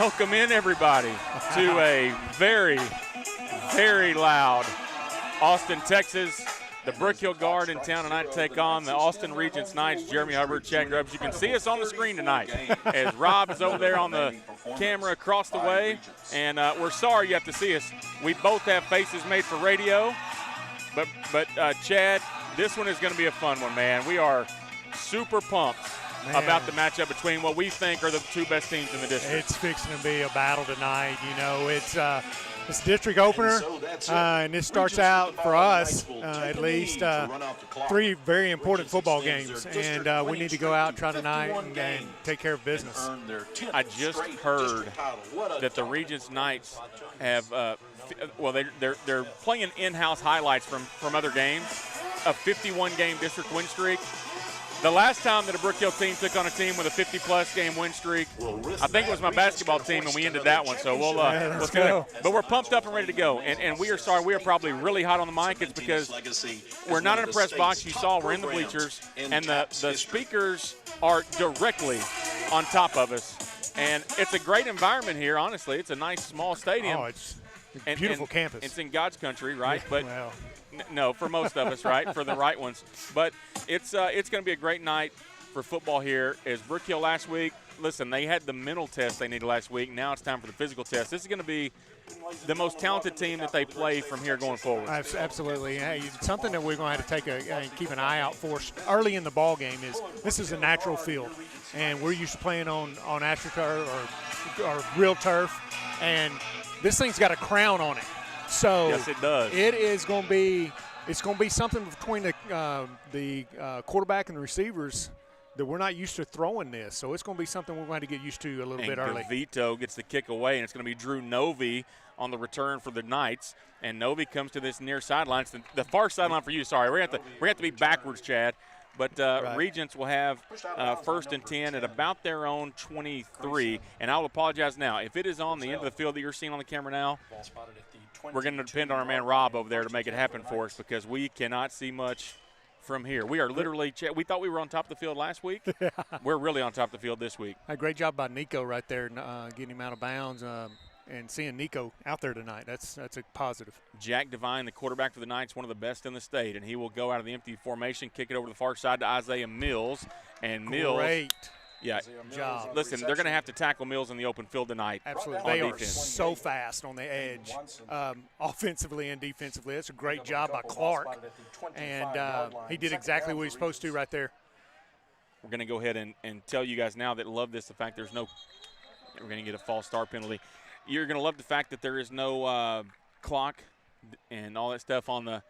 welcome in everybody to a very, very loud Austin, Texas. The Brook Hill Guard in town tonight to take on the Austin Regents Knights. Jeremy Hubbard, Chad Grubbs. You can see us on the screen tonight as Rob is over there on the camera across the way. And we're sorry you have to see us. We both have faces made for radio. But Chad, this one is going to be a fun one, man. We are super pumped about the matchup between what we think are the two best teams in the district. It's fixing to be a battle tonight. You know, it's district opener, and this starts out for us at least 3 very important football games, and we need to go out and try tonight and take care of business. I just heard that the Regents Knights have, they're playing in-house highlights from other games, a 51-game district win streak. The last time that a Brook Hill team took on a team with a 50-plus game win streak, I think it was my basketball team, and we ended that one. So let's go. But we're pumped up and ready to go. And we are sorry, we are probably really hot on the mic. It's because we're not in a press box. You saw we're in the bleachers, and the speakers are directly on top of us. And it's a great environment here, honestly. It's a nice, small stadium. Oh, it's a beautiful campus. It's in God's country, right? Yeah, but well. No, for most of us, right? For the right ones. But it's going to be a great night for football here. As Brook Hill last week, listen, they had the mental test they needed last week. Now it's time for the physical test. This is going to be the most talented team that they play from here going forward. Absolutely. Hey, something that we're going to have to keep an eye out for early in the ball game is this is a natural field, and we're used to playing on AstroTurf or real turf, and this thing's got a crown on it. So yes, it does. It's going to be something between the quarterback and the receivers that we're not used to throwing this. So it's going to be something we're going to get used to a little bit early. Vito gets the kick away, and it's going to be Drew Novi on the return for the Knights. And Novi comes to this near sideline. It's the far sideline for you. Sorry, we have to be backwards, Chad. But right. Regents will have 1st and 10 at about their own 23. And I'll apologize now. If it is on the end of the field that you're seeing on the camera now, we're going to depend on our man Rob over there to make it happen for us because we cannot see much from here. We are literally – we thought we were on top of the field last week. We're really on top of the field this week. A great job by Nico right there getting him out of bounds and seeing Nico out there tonight. That's a positive. Jack Devine, the quarterback for the Knights, one of the best in the state, and he will go out of the empty formation, kick it over to the far side to Isaiah Mills. And Mills – great. Yeah, job. Listen, they're going to have to tackle Mills in the open field tonight. Absolutely. They are so fast on the edge, offensively and defensively. That's a great job by Clark, and he did exactly what he's supposed to right there. We're going to go ahead and tell you guys now that love this, the fact there's no – we're going to get a false start penalty. You're going to love the fact that there is no clock and all that stuff on the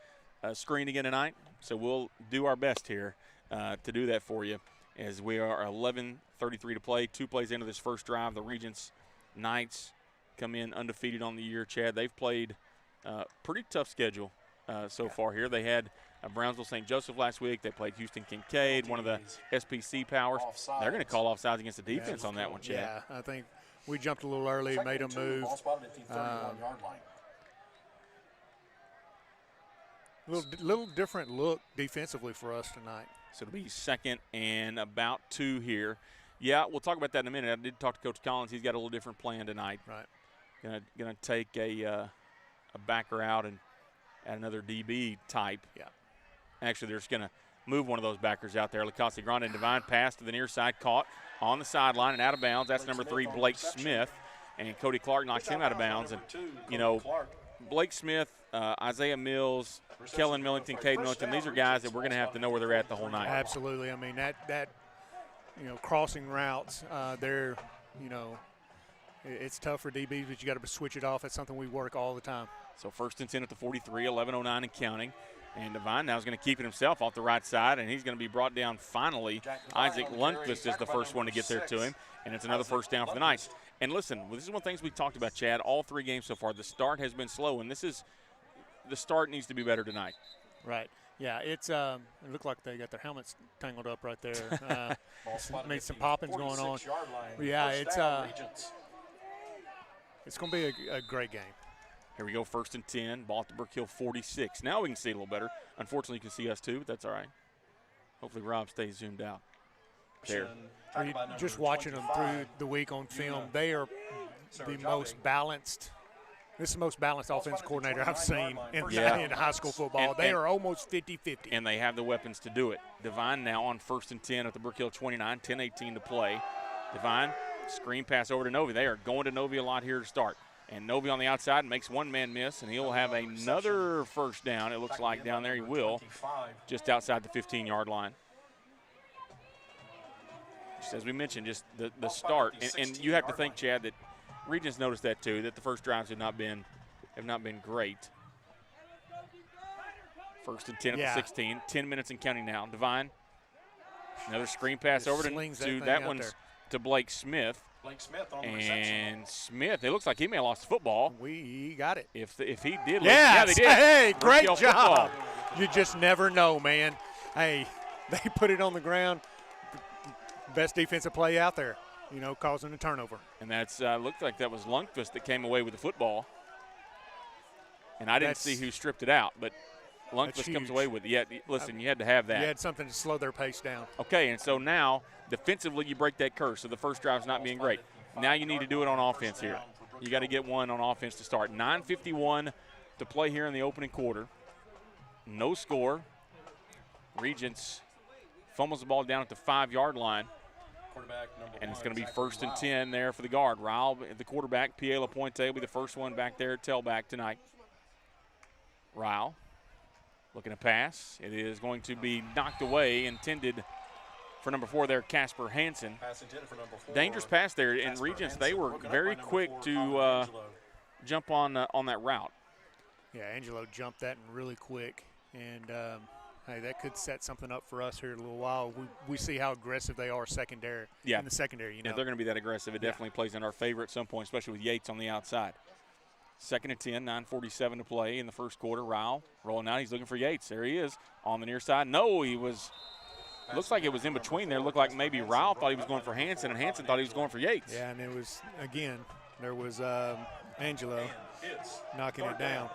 screen again tonight. So we'll do our best here to do that for you. As we are 11:33 to play, 2 plays into this first drive. The Regents Knights come in undefeated on the year. Chad, they've played pretty tough schedule so far here. They had Brownsville St. Joseph last week. They played Houston Kincaid, one of the SPC powers. They're going to call offsides against the defense on that one, Chad. Yeah, I think we jumped a little early, made them move. Little different look defensively for us tonight. So it'll be 2nd and about 2 here. Yeah, we'll talk about that in a minute. I did talk to Coach Collins. He's got a little different plan tonight. Right. Gonna take a backer out and add another DB type. Yeah. Actually, they're just gonna move one of those backers out there. Lacoste Grande and Divine pass to the near side, caught on the sideline and out of bounds. That's number 3, Blake Smith, and Cody Clark knocks him out of bounds. And you know, Blake Smith, Isaiah Mills, Kellen Millington, Cade Millington, these are guys that we're going to have to know where they're at the whole night. Absolutely. I mean, that crossing routes, they're, it's tough for DBs, but you got to switch it off. That's something we work all the time. So 1st and 10 at the 43, 11:09 and counting. And Devine now is going to keep it himself off the right side, and he's going to be brought down finally. Isaac Lundquist is the first one to get there to him, and it's another first down for the Knights. And listen, this is one of the things we talked about, Chad, all 3 games so far. The start has been slow, and the start needs to be better tonight. Right. Yeah, it looked like they got their helmets tangled up right there. Made some poppings going on. Yeah, it's going to be a great game. Here we go, 1st and 10, ball at the Brook Hill 46. Now we can see a little better. Unfortunately, you can see us too, but that's all right. Hopefully Rob stays zoomed out. There. Just watching them through the week on film, they are the most balanced. This is the most balanced offensive coordinator I've seen in high school football. They are almost 50-50. And they have the weapons to do it. Devine now on 1st and 10 at the Brook Hill 29, 10-18 to play. Devine, screen pass over to Novi. They are going to Novi a lot here to start. And Novi on the outside makes one man miss, and he'll have another first down. It looks like down there he will, just outside the 15-yard line. Just as we mentioned, just the start. And you have to think, Chad, that Regents noticed that too, that the first drives have not been great. 1st and 10 at the 16, 10 minutes and counting now. Devine, another screen pass over to that one's to Blake Smith. And Smith, it looks like he may have lost the football. We got it. If he did, yeah, they did. Hey, great job. Football. You just never know, man. Hey, they put it on the ground. Best defensive play out there, causing a turnover. And that's looked like that was Lundqvist that came away with the football. And I didn't see who stripped it out, but Lundqvist comes away with it. Yeah, listen, you had to have that. You had something to slow their pace down. Okay, and so now defensively you break that curse. So the first drive's not being great. Now you need to do it on offense here. You got to get one on offense to start. 9:51 to play here in the opening quarter. No score. Regents fumbles the ball down at the 5-yard line. And it's going to be 1st and 10 there for the guard. Ryle, the quarterback, P.A. LaPointe will be the first one back there at tailback tonight. Ryle looking to pass. It is going to be knocked away, intended for number 4 there, Casper Hansen. Dangerous pass there, and Regents, they were very quick to jump on that route. Yeah, Angelo jumped that really quick, and hey, that could set something up for us here in a little while. We see how aggressive they are in the secondary. Yeah, they're going to be that aggressive. It definitely plays in our favor at some point, especially with Yates on the outside. 2nd and 10, 9:47 to play in the first quarter. Ryle rolling out. He's looking for Yates. There he is on the near side. No, he was – looks like it was in between there. Looked like maybe Ryle thought he was going for Hansen, and Hansen thought he was going for Yates. Yeah, and it was, again, there was Angelo knocking it down.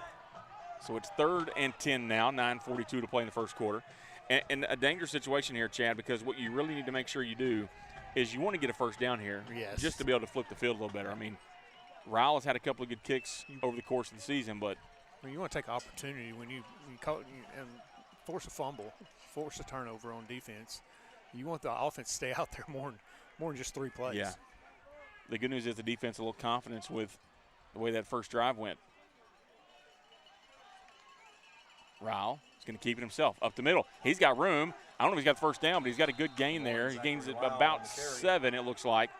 So it's 3rd and 10 now, 9:42 to play in the first quarter. And a dangerous situation here, Chad, because what you really need to make sure you do is you want to get a first down here just to be able to flip the field a little better. I mean, Ryle has had a couple of good kicks over the course of the season, but you want to take opportunity when you call and force a fumble, force a turnover on defense. You want the offense to stay out there more than just 3 plays. Yeah. The good news is the defense a little confidence with the way that first drive went. Ryle is going to keep it himself up the middle. He's got room. I don't know if he's got the first down, but he's got a good gain there. He gains it about 7, it looks like.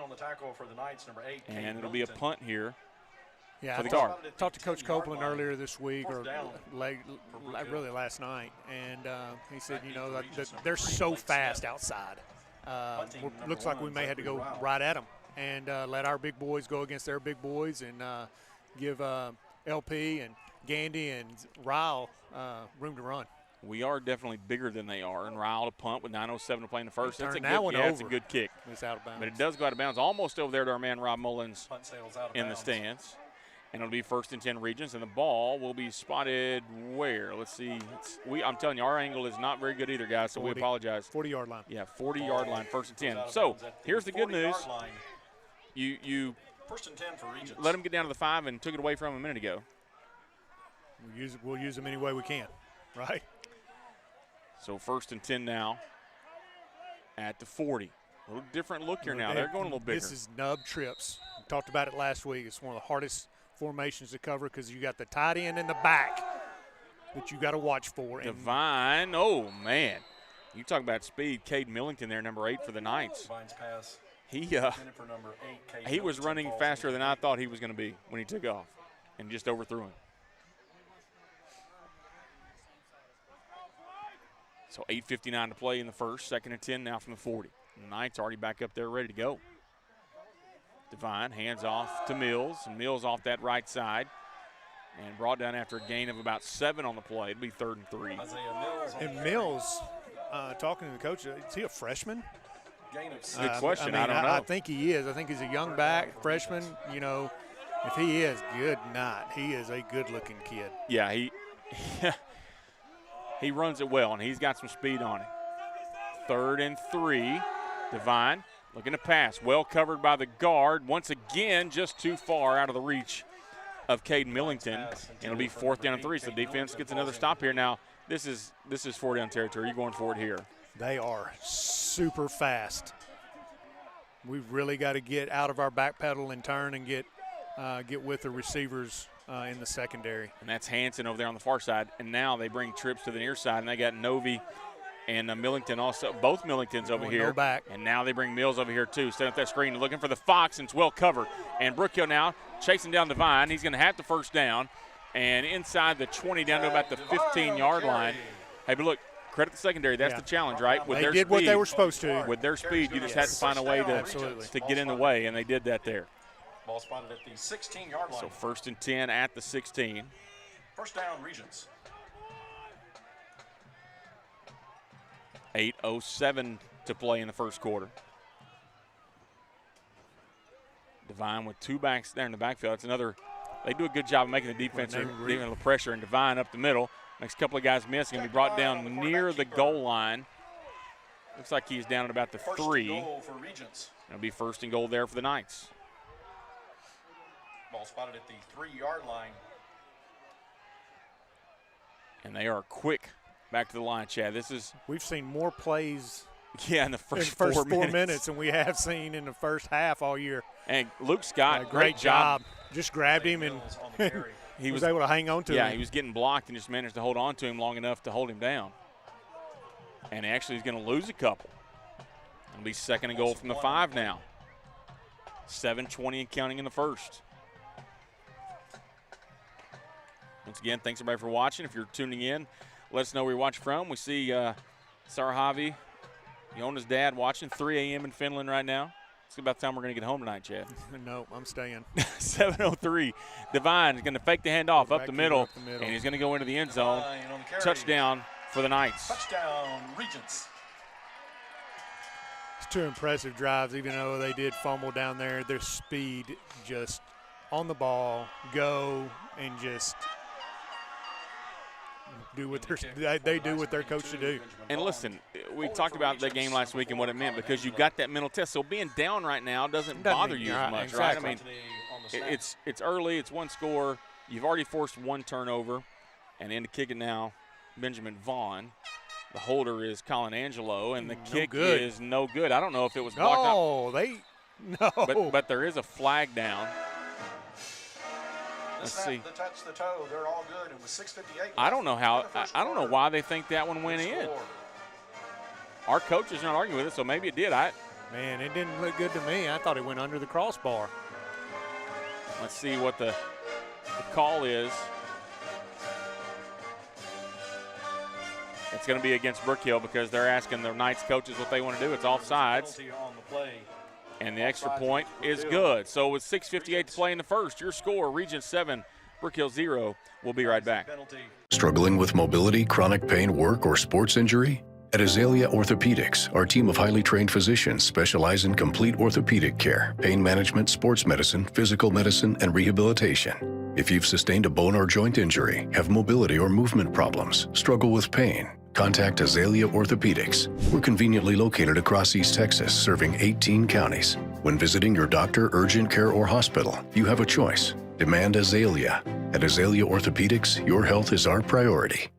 On the tackle for the Knights, number 8. And it'll be a punt here for the guard. Talked to Coach Copeland earlier this week, or really last night, and he said, they're so fast outside. Looks like we may have to go right at them and let our big boys go against their big boys and give LP and Gandy and Ryle room to run. We are definitely bigger than they are, and Ryle to punt with 9:07 to play in the first. That's a good kick. It's out of bounds. But it does go out of bounds, almost over there to our man Rob Mullins in the stands. And it'll be 1st and 10 Regents, and the ball will be spotted where? Let's see. I'm telling you, our angle is not very good either, guys, so we apologize. 40-yard line. Yeah, 40-yard line, 1st and 10. So here's the good news. You 1st and 10 for Regents. Let them get down to the 5 and took it away from them a minute ago. We'll use them any way we can, right? So 1st and 10 now at the 40. A little different look here now. They're going a little bigger. This is nub trips. We talked about it last week. It's one of the hardest formations to cover because you got the tight end in the back that you got to watch for. Devine, oh, man. You talk about speed. Cade Millington there, number 8 for the Knights. He was running faster than I thought he was going to be when he took off and just overthrew him. So 8:59 to play in the first, 2nd and 10 now from the 40. The Knights already back up there ready to go. Devine hands off to Mills, and Mills off that right side and brought down after a gain of about 7 on the play. It'll be 3rd and 3. And Mills, talking to the coach, is he a freshman? Good question. I don't know. I think he is. I think he's a young back, freshman. If he is, good night. He is a good-looking kid. Yeah, he runs it well, and he's got some speed on him. 3rd and 3. Devine Looking to pass. Well covered by the guard. Once again, just too far out of the reach of Caden Millington. And it'll be 4th down and 3. So defense gets another stop here. Now, this is 4 down territory. You're going for it here. They are super fast. We've really got to get out of our back pedal and turn and get with the receivers in the secondary. And that's Hanson over there on the far side. And now they bring trips to the near side, and they got Novi and Millington also. Both Millingtons over here. No back. And now they bring Mills over here too. Setting up that screen, looking for the Fox, and it's well covered. And Brookhill now chasing down Devine. He's going to have the first down. And inside the 20 down to about the 15-yard line. Hey, but look, credit the secondary. That's the challenge, right? With they their did speed, what they were supposed to. With their speed, you just had to find a way to get in the way, and they did that there. Ball spotted at the 16-yard line. So 1st and 10 at the 16. First down, Regents. 8:07 to play in the first quarter. Devine with 2 backs there in the backfield. It's another. They do a good job of making the defense giving the pressure, and Devine up the middle. Next couple of guys miss. Going to be brought down near the goal line. Looks like he's down at about the 3. First and goal for Regents. It'll be 1st and goal there for the Knights. Ball spotted at the 3-yard line. And they are quick back to the line, Chad. We've seen more plays in the first 4 4 minutes than we have seen in the first half all year. And Luke Scott, great job. Just grabbed him and he was able to hang on to him. Yeah, he was getting blocked and just managed to hold on to him long enough to hold him down. And actually he's going to lose a couple. It'll be 2nd and goal from the 5 now. 7:20 and counting in the first. Once again, thanks everybody for watching. If you're tuning in, let us know where you're watching from. We see Sarahavi, Yona's dad, watching 3 a.m. in Finland right now. It's about time we're going to get home tonight, Chad. No, I'm staying. 7:03. Devine is going to fake the handoff up the middle, and he's going to go into the end zone. Touchdown for the Knights. Touchdown, Regents. It's 2 impressive drives, even though they did fumble down there. Their speed just on the ball, go, and just do what they do what they're coached to do. And listen, we talked about that game last week and what it meant because you've got that mental test. So being down right now doesn't bother you as much, right? I mean, it's early, it's 1 score. You've already forced 1 turnover, and in to kick it now, Benjamin Vaughn. The holder is Colin Angelo, and the kick is no good. I don't know if it was blocked out. But there is a flag down. Let's see. The touch, the toe, they're all good. It was 6:58. I don't know why they think that one went in. Our coach is not arguing with it, so maybe it did. Man, it didn't look good to me. I thought it went under the crossbar. Let's see what the call is. It's going to be against Brookhill because they're asking the Knights coaches what they want to do. It's offsides. And the extra point is good. So with 6:58 to play in the first, your score, Regents 7, Brookhill 0. We'll be right back. Struggling with mobility, chronic pain, work, or sports injury? At Azalea Orthopedics, our team of highly trained physicians specialize in complete orthopedic care, pain management, sports medicine, physical medicine, and rehabilitation. If you've sustained a bone or joint injury, have mobility or movement problems, struggle with pain, contact Azalea Orthopedics. We're conveniently located across East Texas, serving 18 counties. When visiting your doctor, urgent care, or hospital, you have a choice. Demand Azalea. At Azalea Orthopedics, your health is our priority.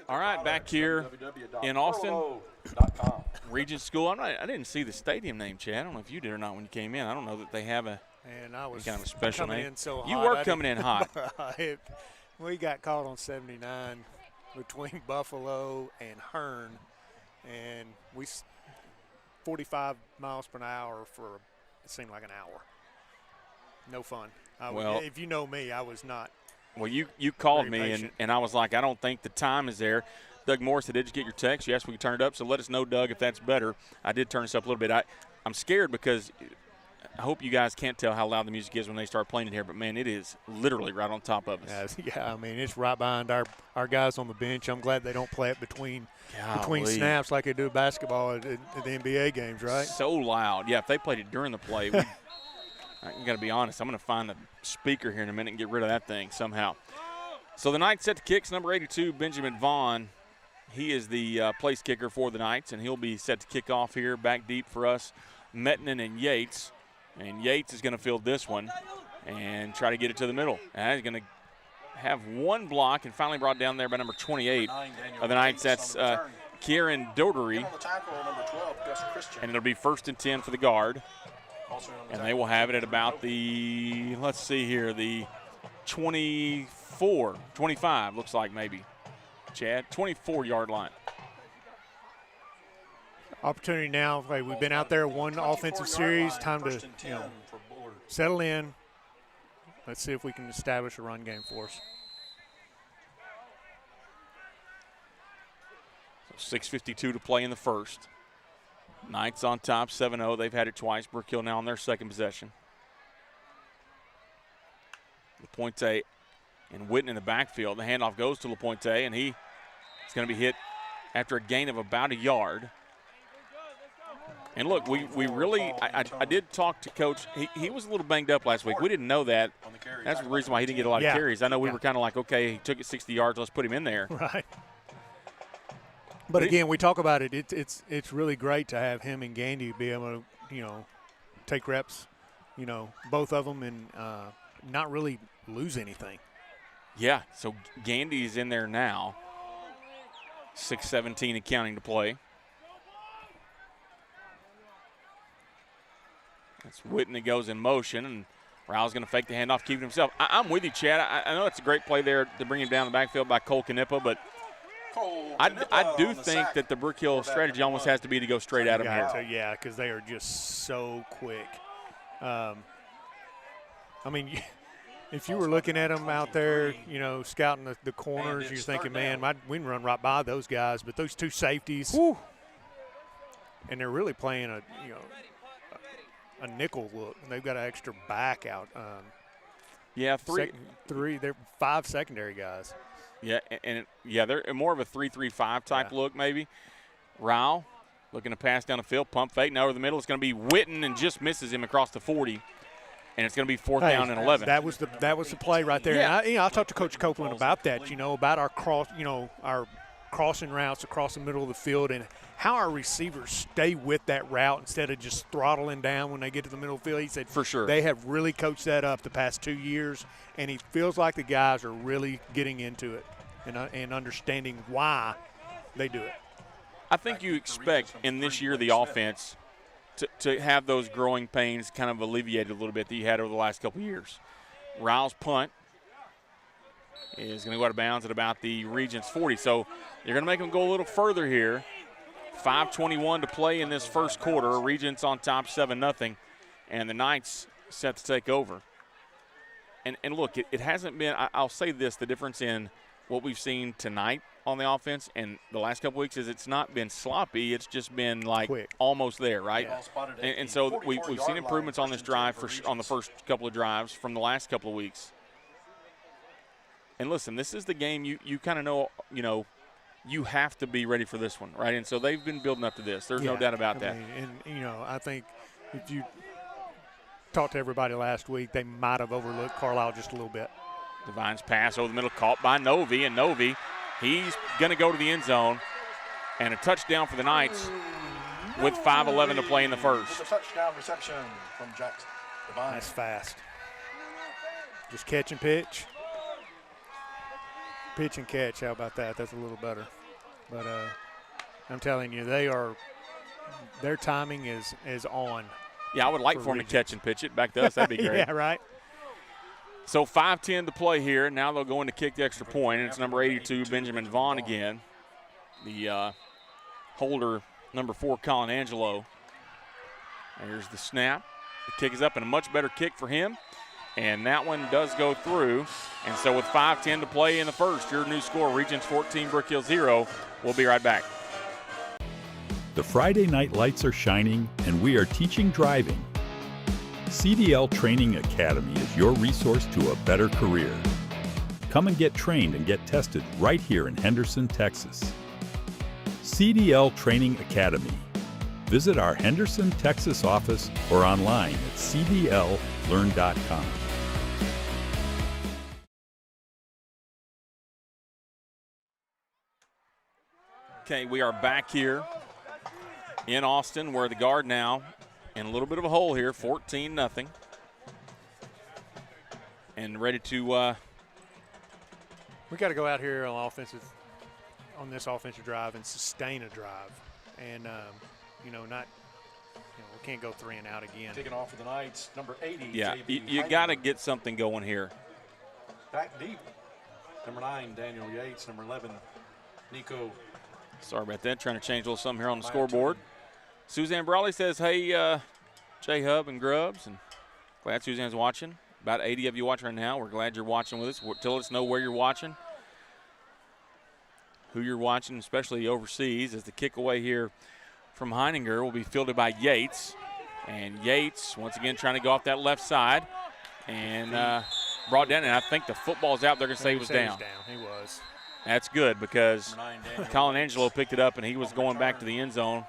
All right, back here in Austin, Regents School. I didn't see the stadium name, Chad. I don't know if you did or not when you came in. I don't know that they have a kind of a special name. You were coming in hot. We got caught on 79 between Buffalo and Hearn, and we 45 miles per hour for it seemed like an hour. No fun. If you know me, I was not. Well, you called me, and I was like, I don't think the time is there. Doug Morris said, did you get your text? Yes, we can turn it up. So let us know, Doug, if that's better. I did turn this up a little bit. I'm scared because I hope you guys can't tell how loud the music is when they start playing it here. But, man, it is literally right on top of us. Yeah, I mean, it's right behind our guys on the bench. I'm glad they don't play it between snaps like they do basketball at the NBA games, right? So loud. Yeah, if they played it during the play, you got to be honest. I'm going to find the speaker here in a minute and get rid of that thing somehow. So the Knights set the kicks. Number 82, Benjamin Vaughn. He is the place kicker for the Knights, and he'll be set to kick off here back deep for us, Mettinen and Yates. And Yates is going to field this one and try to get it to the middle. And he's going to have one block and finally brought down there by number 28 of the Knights. That's Kieran Dodery. And it'll be 1st and 10 for the guard. And they will have it at about the, let's see here, the 24, 25, looks like maybe. Chad, 24-yard line. Opportunity now. Hey, we've been out there one offensive series. Time to settle in. Let's see if we can establish a run game for us. 6:52 to play in the first. Knights on top, 7-0. They've had it twice. Brook Hill now on their second possession. LaPointe and Witten in the backfield. The handoff goes to LaPointe, and he is going to be hit after a gain of about a yard. And look, we really, I did talk to Coach. He was a little banged up last week. We didn't know that. That's the reason why he didn't get a lot of carries. I know we were kind of like, okay, he took it 60 yards. Let's put him in there. Right. But again, we talk about it. It's really great to have him and Gandy be able to, take reps, both of them, and not really lose anything. Yeah, so Gandy's in there now. 6:17 and counting to play. That's Witten that goes in motion, and Rao's going to fake the handoff, keep it himself. I'm with you, Chad. I know it's a great play there to bring him down the backfield by Cole Knippa, but I do think that the Brook Hill strategy almost has to be to go straight at him here. So, yeah, because they are just so quick. If you were looking at them out there, scouting the corners, you're thinking, man, we can run right by those guys. But those two safeties, and they're really playing a nickel look. And they've got an extra back out. They're 5 secondary guys. Yeah, they're more of a 3-3-5 type look maybe. Rao looking to pass down the field, pump fake. Now over the middle, it's going to be Witten and just misses him across the 40. And it's going to be 4th down and 11. That was the play right there. Yeah. And I talked to Coach Copeland about that, about our our crossing routes across the middle of the field and how our receivers stay with that route instead of just throttling down when they get to the middle of the field. He said for sure they have really coached that up the past 2 years, and he feels like the guys are really getting into it and understanding why they do it. I think you expect in this year the offense to have those growing pains kind of alleviated a little bit that you had over the last couple of years. Rao's punt is going to go out of bounds at about the Regents 40. So you're going to make them go a little further here. 5:21 to play in this first quarter. Regents on top 7-0, and the Knights set to take over. And look, it hasn't been – I'll say this, the difference in what we've seen tonight on the offense and the last couple weeks is it's not been sloppy. It's just been like quick, almost there, right? Yeah. And so we've seen improvements on this drive on the first couple of drives from the last couple of weeks. And listen, this is the game you kind of know, you have to be ready for this one, right? And so they've been building up to this. There's no doubt about that. I think if you talked to everybody last week, they might have overlooked Carlisle just a little bit. Devine's pass over the middle, caught by Novi, and Novi, he's going to go to the end zone, and a touchdown for the Knights with 5:11 to play in the first. It's a touchdown reception from Jackson Devine. That's fast. Just catch and pitch. Pitch and catch, how about that? That's a little better. But I'm telling you, their timing is on. Yeah, I would like for them to catch and pitch it back to us. That'd be great. Yeah, right. So 5:10 to play here. Now they'll go in to kick the extra point, and it's number 82, Benjamin Vaughn again. The holder, number 4, Colin Angelo. There's the snap. The kick is up, and a much better kick for him. And that one does go through. And so with 5:10 to play in the first, your new score, Regents 14, Brook Hill 0. We'll be right back. The Friday night lights are shining, and we are teaching driving. CDL Training Academy is your resource to a better career. Come and get trained and get tested right here in Henderson, Texas. CDL Training Academy. Visit our Henderson, Texas office or online at cdllearn.com. Okay, we are back here in Austin where the Guard now in a little bit of a hole here, 14-0. And ready to we got to go out here on this offensive drive and sustain a drive. And, we can't go 3 and out again. Taking off for the Knights, number 80. yeah, JB you got to get something going here. Back deep, number 9, Daniel Yates. Number 11, Nico. Sorry about that. Trying to change a little something here on the scoreboard. Suzanne Brawley says, hey, J-Hub and Grubbs, and glad Suzanne's watching. About 80 of you watching right now. We're glad you're watching with us. Tell us know where you're watching, who you're watching, especially overseas, as the kick away here from Heininger will be fielded by Yates. And Yates, once again, trying to go off that left side and brought down. And I think the football's out. They're going to say he was down. He was. That's good because Colin Angelo picked it up and he was going back to the end zone.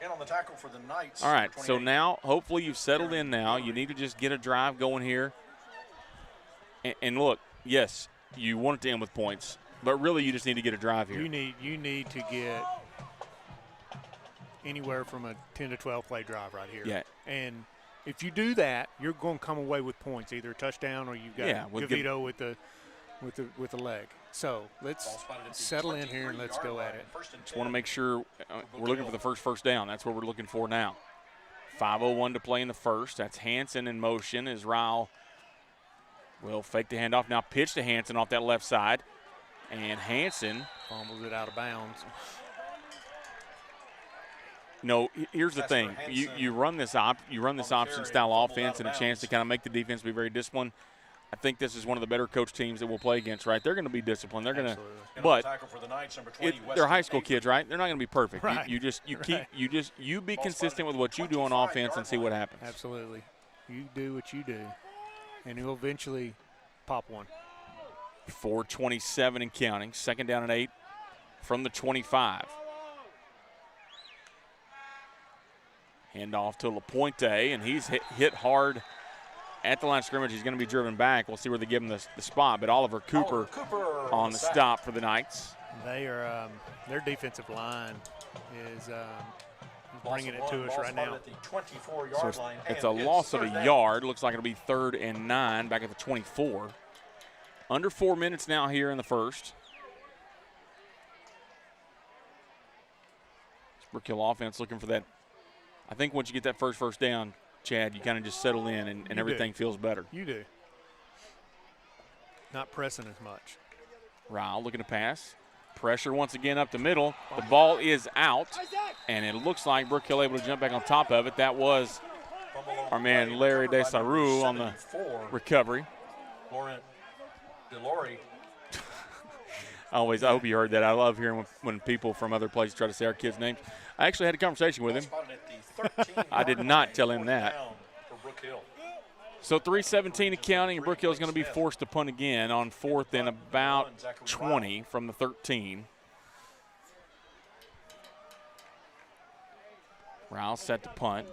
And on the tackle for the Knights. All right, so now hopefully you've settled in now. You need to just get a drive going here. And look, yes, you want it to end with points, but really you just need to get a drive here. You need to get anywhere from a 10 to 12 play drive right here. Yeah. And if you do that, you're going to come away with points, either a touchdown or you've got Gavito with the leg. So let's settle in here and let's go at it. Just want to make sure we're looking for the first down. That's what we're looking for now. 5:01 to play in the first. That's Hansen in motion as Ryle will fake the handoff. Now pitch to Hansen off that left side. And Hansen fumbles it out of bounds. No, here's the thing. You run this option style offense and a chance to kind of make the defense be very disciplined. I think this is one of the better coach teams that we'll play against, right? They're going to be disciplined. They're going to, but they're high school kids, right? They're not going to be perfect. Right. You be consistent with what you do on offense and see what happens. Absolutely. You do what you do, and you'll eventually pop one. 4:27 and counting. 2nd down and 8 from the 25. Handoff to LaPointe, and he's hit hard at the line of scrimmage. He's going to be driven back. We'll see where they give him the spot. But Oliver Cooper on the stop for the Knights. They are their defensive line is bringing it to us right now. So it's a loss of a yard. Looks like it'll be 3rd and 9 back at the 24. Under 4 minutes now here in the first. Brook Hill offense looking for that. I think once you get that first down, Chad, you kind of just settle in and everything feels better. You do. Not pressing as much. Ryle looking to pass. Pressure once again up the middle. The ball is out, and it looks like Brook Hill able to jump back on top of it. That was our man Larry DeSaru on the recovery. I hope you heard that. I love hearing when people from other places try to say our kids' names. I actually had a conversation with him. I did not tell him that. So 3:17 to counting, and Brook Hill is going to be forced to punt again on 4th and about 20 from the 13. Ryle set to punt.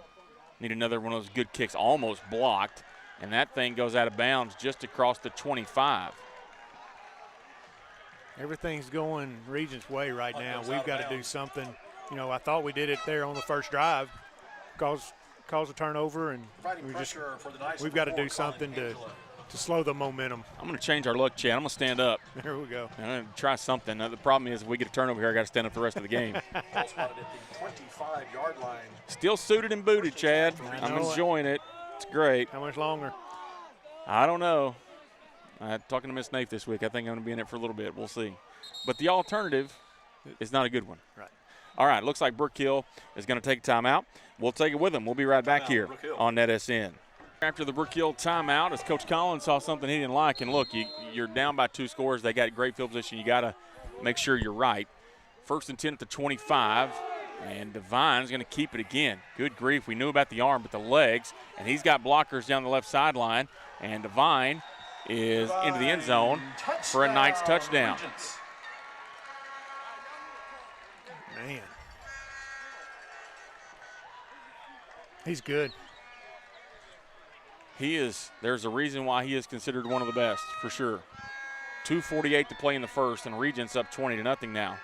Need another one of those good kicks, almost blocked, and that thing goes out of bounds just across the 25. Everything's going Regents' way right now. We've got to do something. I thought we did it there on the first drive, cause a turnover, and we've got to do something to slow the momentum. I'm going to change our look, Chad. I'm going to stand up. There we go. I'm going to try something. The problem is if we get a turnover here, I got to stand up the rest of the game. Still suited and booted, Chad. I'm enjoying it. It's great. How much longer? I don't know. Talking to Miss Nath this week, I think I'm going to be in it for a little bit. We'll see. But the alternative is not a good one. Right. All right, looks like Brook Hill is going to take a timeout. We'll take it with him. We'll be right back here on NETSN. After the Brook Hill timeout, as Coach Collins saw something he didn't like, and look, you're down by 2 scores. They got great field position. You got to make sure you're right. 1st and 10 at the 25, and Devine's going to keep it again. Good grief, we knew about the arm, but the legs, and he's got blockers down the left sideline, and Devine is into the end zone for a Knights touchdown. Man. He's good. He is. There's a reason why he is considered one of the best, for sure. 2:48 to play in the first, and Regents up 20-0 now.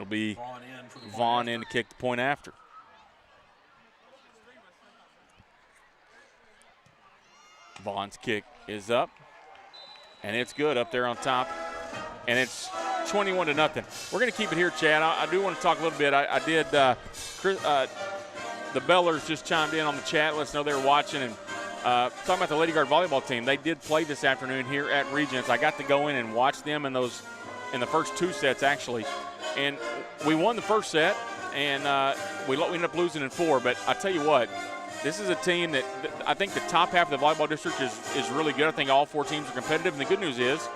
it'll be Vaughn in to kick the point after. Vaughn's kick is up, and it's good up there on top, and it's 21-0. We're going to keep it here, Chad. I do want to talk a little bit. I did the Bellers just chimed in on the chat. Let us know they were watching. And talking about the Lady Guard volleyball team, they did play this afternoon here at Regents. I got to go in and watch them in the first 2 sets, actually. And we won the first set, and we ended up losing in 4. But I tell you what, this is a team that I think the top half of the volleyball district is really good. I think all 4 teams are competitive. And the good news is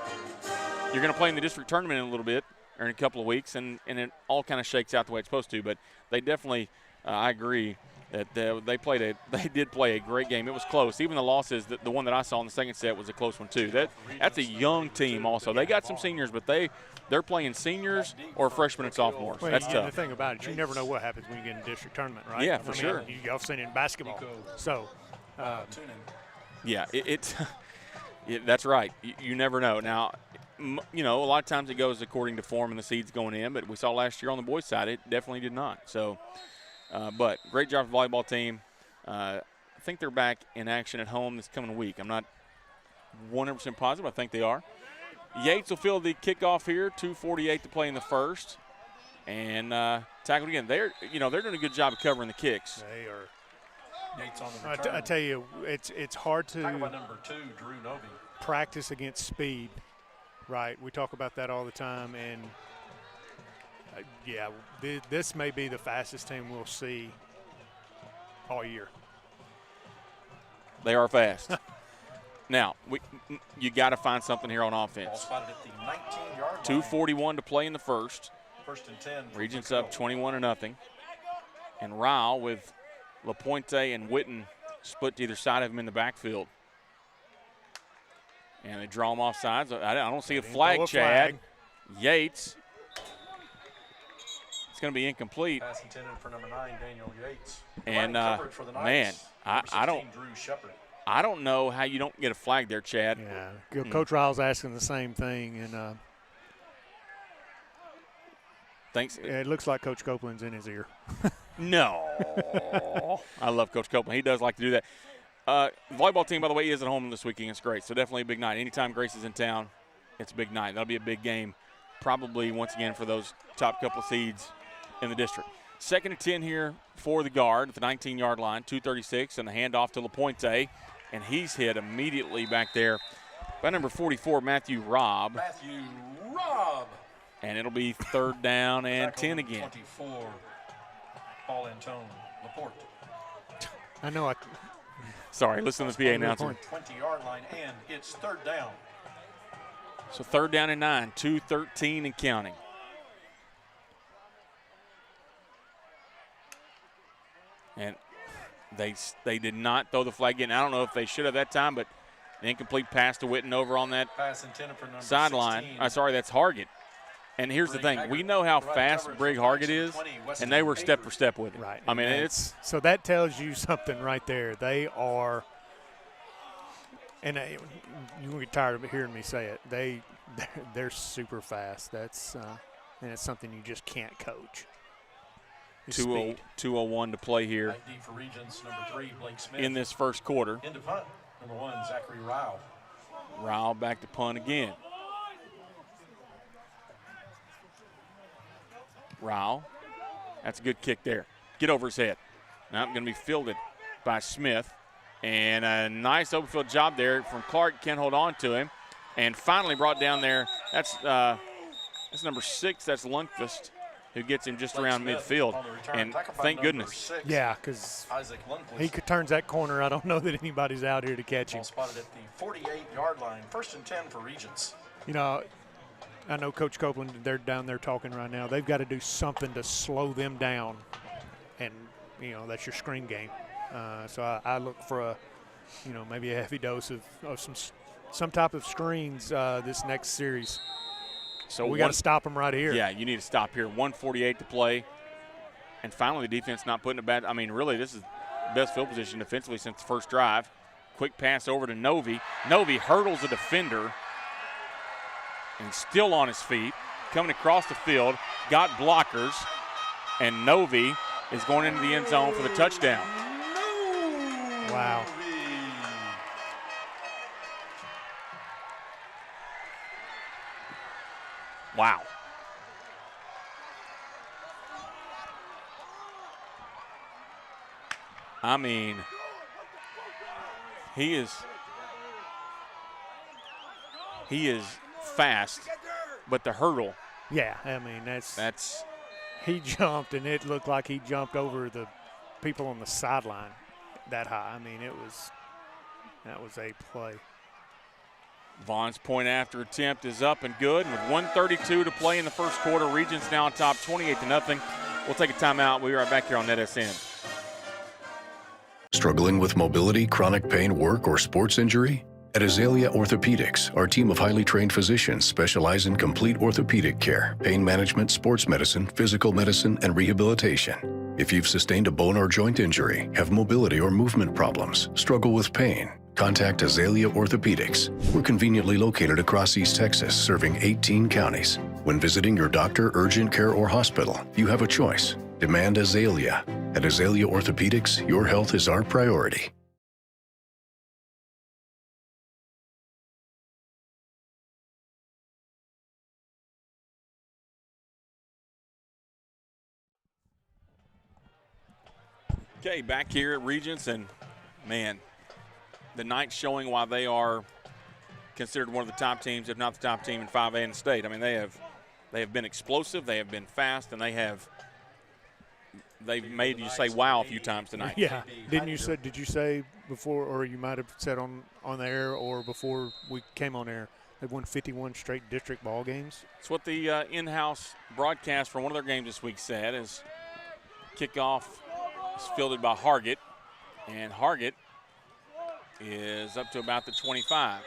you're going to play in the district tournament in a little bit, or in a couple of weeks, and it all kind of shakes out the way it's supposed to. But they definitely, I agree, that they did play a great game. It was close. Even the losses, the one that I saw in the second set was a close one too. That's a young team also. They got some seniors, but they're playing seniors or freshmen and sophomores. Well, that's tough. The thing about it, you never know what happens when you get in a district tournament, right? Yeah, for sure. You've also seen it in basketball. So, yeah, that's right. You never know. Now, a lot of times it goes according to form and the seeds going in, but we saw last year on the boys' side it definitely did not. So. But great job for the volleyball team. I think they're back in action at home this coming week. I'm not 100% positive. I think they are. Yates will field the kickoff here. 2:48 to play in the first, and tackled again. They're doing a good job of covering the kicks. They are. Yates on the return. I tell you, it's hard to Tackle by number 2, Drew Novi. practice against speed. Right, we talk about that all the time, and. This may be the fastest team we'll see all year. They are fast. Now, you got to find something here on offense. Ball spotted at the 19-yard 2:41 to play in the first. First and 10. Regents up 21-0. And Ryle with LaPointe and Witten split to either side of him in the backfield. And they draw them off sides. I don't see a flag, Chad. Yates. It's going to be incomplete. Pass intended for number 9, Daniel Yates. And for the man, I don't know how you don't get a flag there, Chad. Yeah, Coach Ryle's asking the same thing, and thanks. It looks like Coach Copeland's in his ear. No, I love Coach Copeland. He does like to do that. Volleyball team, by the way, is at home this weekend. It's great, so definitely a big night. Anytime Grace is in town, it's a big night. That'll be a big game, probably once again for those top couple of seeds in the district. 2nd and 10 here for the Guard at the 19-yard line, 2:36, and the handoff to LaPointe, and he's hit immediately back there by number 44, Matthew Robb. And it'll be 3rd down and 10 again. 24, Paul Antone, LaPorte. I know. Sorry, listen to the PA announcer. 20-yard line, and it's 3rd down. So 3rd down and 9, 2:13 and counting. And they did not throw the flag in. I don't know if they should have that time, but an incomplete pass to Witten over on that sideline. Sorry, that's Hargett. And here's the thing. We know how fast Brig Hargett is, and they were step for step with it. Right. I mean, it's – so that tells you something right there. They are – and you won't get tired of hearing me say it. They're super fast. That's and it's something you just can't coach. 2:01 to play here for Regents, number 3, Blake Smith. In this first quarter. Into punt, number 1, Zachary Ryle. Ryle back to punt again. Ryle, that's a good kick there. Get over his head. Now going to be fielded by Smith. And a nice open field job there from Clark. Can't hold on to him. And finally brought down there. That's number 6. That's Lundqvist, who gets him just around midfield. And thank goodness. Yeah, because he turns that corner. I don't know that anybody's out here to catch him. Spotted at the 48-yard line. 1st and 10 for Regents. I know Coach Copeland, they're down there talking right now. They've got to do something to slow them down. And, that's your screen game. So I look for maybe a heavy dose of some type of screens this next series. So we got to stop them right here. Yeah, you need to stop here. 1:48 to play. And finally the defense not putting a bad – I mean, really, this is the best field position defensively since the first drive. Quick pass over to Novi. Novi hurdles a defender and still on his feet. coming across the field, got blockers, and Novi is going into the end zone for the touchdown. Wow. Wow. I mean, he is fast, but the hurdle. Yeah, I mean, That's he jumped, and it looked like he jumped over the people on the sideline that high. I mean, that was a play. Vaughn's point after attempt is up and good. And with 1:32 to play in the first quarter, Regents now on top 28-0. We'll take a timeout. We'll be right back here on NETSN. Struggling with mobility, chronic pain, work, or sports injury? At Azalea Orthopedics, our team of highly trained physicians specialize in complete orthopedic care, pain management, sports medicine, physical medicine, and rehabilitation. If you've sustained a bone or joint injury, have mobility or movement problems, struggle with pain, contact Azalea Orthopedics. We're conveniently located across East Texas, serving 18 counties. When visiting your doctor, urgent care, or hospital, you have a choice. Demand Azalea. At Azalea Orthopedics, your health is our priority. Okay, back here at Regents, and man, the Knights showing why they are considered one of the top teams, if not the top team in 5A in the state. I mean, they have been explosive, they have been fast, and they've made you say wow a few times tonight. Yeah. Did you say before, or you might have said on the air or before we came on air, they've won 51 straight district ball games? It's what the in-house broadcast for one of their games this week said. As kickoff is fielded by Hargett, and Hargett is up to about the 25.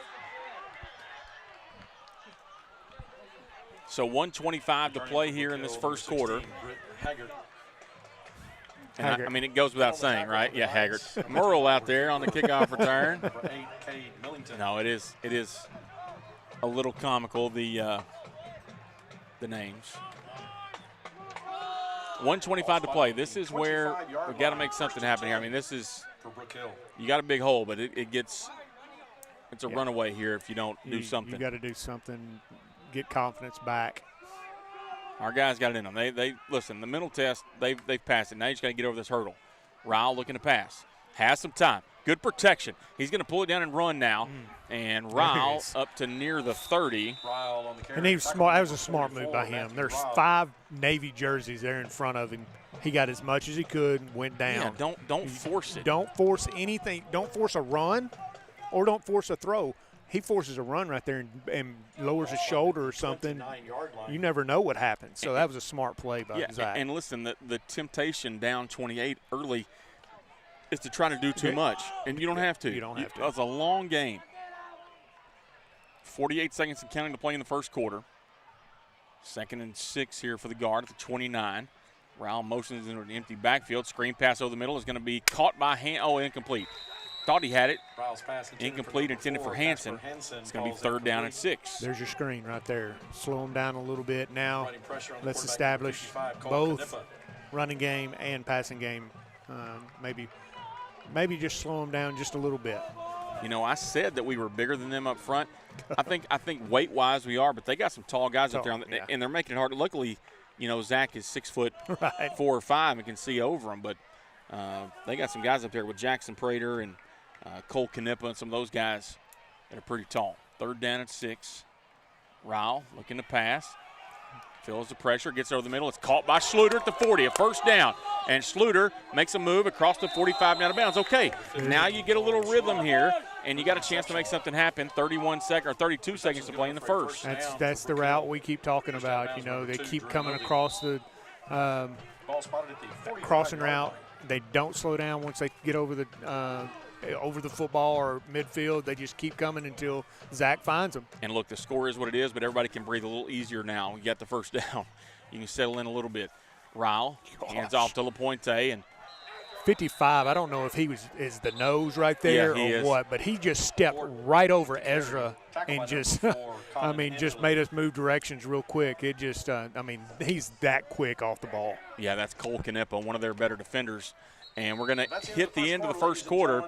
So 1:25 to play here in this first quarter. And I mean, it goes without saying, right? Yeah, Haggart. Merle out there on the kickoff return. No, it is a little comical, the names. 1:25 to play. This is where we've got to make something happen here. I mean, this is – you got a big hole, but it's a runaway here if you don't do something. You got to do something, get confidence back. Our guys got it in them. They listen, the mental test, they've passed it. Now you just got to get over this hurdle. Ryle looking to pass. Has some time. Good protection. He's going to pull it down and run now. And Ryle up to near the 30. And he was smart. That was a smart move by him. There's 5 Navy jerseys there in front of him. He got as much as he could and went down. Yeah, don't force it. Don't force anything. Don't force a run or don't force a throw. He forces a run right there and lowers his shoulder or something. You never know what happens. So that was a smart play by Zach. And listen, the temptation down 28 early is to try to do too much, and you don't have to. You don't have to. That's a long game. 48 seconds and counting to play in the first quarter. 2nd and 6 here for the guard at the 29. Ryle motions into an empty backfield. Screen pass over the middle is going to be caught by incomplete. Thought he had it. Incomplete, intended for Hansen. It's going to be 3rd down and 6. There's your screen right there. Slow him down a little bit. Now let's establish both running game and passing game. Maybe just slow them down just a little bit. You know, I said that we were bigger than them up front. I think weight-wise we are, but they got some tall guys up there, and they're making it hard. Luckily, you know, Zach is 6'4" or 5" and can see over them, but they got some guys up there with Jackson Prater and Cole Knippa and some of those guys that are pretty tall. 3rd down and 6. Ryle looking to pass. Feels the pressure, gets over the middle. It's caught by Schluter at the 40, a 1st down. And Schluter makes a move across the 45 and out of bounds. Okay, now you get a little rhythm here, and you got a chance to make something happen. 32 seconds to play in the first. That's the route we keep talking about. You know, they keep coming across the crossing route. They don't slow down once they get over the football or midfield. They just keep coming until Zach finds them. And look, the score is what it is, but everybody can breathe a little easier now. You got the 1st down. You can settle in a little bit. Ryle hands off to LaPointe and 55, I don't know if he is the nose right there or what, but he just stepped right over Ezra and just, I mean, just made us move directions real quick. It just, I mean, he's that quick off the ball. Yeah, that's Cole Canepa, one of their better defenders. And we're going to hit the end of the first quarter,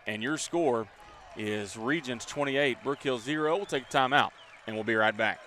and your score is Regents 28, Brook Hill 0. We'll take a timeout, and we'll be right back.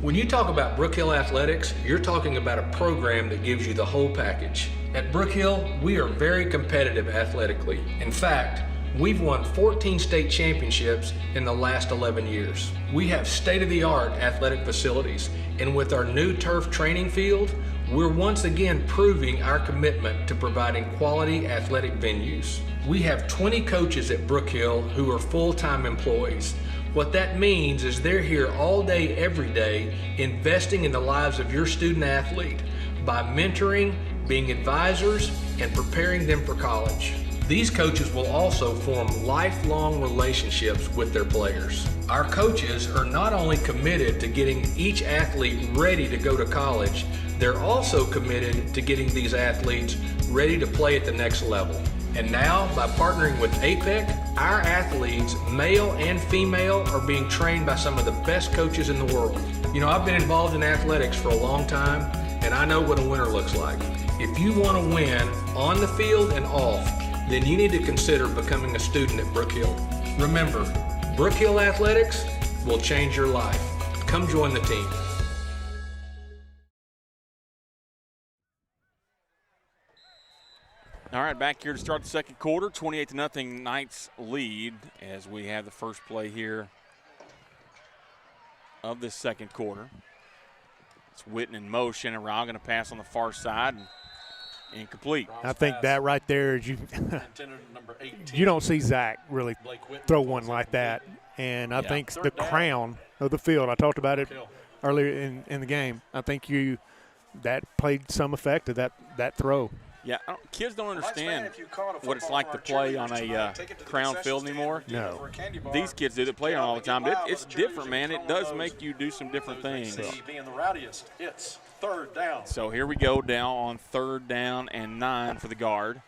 When you talk about Brook Hill Athletics, you're talking about a program that gives you the whole package. At Brook Hill, we are very competitive athletically. In fact, we've won 14 state championships in the last 11 years. We have state-of-the-art athletic facilities, and with our new turf training field, we're once again proving our commitment to providing quality athletic venues. We have 20 coaches at Brook Hill who are full-time employees. What that means is they're here all day, every day, investing in the lives of your student athlete by mentoring, being advisors, and preparing them for college. These coaches will also form lifelong relationships with their players. Our coaches are not only committed to getting each athlete ready to go to college, they're also committed to getting these athletes ready to play at the next level. And now, by partnering with APEC, our athletes, male and female, are being trained by some of the best coaches in the world. You know, I've been involved in athletics for a long time, and I know what a winner looks like. If you want to win on the field and off, then you need to consider becoming a student at Brook Hill. Remember, Brook Hill Athletics will change your life. Come join the team. All right, back here to start the second quarter, 28-0 Knights lead as we have the first play here of this second quarter. It's Witten in motion, and Rao going to pass on the far side and incomplete. I think that right there is you don't see Zach really throw one like that. And I think the crown of the field, I talked about it earlier in the game, I think that played some effect of that throw. Yeah, kids don't understand what it's like to play on a crown field anymore. No. These kids do that play on all the time. It's different, man. It does make you do some different things. Being the rowdiest, it's third down. So here we go now on 3rd down and 9 for the guard.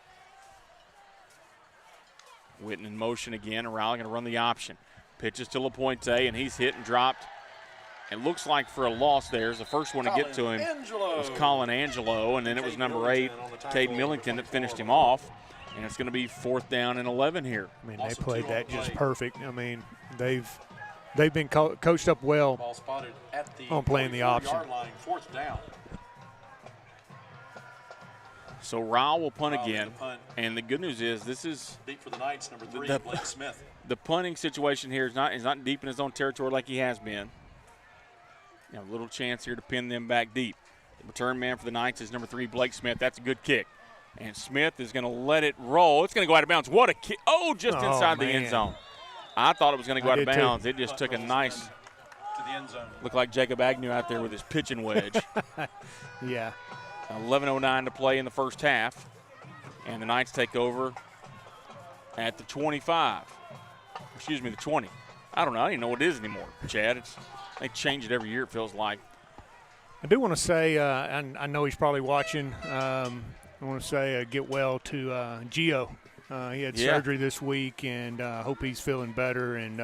Witten in motion again. Rowley going to run the option. Pitches to LaPointe, and he's hit and dropped. It looks like for a loss there's the first one to get to him was Colin Angelo, and then it was number 8, Cade Millington, that finished him off. And it's going to be 4th down and 11 here. I mean, they played that just perfect. I mean, they've been coached up well on playing the option. So Rao will punt again, and the good news is this is deep for the Knights, number 3, Blake Smith. The punting situation here is not deep in his own territory like he has been. You know, a little chance here to pin them back deep. The return man for the Knights is number 3, Blake Smith. That's a good kick. And Smith is going to let it roll. It's going to go out of bounds. What a kick. Oh, just inside the end zone. I thought it was going to go out of bounds. Too. It just took a nice, to the end zone. Looked like Jacob Agnew out there with his pitching wedge. Yeah. 11:09 to play in the first half. And the Knights take over at the 25. Excuse me, the 20. I don't know. I don't even know what it is anymore, Chad. They change it every year, it feels like. I do want to say, and I know he's probably watching, I want to say get well to Gio. He had surgery this week, and hope he's feeling better. And,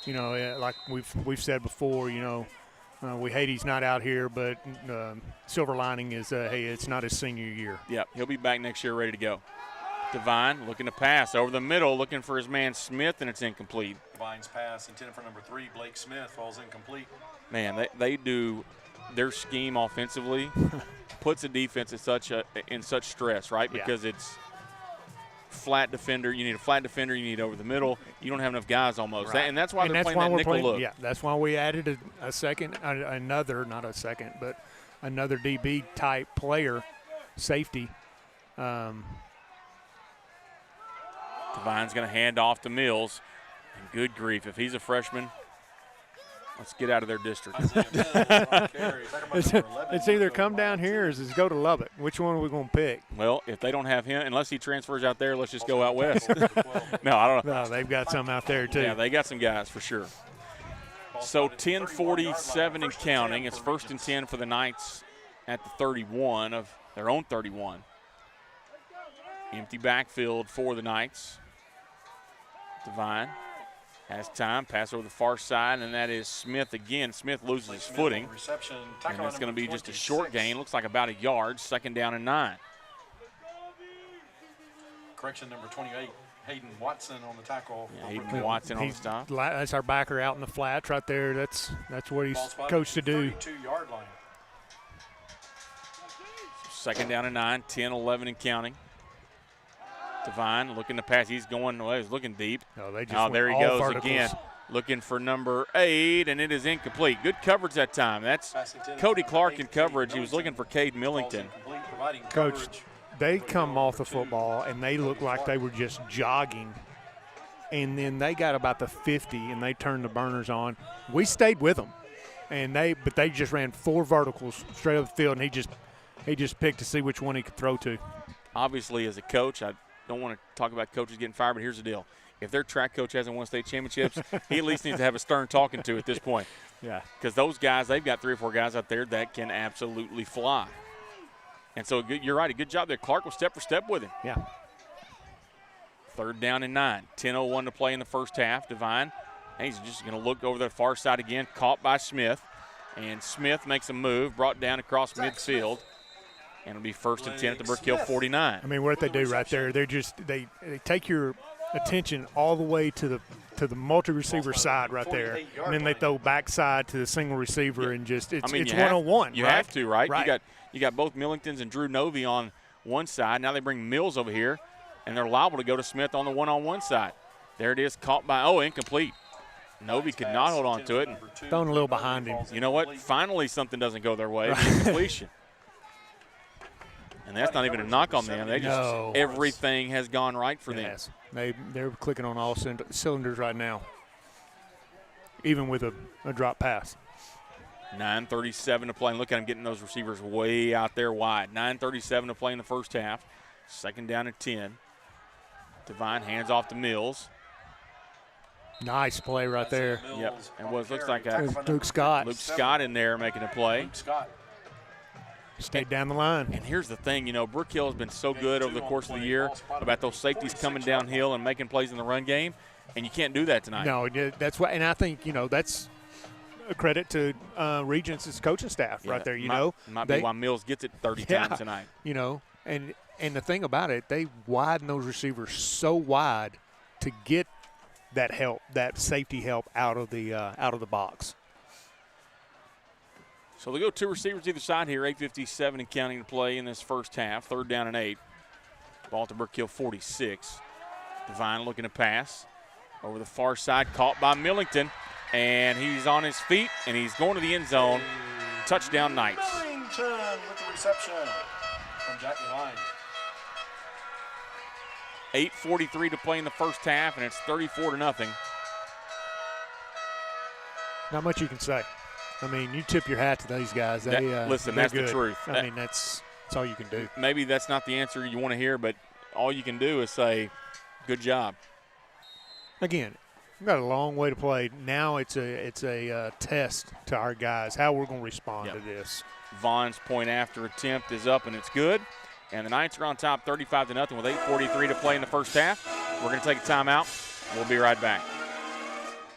you know, like we've said before, you know, we hate he's not out here, but silver lining is, hey, it's not his senior year. Yep, he'll be back next year ready to go. Devine looking to pass over the middle, looking for his man Smith, and it's incomplete. Devine's pass intended for number 3, Blake Smith, falls incomplete. Man, they do their scheme offensively puts the defense in such stress, right? Because it's flat defender. You need a flat defender. You need over the middle. You don't have enough guys almost. Right. And that's why they're playing that nickel look. Yeah, that's why we added another DB type player, safety. Devine's going to hand off to Mills. And good grief, if he's a freshman, let's get out of their district. It's either come down here or go to Lubbock. Which one are we going to pick? Well, if they don't have him, unless he transfers out there, let's just go out west. No, I don't know. No, they've got some out there, too. Yeah, they got some guys for sure. So 10:47 and counting. It's 1st and 10 for the Knights at the 31 of their own 31. Empty backfield for the Knights. Devine has time, pass over the far side, and that is Smith again. Smith loses his footing, and it's going to be just a short gain. Looks like about a yard, 2nd down and 9. Correction, number 28, Hayden Watson on the tackle. Yeah, Hayden Watson on the stop. That's our backer out in the flats right there. That's what he's coached to do. 32-yard line. 2nd down and 9, 10, 11 and counting. Devine looking to pass. He's going, well, he's looking deep. There he goes verticals again. Looking for number 8, and it is incomplete. Good coverage that time. That's Cody Clark in coverage. He was looking for Cade Millington. Coach, they come off the football, and they look like they were just jogging. And then they got about the 50, and they turned the burners on. We stayed with them, but they just ran 4 verticals straight up the field, and he just picked to see which one he could throw to. Obviously, as a coach, I don't want to talk about coaches getting fired, but here's the deal. If their track coach hasn't won state championships, he at least needs to have a stern talking to at this point. Yeah. Because those guys, they've got 3 or 4 guys out there that can absolutely fly. And so you're right, a good job there. Clark was step for step with him. Yeah. 3rd down and 9. 10:01 to play in the first half. Devine, and he's just going to look over the far side again, caught by Smith. And Smith makes a move, brought down across midfield. And it'll be 1st and 10 at the Brook Hill 49. I mean, what they do right there, they take your attention all the way to the multi-receiver side right there, and then they throw backside to the single receiver, and just it's one-on-one. You have to, right? You got both Millingtons and Drew Novy on one side. Now they bring Mills over here, and they're liable to go to Smith on the one-on-one side. There it is, caught by incomplete. Novy could not hold on to it. Thrown a little behind him. You know what? Finally, something doesn't go their way. The completion. And that's not even a knock on them. Everything has gone right for them. They're clicking on all cylinders right now, even with a drop pass. 9:37 to play. And look at him getting those receivers way out there wide. 9:37 to play in the first half. 2nd down and 10. Devine hands off to Mills. Nice play right there. Yep. And what looks like Luke Scott. Luke Scott in there making a play. Luke Scott. Stayed down the line. And here's the thing, Brook Hill has been so good over the course of the year about those safeties coming downhill and making plays in the run game, and you can't do that tonight. No, that's why, and I think that's a credit to Regents' coaching staff right there. Might be why Mills gets it 30 times tonight. And the thing about it, they widen those receivers so wide to get that help, that safety help out of the box. So they go 2 receivers either side here, 8:57 and counting to play in this first half. 3rd down and 8. Ball to Brook Hill 46. Devine looking to pass. Over the far side, caught by Millington. And he's on his feet, and he's going to the end zone. Touchdown Knights. Millington with the reception from Jackie Line. 8:43 to play in the first half, and it's 34-0. Not much you can say. I mean, you tip your hat to these guys. Listen, that's good. the truth. I mean, that's all you can do. Maybe that's not the answer you want to hear, but all you can do is say, good job. Again, we've got a long way to play. Now it's a test to our guys, how we're going to respond to this. Vaughn's point after attempt is up, and it's good. And the Knights are on top 35-0 with 8:43 to play in the first half. We're going to take a timeout. We'll be right back.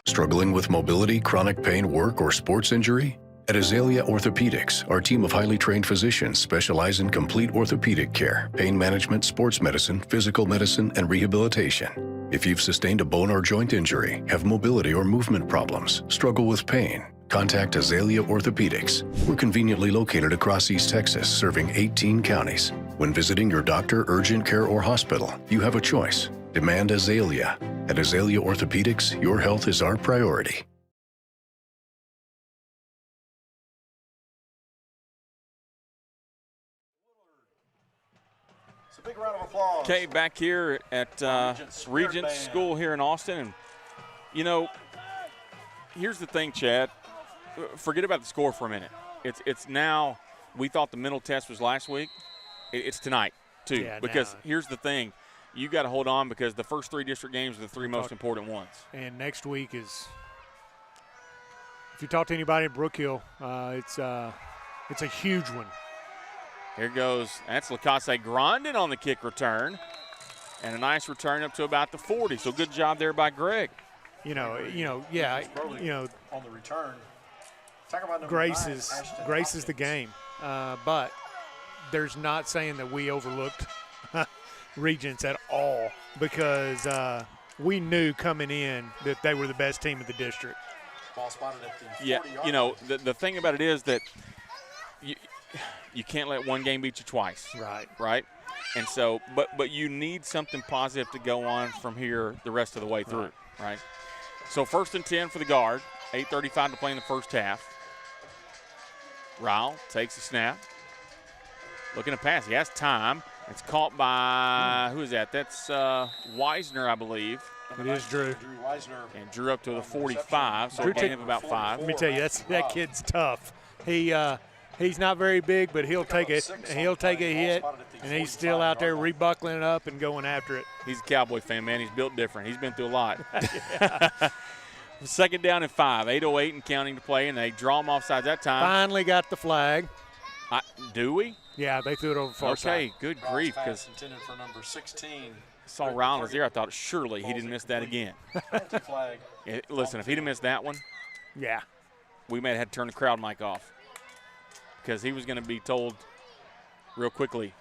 Struggling with mobility, chronic pain, work, or sports injury? At Azalea Orthopedics, our team of highly trained physicians specialize in complete orthopedic care, pain management, sports medicine, physical medicine, and rehabilitation. If you've sustained a bone or joint injury, have mobility or movement problems, struggle with pain, contact Azalea Orthopedics. We're conveniently located across East Texas, serving 18 counties. When visiting your doctor, urgent care, or hospital, you have a choice. Demand Azalea. At Azalea Orthopedics, your health is our priority. It's a big round of applause. Okay, back here at Regents School here in Austin. And, here's the thing, Chad. Forget about the score for a minute. It's now, we thought the mental test was last week. It's tonight, too. Yeah, because here's the thing. You got to hold on because the first 3 district games are the 3 most important ones. And next week is, if you talk to anybody at Brook Hill, it's a huge one. Here goes. That's Lacasse Grandin on the kick return. And a nice return up to about the 40. So good job there by Greg. Yeah, on the return. Talk about number Grace 9, is Ashton Grace is the Hopkins. game, but there's not saying that we overlooked Regents at all, because we knew coming in that they were the best team of the district. Ball spotted at the 40 Yeah, yard you know, line. the thing about it is that you can't let one game beat you twice. Right? And so, but you need something positive to go on from here the rest of the way through, right? So 1st and 10 for the guard, 8:35 to play in the first half. Ryle takes the snap. Looking to pass. He has time. It's caught by, who is that? That's Wisner, I believe. It is Drew. Drew Wisner. And Drew up to the 45, so Drew a gain of about 5. Let me tell you, that kid's tough. He's not very big, but he'll take it. He'll take a hit, and he's still out there rebuckling it up and going after it. He's a Cowboy fan, man. He's built different. He's been through a lot. 2nd down and 5, 8:08 and counting to play, and they draw him offside that time. Finally got the flag. Do we? Yeah, they threw it over far side. Okay, good grief, because intended for number 16. I saw Ryle was there. I thought surely he didn't miss that again. Flag. Yeah, listen, if he'd have missed that one, Yeah. we may have had to turn the crowd mic off, because he was going to be told real quickly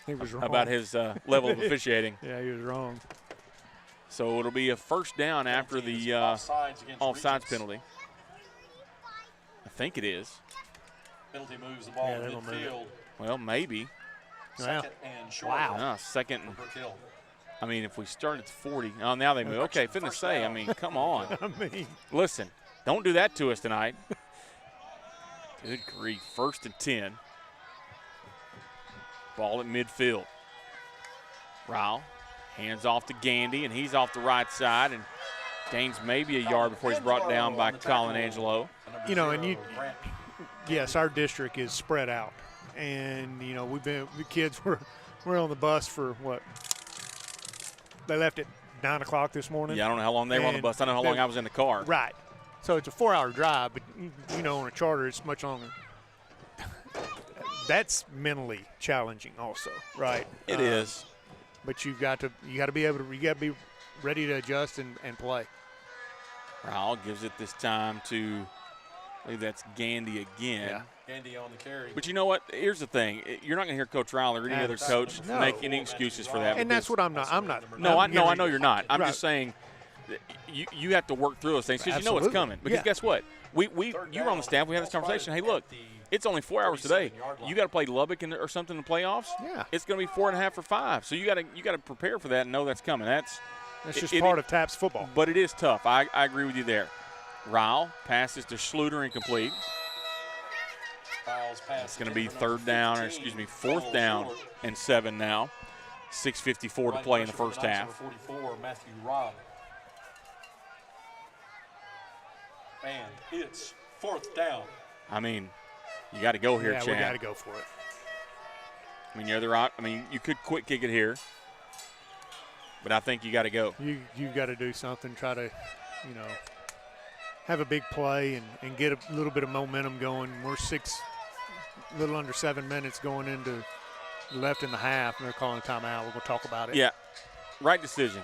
He was wrong. about his level of officiating. Yeah, he was wrong. So it'll be a 1st down after the offsides penalty. I think it is. Penalty moves the ball Yeah, to they're gonna move midfield. Well, maybe. Second and short. No, 2nd. for Brook Hill. I mean, if we start at 40, oh, now they move. Okay, fitness say, I mean, come on. I mean, Listen, don't do that to us tonight. Good grief. 1st and 10. Ball at midfield. Ryle hands off to Gandy, and he's off the right side, and gains maybe a yard before he's brought down by Colin Angelo. yes, our district is spread out, and the kids were on the bus for what? They left at 9 o'clock this morning. Yeah, I don't know how long they were on the And bus. I know how long I was in the car. Right. So it's a 4-hour drive, but on a charter it's much longer. That's mentally challenging, also, right? It is. But you got to be ready to adjust and play. Ryle gives it this time to, I believe that's Gandy again. Yeah. Andy on the carry. But you know what? Here's the thing. You're not going to hear Coach Ryle or any other coach No. make any excuses for that. And that's what I'm not. No, I know you're not. I'm Right. just saying that you have to work through those things because you know it's Absolutely. coming. Because Yeah. guess what? You were on the staff. We had this conversation. Hey, look, it's only 4 hours today. You got to play Lubbock or something in the playoffs. Yeah. It's going to be 4.5 or 5. So you got to prepare for that and know that's coming. That's just part of TAPS football. But it is tough. I agree with you there. Ryle passes to Schluter, incomplete. It's going to be 4th down and 7 now. 6:54 to play in the first half. 44, Matthew Robb. And it's 4th down. I mean, you got to go here, Yeah, Chad. we got to go for it. I mean, you could quick kick it here, but I think you got to go. You got to do something. Try to, have a big play and get a little bit of momentum going. We're a little under 7 minutes going into left in the half, and they're calling a timeout. We're going to talk about it. Yeah, right decision.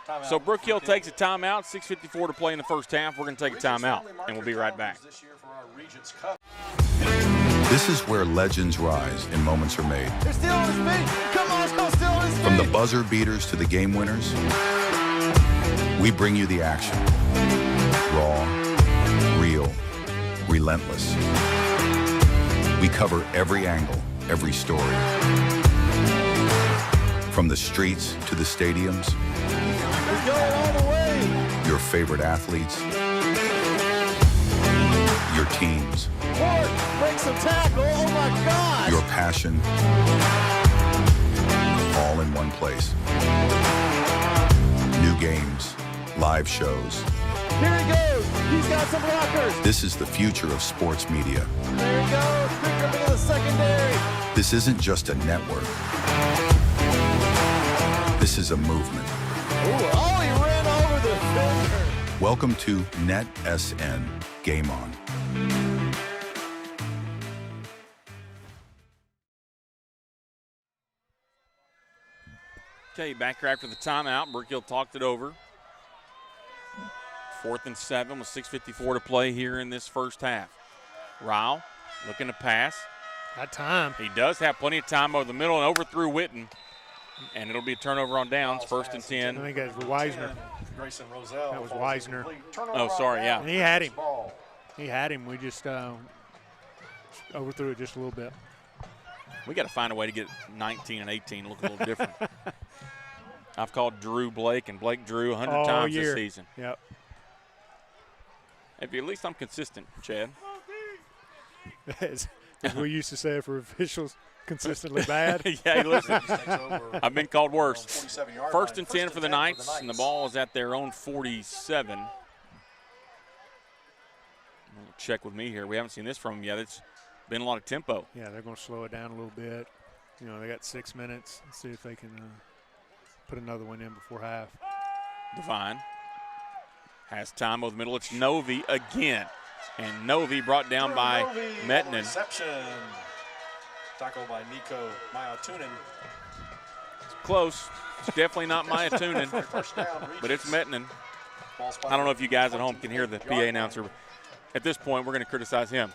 Timeout. So Brook Hill takes a timeout. 6:54 to play in the first half. We're going to take a timeout, and we'll be right back. This year for our Regents Cup. This is where legends rise and moments are made. They're still on his feet. Come on, let's go, still on his feet. From the buzzer beaters to the game winners, we bring you the action. Raw, real, relentless. We cover every angle, every story. From the streets to the stadiums, He's going all the way. your favorite athletes, your teams, Ford breaks the tackle. Oh, my God. your passion, all in one place. New games, live shows. Here he goes. He's got some blockers. This is the future of sports media. There he goes. Picked up into the secondary. This isn't just a network. This is a movement. Ooh, oh, he ran over the defender. Welcome to NETSN Game On. Okay, back here after the timeout. Brook Hill talked it over. 4th and 7 with 6:54 to play here in this first half. Ryle looking to pass. Got time. He does have plenty of time over the middle and overthrew Witten. And it'll be a turnover on downs, 1st and 10. I think that was Wisner. Grayson Roselle. That was Wisner. Oh, sorry, yeah. And he had him. He had him. We just overthrew it just a little bit. We got to find a way to get 19 and 18 look a little different. I've called Drew Blake and Blake Drew 100 times this season. Yep. At least I'm consistent, Chad. As we used to say for officials, consistently bad. Yeah, listen, I've been called worse. 1st and 10 for the Knights, and the ball is at their own 47. Check with me here. We haven't seen this from them yet. It's been a lot of tempo. Yeah, they're going to slow it down a little bit. You know, they got 6 minutes. Let's see if they can put another one in before half. Devine has time over the middle. It's Novi again. And Novi brought down by Metnin. Reception. Tackle by Nico Mayatunin. It's close. It's definitely not Mayatunin, but it's Metnin. I don't know if you guys at home can hear the PA announcer. But at this point, we're going to criticize him.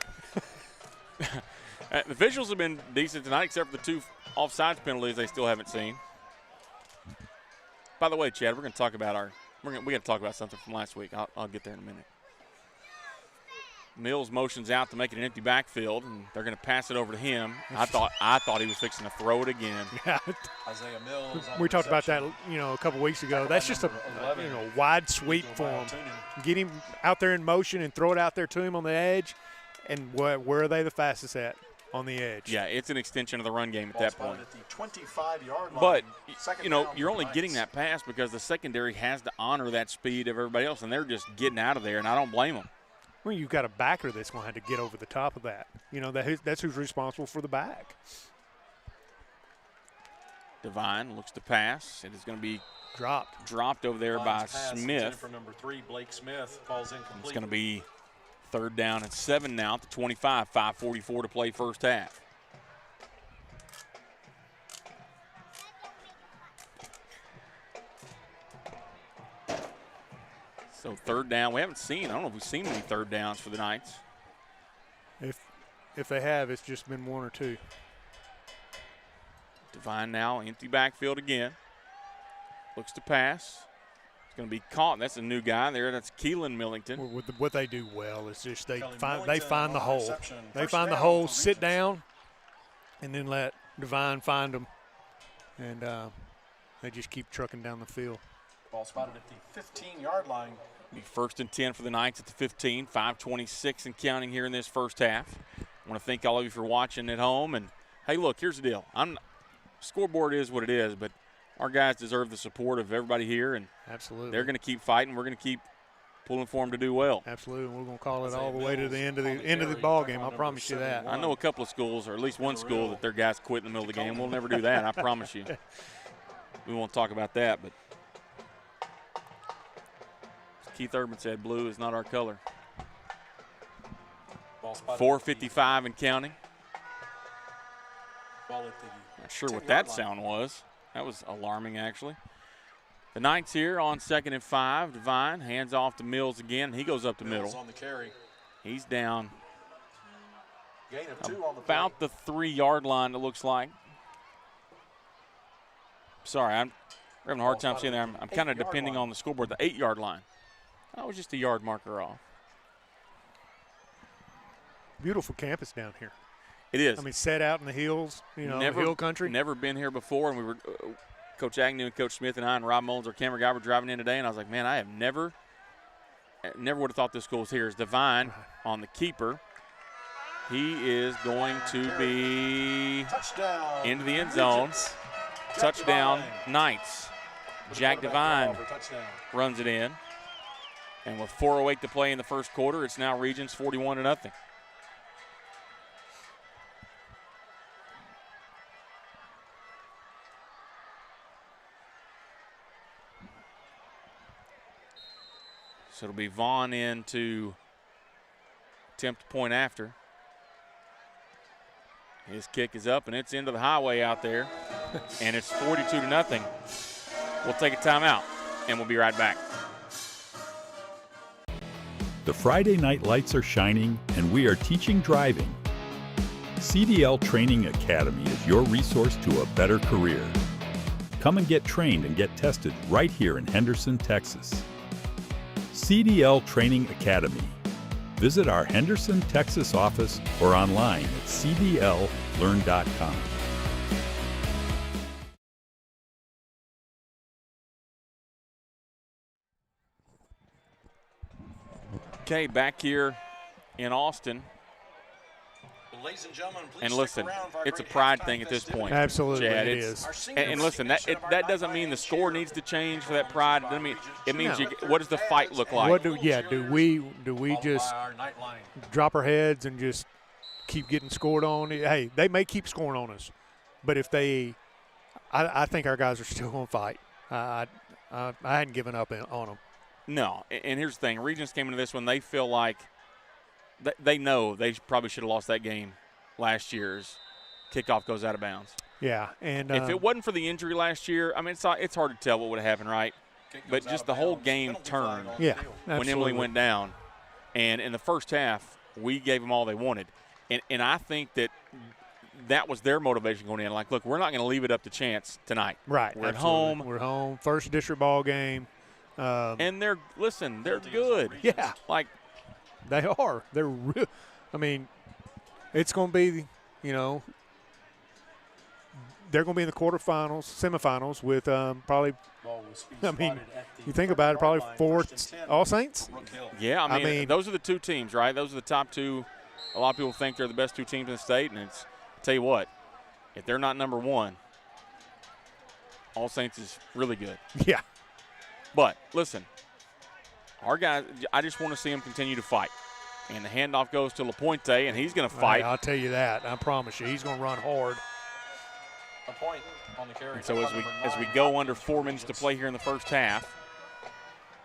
The visuals have been decent tonight, except for the 2 offsides penalties they still haven't seen. By the way, Chad, we're going to talk about we got to talk about something from last week. I'll get there in a minute. Mills motions out to make it an empty backfield, and they're going to pass it over to him. I thought he was fixing to throw it again. Yeah. Isaiah Mills. We talked about that, a couple weeks ago. That's just a wide sweep for him. Get him out there in motion and throw it out there to him on the edge. And where are they the fastest at? On the edge. Yeah, it's an extension of the run game at that point. At the 25-yard line. But, you're only getting that pass because the secondary has to honor that speed of everybody else, and they're just getting out of there, and I don't blame them. Well, you've got a backer that's going to have to get over the top of that. That's who's responsible for the back. Devine looks to pass. It is going to be dropped over there by Smith. For number 3, Blake Smith falls incomplete. It's going to be 3rd down and 7 now at the 25. 5:44 to play first half. So 3rd down. We haven't seen. I don't know if we've seen any 3rd downs for the Knights. If they have, it's just been 1 or 2. Devine now empty backfield again. Looks to pass. It's going to be caught. That's a new guy there. That's Keelan Millington. What they do well is just they find the hole. They find the hole, sit down, and then let Devine find them, and they just keep trucking down the field. Ball spotted at the 15-yard line. Be 1st and 10 for the Knights at the 15. 5:26 and counting here in this first half. I want to thank all of you for watching at home. And, hey, look, here's the deal. Scoreboard is what it is, but our guys deserve the support of everybody here. And absolutely, they're going to keep fighting. We're going to keep pulling for them to do well. Absolutely. We're going to call it all the way to the end of the ball game. I promise you that. I know a couple of schools, or at least one school, that their guys quit in the middle of the game. We'll never do that, I promise you. We won't talk about that, but Keith Urban said blue is not our color. 4:55 and counting. Not sure what that sound was. That was alarming, actually. The Knights here on 2nd and 5. Devine hands off to Mills again. He goes up the middle. On the carry. He's down Gain of 2 on the about the 3-yard line, it looks like. Sorry, we're having a hard time seeing that. I'm kind of depending on the scoreboard, the 8-yard line. That was just a yard marker off. Beautiful campus down here. It is. I mean, set out in the hills, hill country. Never been here before, and we were Coach Agnew and Coach Smith and I and Rob Mullins, our camera guy, were driving in today, and I was like, man, I have never would have thought this school was here. Is Devine on the keeper. He is going to be touchdown into the end zone. Touchdown Knights. Jack Devine runs it in. And with 4:08 to play in the first quarter, it's now Regents 41-0. So it'll be Vaughn in to attempt a point after. His kick is up, and it's into the highway out there. and it's 42-0. We'll take a timeout, and we'll be right back. The Friday night lights are shining, and we are teaching driving. CDL Training Academy is your resource to a better career. Come and get trained and get tested right here in Henderson, Texas. CDL Training Academy. Visit our Henderson, Texas office or online at cdllearn.com. Okay, back here in Austin. Ladies and gentlemen, please and listen, it's a pride thing at this point. Absolutely, Chad, it is. And listen, that doesn't mean the score needs to change for that pride. It means what does the fight look like? Do we just drop our heads and just keep getting scored on? Hey, they may keep scoring on us, but if I think our guys are still going to fight. I hadn't given up on them. No, and here's the thing. Regents came into this one, they feel like they know they probably should have lost that game last year's kickoff goes out of bounds. Yeah, and if it wasn't for the injury last year, I mean, it's hard to tell what would have happened, right? But just the whole game turned when Emily went down. And in the first half, we gave them all they wanted. And I think that was their motivation going in. Like, look, we're not going to leave it up to chance tonight. Right. We're at home. We're home. First district ball game. And they're good. Yeah. Like, they are. They're real. I mean, it's going to be, they're going to be in the quarterfinals, semifinals with probably, I mean, you think about it, probably 4 All Saints. Yeah, I mean, those are the two teams, right? Those are the top two. A lot of people think they're the best two teams in the state, and I'll tell you what, if they're not number one, All Saints is really good. Yeah. But, listen, our guys, I just want to see them continue to fight. And the handoff goes to LaPointe, and he's going to fight. I'll tell you that. I promise you. He's going to run hard. A point on the carry. And so as we go under 4 minutes to play here in the first half,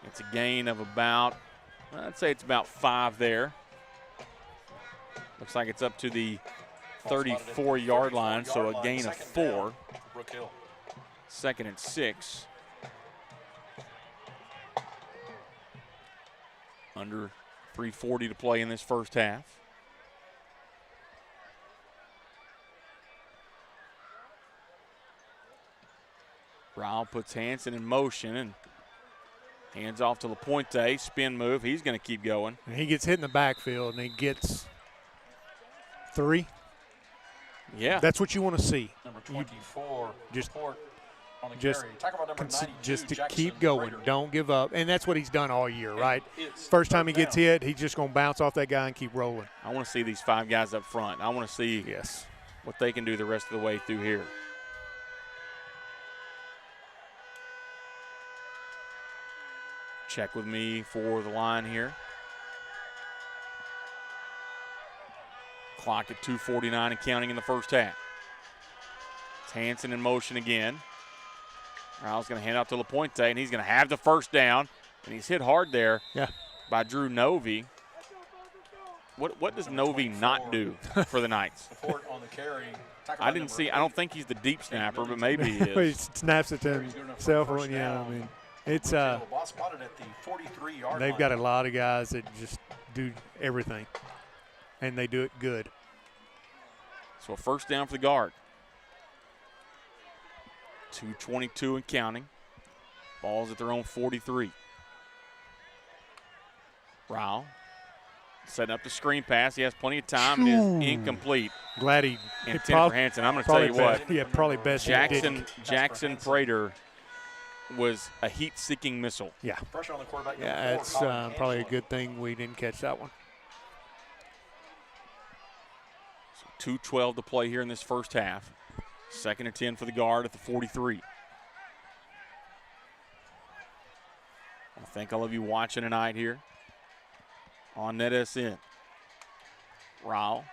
it's a gain of about, I'd say it's about 5 there. Looks like it's up to the 34-yard line, so a gain of 4. 2nd and 6. Under 3:40 to play in this first half. Ryle puts Hanson in motion and hands off to LaPointe. Spin move. He's going to keep going. And he gets hit in the backfield, and he gets 3. Yeah. That's what you want to see. Number 24. Just to keep going. Don't give up. And that's what he's done all year, right? First time he gets hit, he's just going to bounce off that guy and keep rolling. I want to see these 5 guys up front. I want to see what they can do the rest of the way through here. Check with me for the line here. Clock at 2:49 and counting in the first half. It's Hanson in motion again. Ryle's going to hand out to LaPointe, and he's going to have the first down. And he's hit hard there by Drew Novy. What does Novy not do for the Knights? I didn't see. I don't think he's the deep snapper, but maybe he is. He snaps it to himself. Yeah, I mean, it's they've got a lot of guys that just do everything, and they do it good. So a first down for the guard. 2:22 and counting. Ball's at their own 43. Ryle setting up the screen pass. He has plenty of time. It is incomplete. Glad he intended for Hanson. I'm going to tell you what. Yeah, probably best. Jackson Prater was a heat-seeking missile. Yeah. Pressure on the quarterback. Yeah, it's probably a good thing we didn't catch that one. So 2:12 to play here in this first half. 2nd and 10 for the guard at the 43. I thank all of you watching tonight here on NETSN. Ryle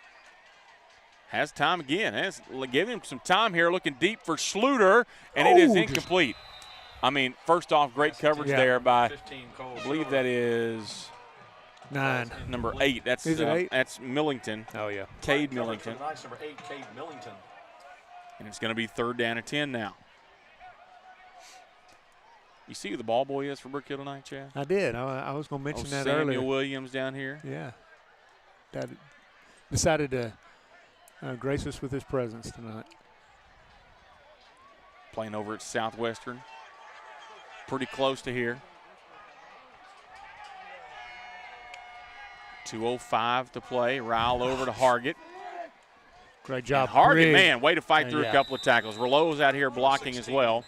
has time again. Give him some time here, looking deep for Schluter, and it is incomplete. I mean, first off, great coverage there by, I believe that is 9. Number 8. That's 8? That's Millington. Oh, yeah. Cade Millington. Number 8, Cade Millington. And it's going to be 3rd down and 10 now. You see who the ball boy is for Brook Hill tonight, Chad? I did. I was going to mention that Samuel earlier. Williams down here. Yeah. That decided to grace us with his presence tonight. Playing over at Southwestern. Pretty close to here. 2:05 to play. Ryle over to Hargett. Great job. And Hargett, Grigg. man, way to fight through Yeah. a couple of tackles. Rouleau's out here blocking as well.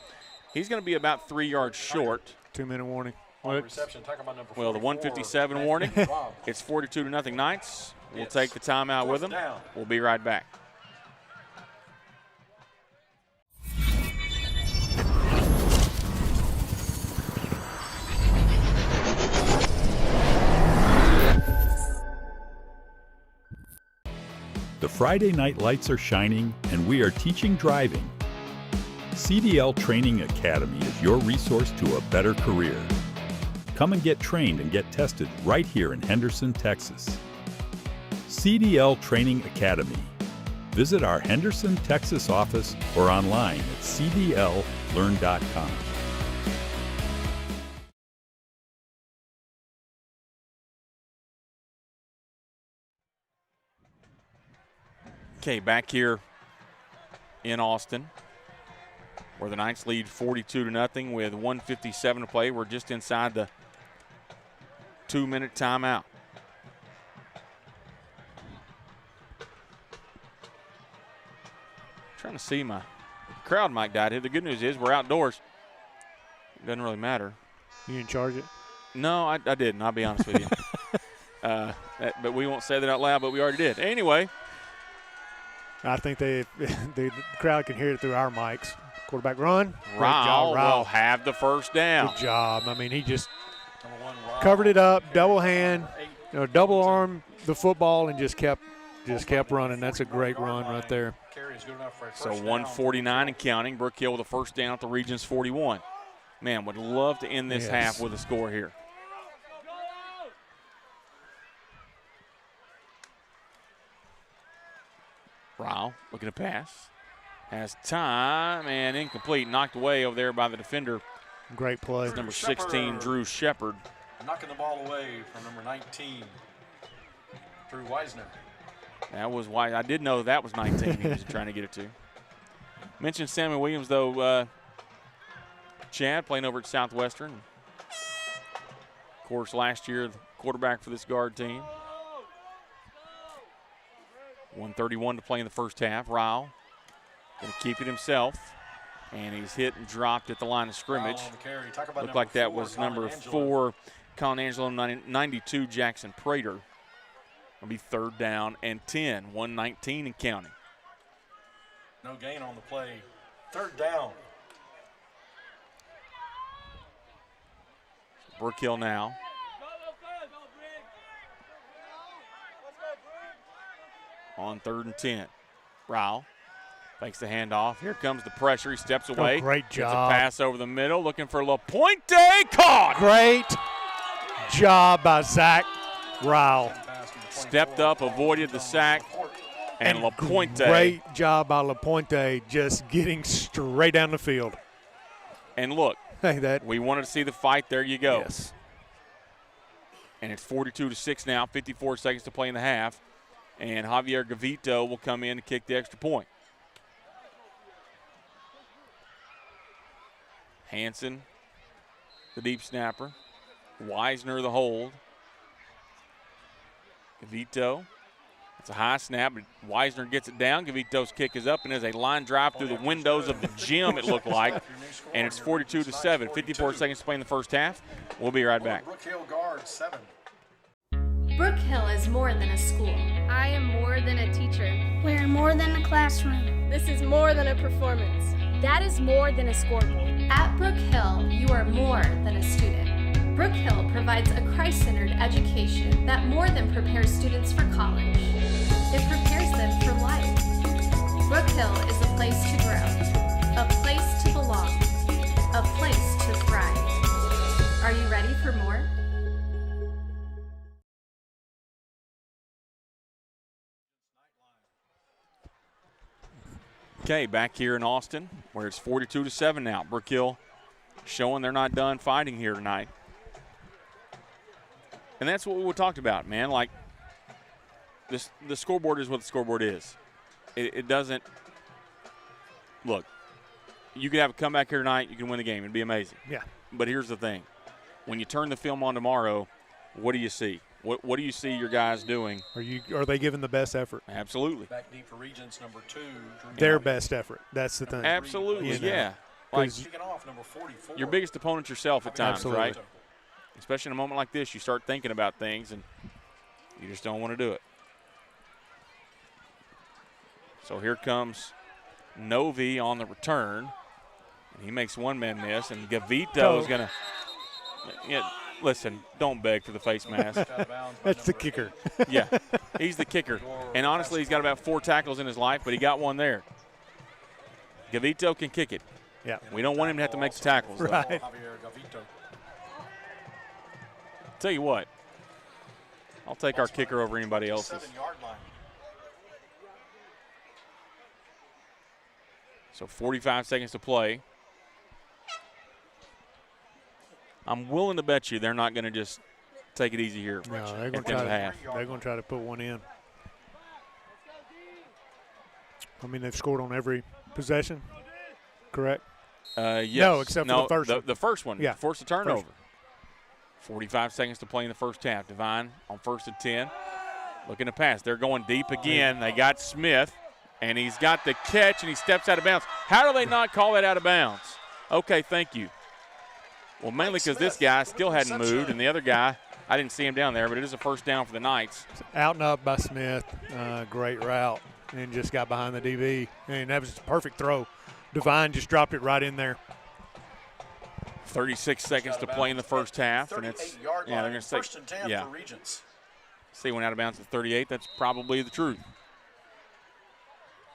He's going to be about 3 yards short. 2-minute warning. On Whoops. reception, tackle by number Well, the 44, 1:57 warning. Rob. It's 42-0 Knights. We'll take the timeout with them. Down. We'll be right back. The Friday night lights are shining, and we are teaching driving. CDL Training Academy is your resource to a better career. Come and get trained and get tested right here in Henderson, Texas. CDL Training Academy. Visit our Henderson, Texas office or online at cdllearn.com. Okay, back here in Austin, where the Knights lead 42-0 with 1:57 to play. We're just inside the 2-minute timeout. Trying to see my crowd mic died here. The good news is we're outdoors. It doesn't really matter. You didn't charge it? No, I didn't. I'll be honest with you. But we won't say that out loud, but we already did. Anyway. I think the crowd can hear it through our mics. Quarterback run. Great Ryle job, Ryle. will have the first down. Good job. I mean, he just Number 1, Rob. covered it up, double hand, double arm the football, and just kept running. That's a great run right there. Carry is good enough for a So first 1:49 and counting. Brook Hill with a first down at the Regents 41. Man, would love to end this Yes. half with a score here. Ryle looking to pass. Has time and incomplete. Knocked away over there by the defender. Great play. It's number 16, Drew Shepard. Knocking the ball away from number 19, Drew Weisner. That was why I did know that was 19 he was trying to get it to. Mentioned Samuel Williams, though, Chad playing over at Southwestern. Of course, last year, the quarterback for this guard team. 1:31 to play in the first half. Ryle going to keep it himself. And he's hit and dropped at the line of scrimmage. Ryle on the carry. Talk about Looked number like that 4, was Colin number Angelo. 4, Colin Angelo, 92, Jackson Prater. It'll be 3rd down and 10, 1:19 and counting. No gain on the play. 3rd down. Brook Hill now. On 3rd and 10. Ryle fakes the handoff. Here comes the pressure. He steps away. great Gets job. a pass over the middle. Looking for LaPointe. Caught. Great job by Zach Ryle. Stepped up, avoided the sack. And LaPointe. Great job by LaPointe, just getting straight down the field. And look, Hey, that. we wanted to see the fight. There you go. Yes. And it's 42-6 now. 54 seconds to play in the half. And Javier Gavito will come in and kick the extra point. Hansen, the deep snapper. Weisner, the hold. Gavito. It's a high snap, but Weisner gets it down. Gavito's kick is up, and there's a line drive through the windows of the gym, it looked like. And it's 42-7. 54 seconds to play in the first half. We'll be right back. Brook Hill guard 7. Brook Hill is more than a school. I am more than a teacher. We're more than a classroom. This is more than a performance. That is more than a scoreboard. At Brook Hill, you are more than a student. Brook Hill provides a Christ-centered education that more than prepares students for college. It prepares them for life. Brook Hill is a place to grow, a place to belong, a place to thrive. Are you ready for more? Okay, back here in Austin, where it's 42-7 now. Brook Hill showing they're not done fighting here tonight. And that's what we talked about, man. Like, the scoreboard is what the scoreboard is. It doesn't – look, you could have a comeback here tonight. You can win the game. It'd be amazing. Yeah. But here's the thing. When you turn the film on tomorrow, what do you see? What do you see your guys doing? Are they giving the best effort? Absolutely. Back deep for Regents, number 2. Their best effort. That's the thing. Absolutely, You know, yeah. Like, Off, number 44. your biggest opponent's yourself at times, Absolutely. right? Especially in a moment like this, you start thinking about things, and you just don't want to do it. So here comes Novi on the return, and he makes one man miss, and Gavito is going to listen, don't beg for the face mask. That's the kicker. Yeah, he's the kicker. And honestly, he's got about 4 tackles in his life, but he got one there. Gavito can kick it. Yeah. We don't want him to have to make the tackles, though. Right. Tell you what, I'll take our kicker over anybody else's. 7-yard line. So 45 seconds to play. I'm willing to bet you they're not going to just take it easy here. No, they're going to try to put one in. I mean, they've scored on every possession, correct? Yes. No, except for the first one. The first one. Yeah. Forced a turnover. 45 seconds to play in the first half. Devine on 1st and 10. Looking to pass. They're going deep again. They got Smith, and he's got the catch, and he steps out of bounds. How do they not call that out of bounds? Okay, thank you. Well, mainly because this guy still hadn't moved, and the other guy, I didn't see him down there, but it is a first down for the Knights. Out and up by Smith. Great route, and just got behind the DB. And that was a perfect throw. Devine just dropped it right in there. 36 seconds to play in the first half, and it's they're going to say, 1st and 10 for Regents. See, went out of bounds at 38. That's probably the truth.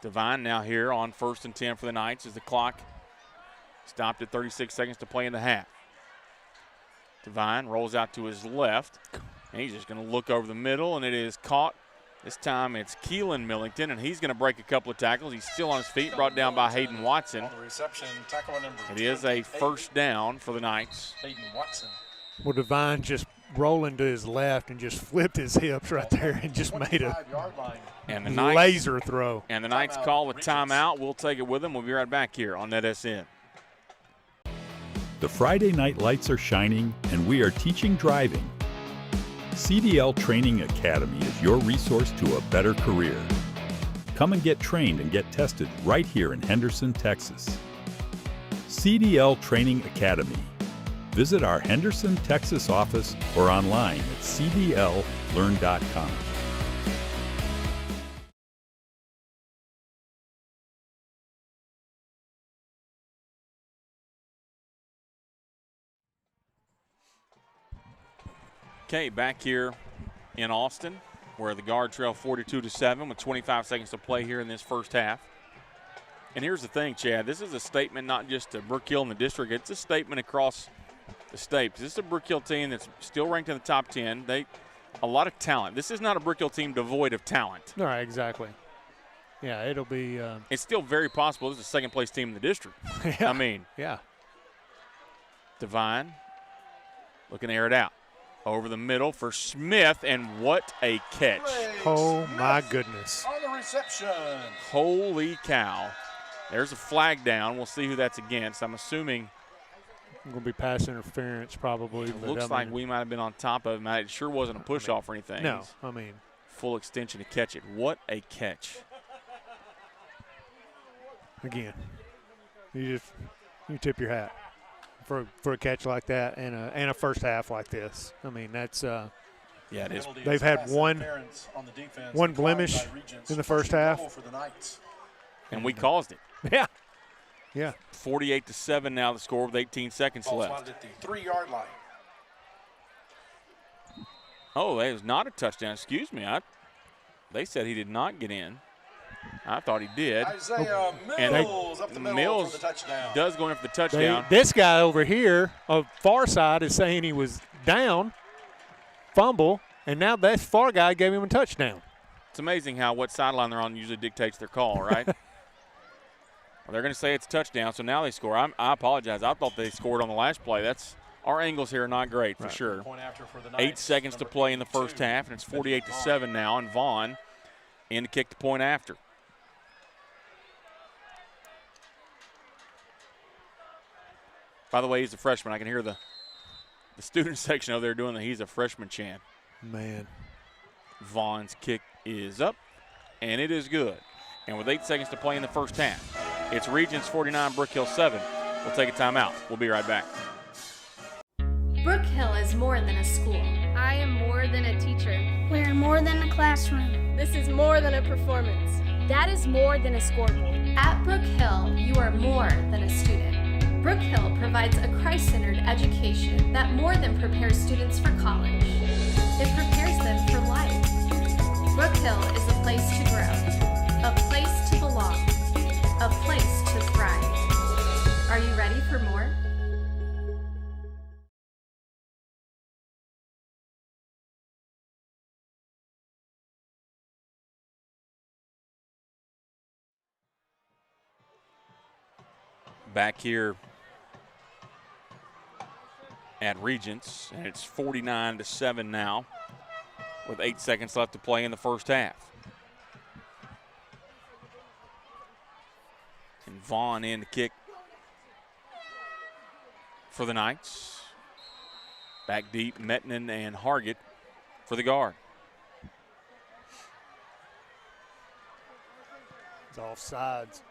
Devine now here on 1st and 10 for the Knights as the clock stopped at 36 seconds to play in the half. Devine rolls out to his left, and he's just going to look over the middle, and it is caught. This time it's Keelan Millington, and he's going to break a couple of tackles. He's still on his feet, brought down by Hayden Watson. On the reception, tackle number It is a first down for the Knights. Hayden Watson. Well, Devine just rolling to his left and just flipped his hips right there and just made a and the Knights, laser throw. And the Knights call a timeout. We'll take it with them. We'll be right back here on NETSN. The Friday night lights are shining, and we are teaching driving. CDL Training Academy is your resource to a better career. Come and get trained and get tested right here in Henderson, Texas. CDL Training Academy. Visit our Henderson, Texas office or online at cdllearn.com. Okay, back here in Austin, where the guard trail 42-7 with 25 seconds to play here in this first half. And here's the thing, Chad. This is a statement not just to Brook Hill and the district. It's a statement across the state. This is a Brook Hill team that's still ranked in the top 10. A lot of talent. This is not a Brook Hill team devoid of talent. All right, exactly. Yeah, it'll be. It's still very possible this is the second-place team in the district. Yeah. I mean. Yeah. Devine looking to air it out. Over the middle for Smith, and what a catch. Oh, my goodness. On the reception. Holy cow. There's a flag down. We'll see who that's against. I'm assuming. Going to be pass interference probably. It looks like we might have been on top of him. It sure wasn't a push-off or anything. No, I mean. Full extension to catch it. What a catch. Again, you tip your hat for a catch like that and a first half like this. I mean, that's yeah, it is. They've had one blemish in the first half, and we caused it. Yeah, yeah. 48-7 now. The score with 18 seconds left. At the 3-yard line. Oh, it was not a touchdown. Excuse me. They said he did not get in. I thought he did. Isaiah Mills up the middle Mills for the touchdown. Does go in for the touchdown. This guy over here on far side is saying he was down, fumble, and now that far guy gave him a touchdown. It's amazing how what sideline they're on usually dictates their call, right? Well, they're going to say it's a touchdown, so now they score. I apologize. I thought they scored on the last play. Our angles here are not great for sure. 8 seconds to play in the first half, and it's 48-7 now, and Vaughn in to kick the point after. By the way, he's a freshman. I can hear the student section over there doing the "he's a freshman" chant. Man. Vaughn's kick is up, and it is good. And with 8 seconds to play in the first half, it's Regents 49, Brook Hill 7. We'll take a timeout. We'll be right back. Brook Hill is more than a school. I am more than a teacher. We're more than a classroom. This is more than a performance. That is more than a scoreboard. At Brook Hill, you are more than a student. Brook Hill provides a Christ-centered education that more than prepares students for college. It prepares them for life. Brook Hill is a place to grow, a place to belong, a place to thrive. Are you ready for more? Back here at Regents, and it's 49-7 now with 8 seconds left to play in the first half. And Vaughn in to kick for the Knights. Back deep, Mettinen and Hargett for the guard. It's off sides.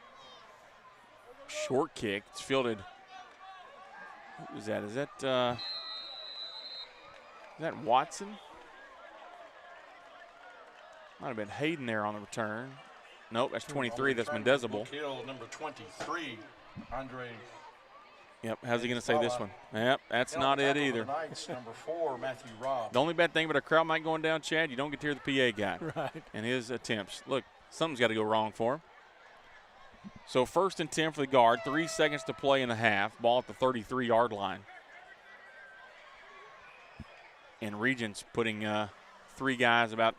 Short kick. It's fielded. Who is that? Is that Watson? Might have been Hayden there on the return. Nope, that's 23. That's Mendezable. Kill number 23, Andre. Yep, how's he going to say this one? Yep, that's not it either. Number 4, Matthew Robb. The only bad thing about a crowd mic going down, Chad, you don't get to hear the PA guy. Right. And his attempts. Look, something's got to go wrong for him. So 1st and 10 for the guard. 3 seconds to play in the half. Ball at the 33-yard line. And Regents putting 3 guys about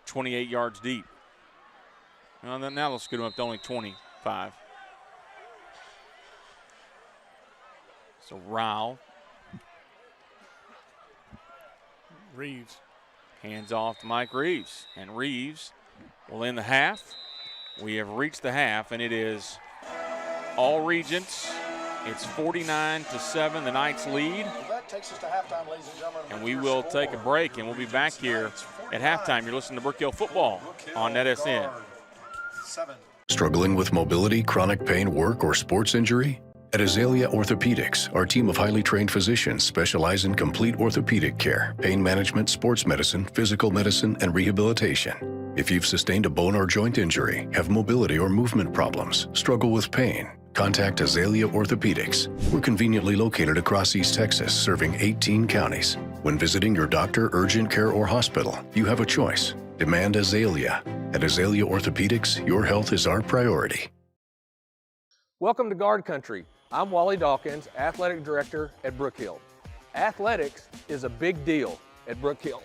28 yards deep. Well, now they'll scoot them up to only 25. So Rao. Reeves. Hands off to Mike Reeves. And Reeves will end the half. We have reached the half, and it is all Regents. It's 49-7. The Knights lead. That takes us to halftime, ladies and gentlemen. And we will take a break, and we'll be back here at halftime. You're listening to Brook Hill Football on NETSN. Struggling with mobility, chronic pain, work, or sports injury? At Azalea Orthopedics, our team of highly trained physicians specialize in complete orthopedic care, pain management, sports medicine, physical medicine, and rehabilitation. If you've sustained a bone or joint injury, have mobility or movement problems, struggle with pain, contact Azalea Orthopedics. We're conveniently located across East Texas, serving 18 counties. When visiting your doctor, urgent care, or hospital, you have a choice. Demand Azalea. At Azalea Orthopedics, your health is our priority. Welcome to Guard Country. I'm Wally Dawkins, Athletic Director at Brook Hill. Athletics is a big deal at Brook Hill.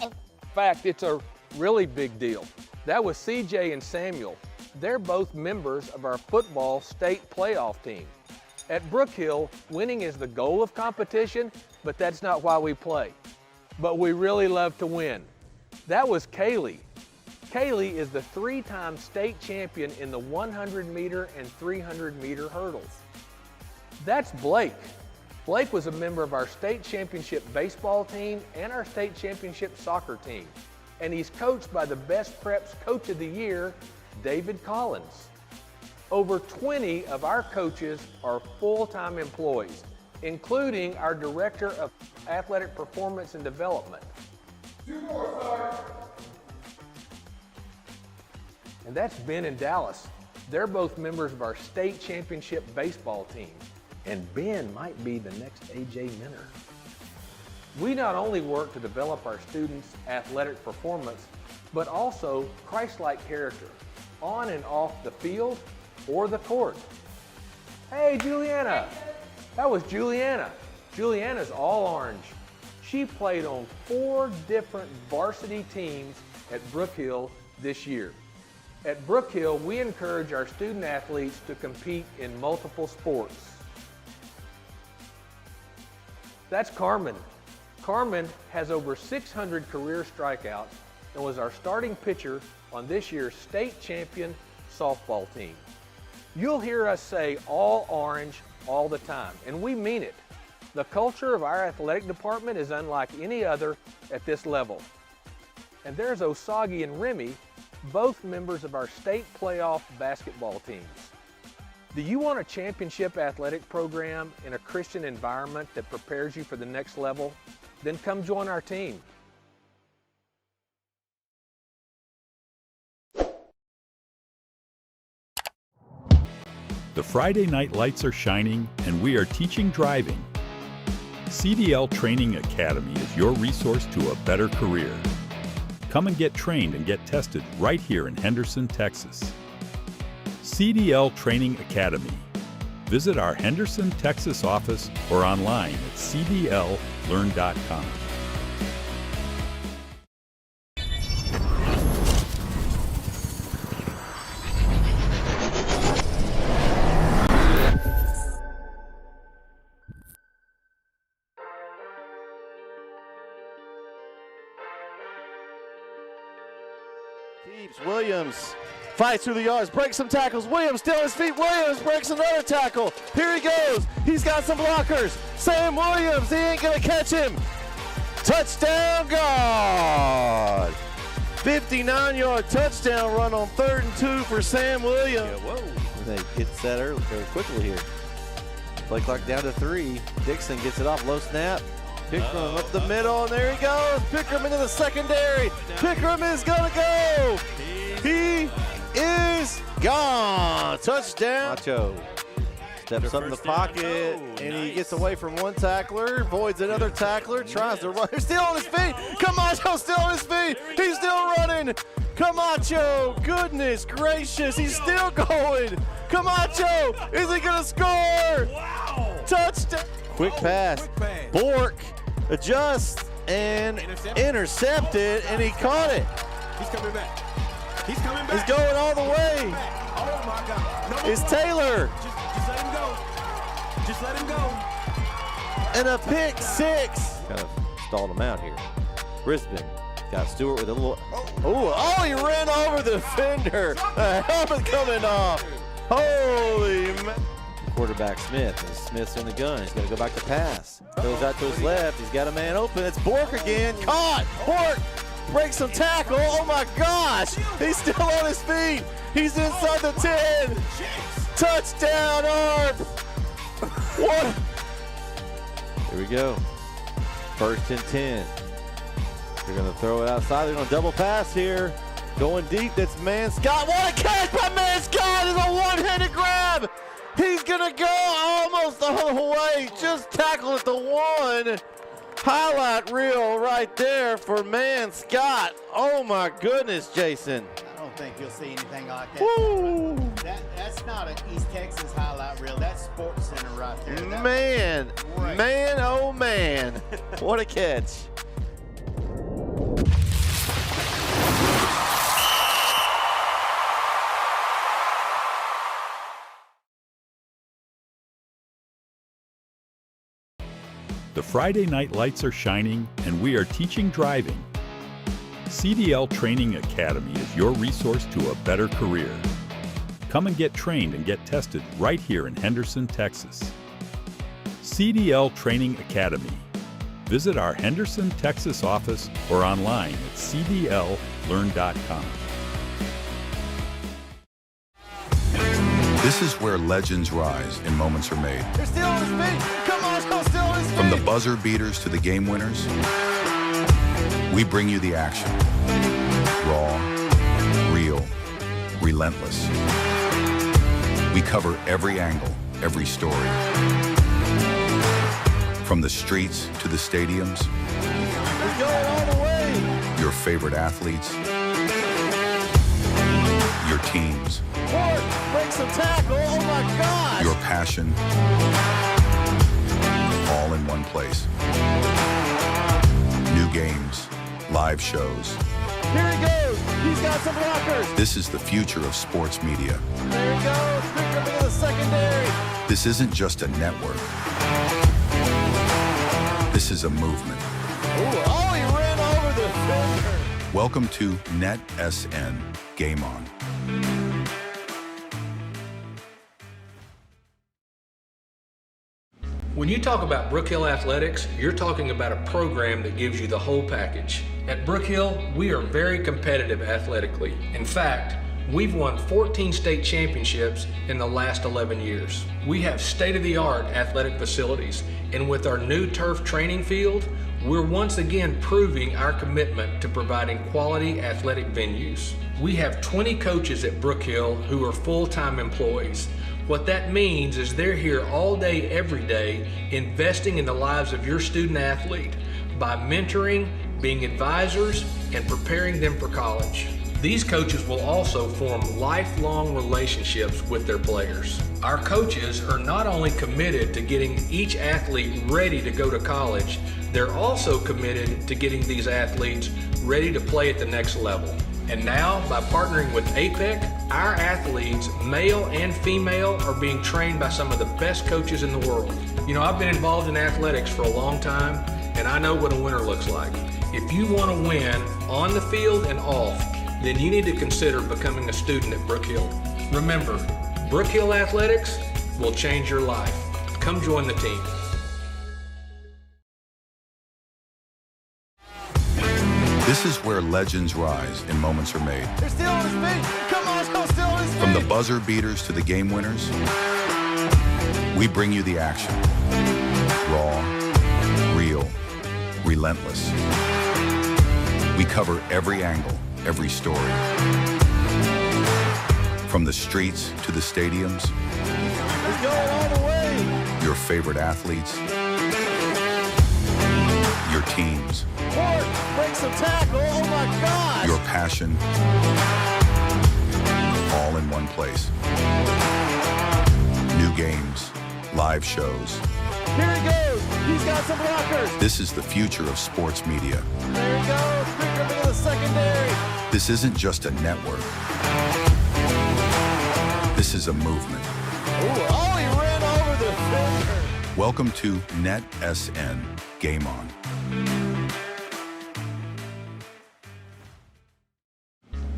In fact, it's a really big deal. That was CJ and Samuel. They're both members of our football state playoff team. At Brook Hill, winning is the goal of competition, but that's not why we play. But we really love to win. That was Kaylee. Kaylee is the 3-time state champion in the 100-meter and 300-meter hurdles. That's Blake. Blake was a member of our state championship baseball team and our state championship soccer team. And he's coached by the Best Preps Coach of the Year, David Collins. Over 20 of our coaches are full-time employees, including our Director of Athletic Performance and Development. 2 more, sir. And that's Ben and Dallas. They're both members of our state championship baseball team. And Ben might be the next A.J. Minner. We not only work to develop our students' athletic performance, but also Christ-like character, on and off the field or the court. Hey, Juliana. That was Juliana. Juliana's all orange. She played on 4 different varsity teams at Brook Hill this year. At Brook Hill, we encourage our student athletes to compete in multiple sports. That's Carmen. Carmen has over 600 career strikeouts and was our starting pitcher on this year's state champion softball team. You'll hear us say all orange all the time, and we mean it. The culture of our athletic department is unlike any other at this level. And there's Osagi and Remy, both members of our state playoff basketball teams. Do you want a championship athletic program in a Christian environment that prepares you for the next level? Then come join our team. The Friday night lights are shining, and we are teaching driving. CDL Training Academy is your resource to a better career. Come and get trained and get tested right here in Henderson, Texas. CDL Training Academy. Visit our Henderson, Texas office or online at cdllearn.com. Williams fights through the yards, breaks some tackles. Williams still on his feet. Williams breaks another tackle. Here he goes. He's got some blockers. Sam Williams, he ain't going to catch him. Touchdown, God. 59-yard touchdown run on 3rd and 2 for Sam Williams. Yeah, whoa. They get set early, quickly here. Play clock down to 3. Dixon gets it off, low snap. Pickram up the middle, and there he goes. Pickram into the secondary. Pickram is going to go. He is gone. Touchdown. Macho steps up in the pocket, and he gets away from one tackler, avoids another tackler, tries to run. He's still on his feet. Camacho still on his feet. He's still running. Camacho, goodness gracious, he's still going. Camacho, is he going to score? Wow. Touchdown. Quick pass. Bork adjusts and intercepted, and he caught it. He's coming back. He's coming back. He's going all the way. Oh my God. No, it's Taylor. Just let him go. Just let him go. And a pick six. Kind of stalled him out here. Brisbane got Stewart with a little. Oh, he ran over the defender. The helmet coming off. Holy man. Quarterback Smith, and Smith's in the gun. He's going to go back to pass. Goes out to his left. He's got a man open. It's Bork again. Caught. Bork breaks some tackle. Oh my gosh. He's still on his feet. He's inside the 10. Touchdown, Arp. What? Here we go. 1st and 10. They're going to throw it outside. They're going to double pass here. Going deep. That's Man Scott. What a catch by Man Scott. It's a one-handed grab. He's going to go almost all the way. Just tackle at the 1. Highlight reel right there for Man Scott. Oh, my goodness, Jason. I don't think you'll see anything like that. Woo. That's not an East Texas highlight reel. That's Sports Center right there. Man, man, oh, man. What a catch. The Friday night lights are shining, and we are teaching driving. CDL Training Academy is your resource to a better career. Come and get trained and get tested right here in Henderson, Texas. CDL Training Academy. Visit our Henderson, Texas office or online at cdllearn.com. This is where legends rise and moments are made. They're still on his feet. Come on, still on his feet. From the buzzer beaters to the game winners, we bring you the action. Raw, real, relentless. We cover every angle, every story. From the streets to the stadiums. We're going all the way. Your favorite athletes. Your teams. Bork breaks some tackle. Oh my gosh. Your passion. All in one place. New games, live shows, Here he goes. He's got some blockers. This is the future of sports media. There he goes. Picked up into the secondary. This isn't just a network. This is a movement. Ooh, oh, he ran over the defender. Welcome to NETSN Game On. When you talk about Brook Hill Athletics, you're talking about a program that gives you the whole package. At Brook Hill, we are very competitive athletically. In fact, we've won 14 state championships in the last 11 years. We have state-of-the-art athletic facilities, and with our new turf training field, we're once again proving our commitment to providing quality athletic venues. We have 20 coaches at Brook Hill who are full-time employees. What that means is they're here all day, every day, investing in the lives of your student athlete by mentoring, being advisors, and preparing them for college. These coaches will also form lifelong relationships with their players. Our coaches are not only committed to getting each athlete ready to go to college, they're also committed to getting these athletes ready to play at the next level. And now, by partnering with APEC, our athletes, male and female, are being trained by some of the best coaches in the world. You know, I've been involved in athletics for a long time, and I know what a winner looks like. If you want to win on the field and off, then you need to consider becoming a student at Brook Hill. Remember, Brook Hill Athletics will change your life. Come join the team. This is where legends rise and moments are made. They're still on his feet. Come on, still on his feet. From the buzzer beaters to the game winners, we bring you the action. Raw, real, relentless. We cover every angle, every story. From the streets to the stadiums. He's going all the way. Your favorite athletes. Your teams. Brook breaks some tackle. Oh my gosh. Your passion. All in one place. New games, live shows. Here he goes. He's got some blockers. This is the future of sports media. There he goes. Picked up into the secondary. This isn't just a network. This is a movement. Ooh, oh, he ran over the defender. Welcome to NETSN Game On.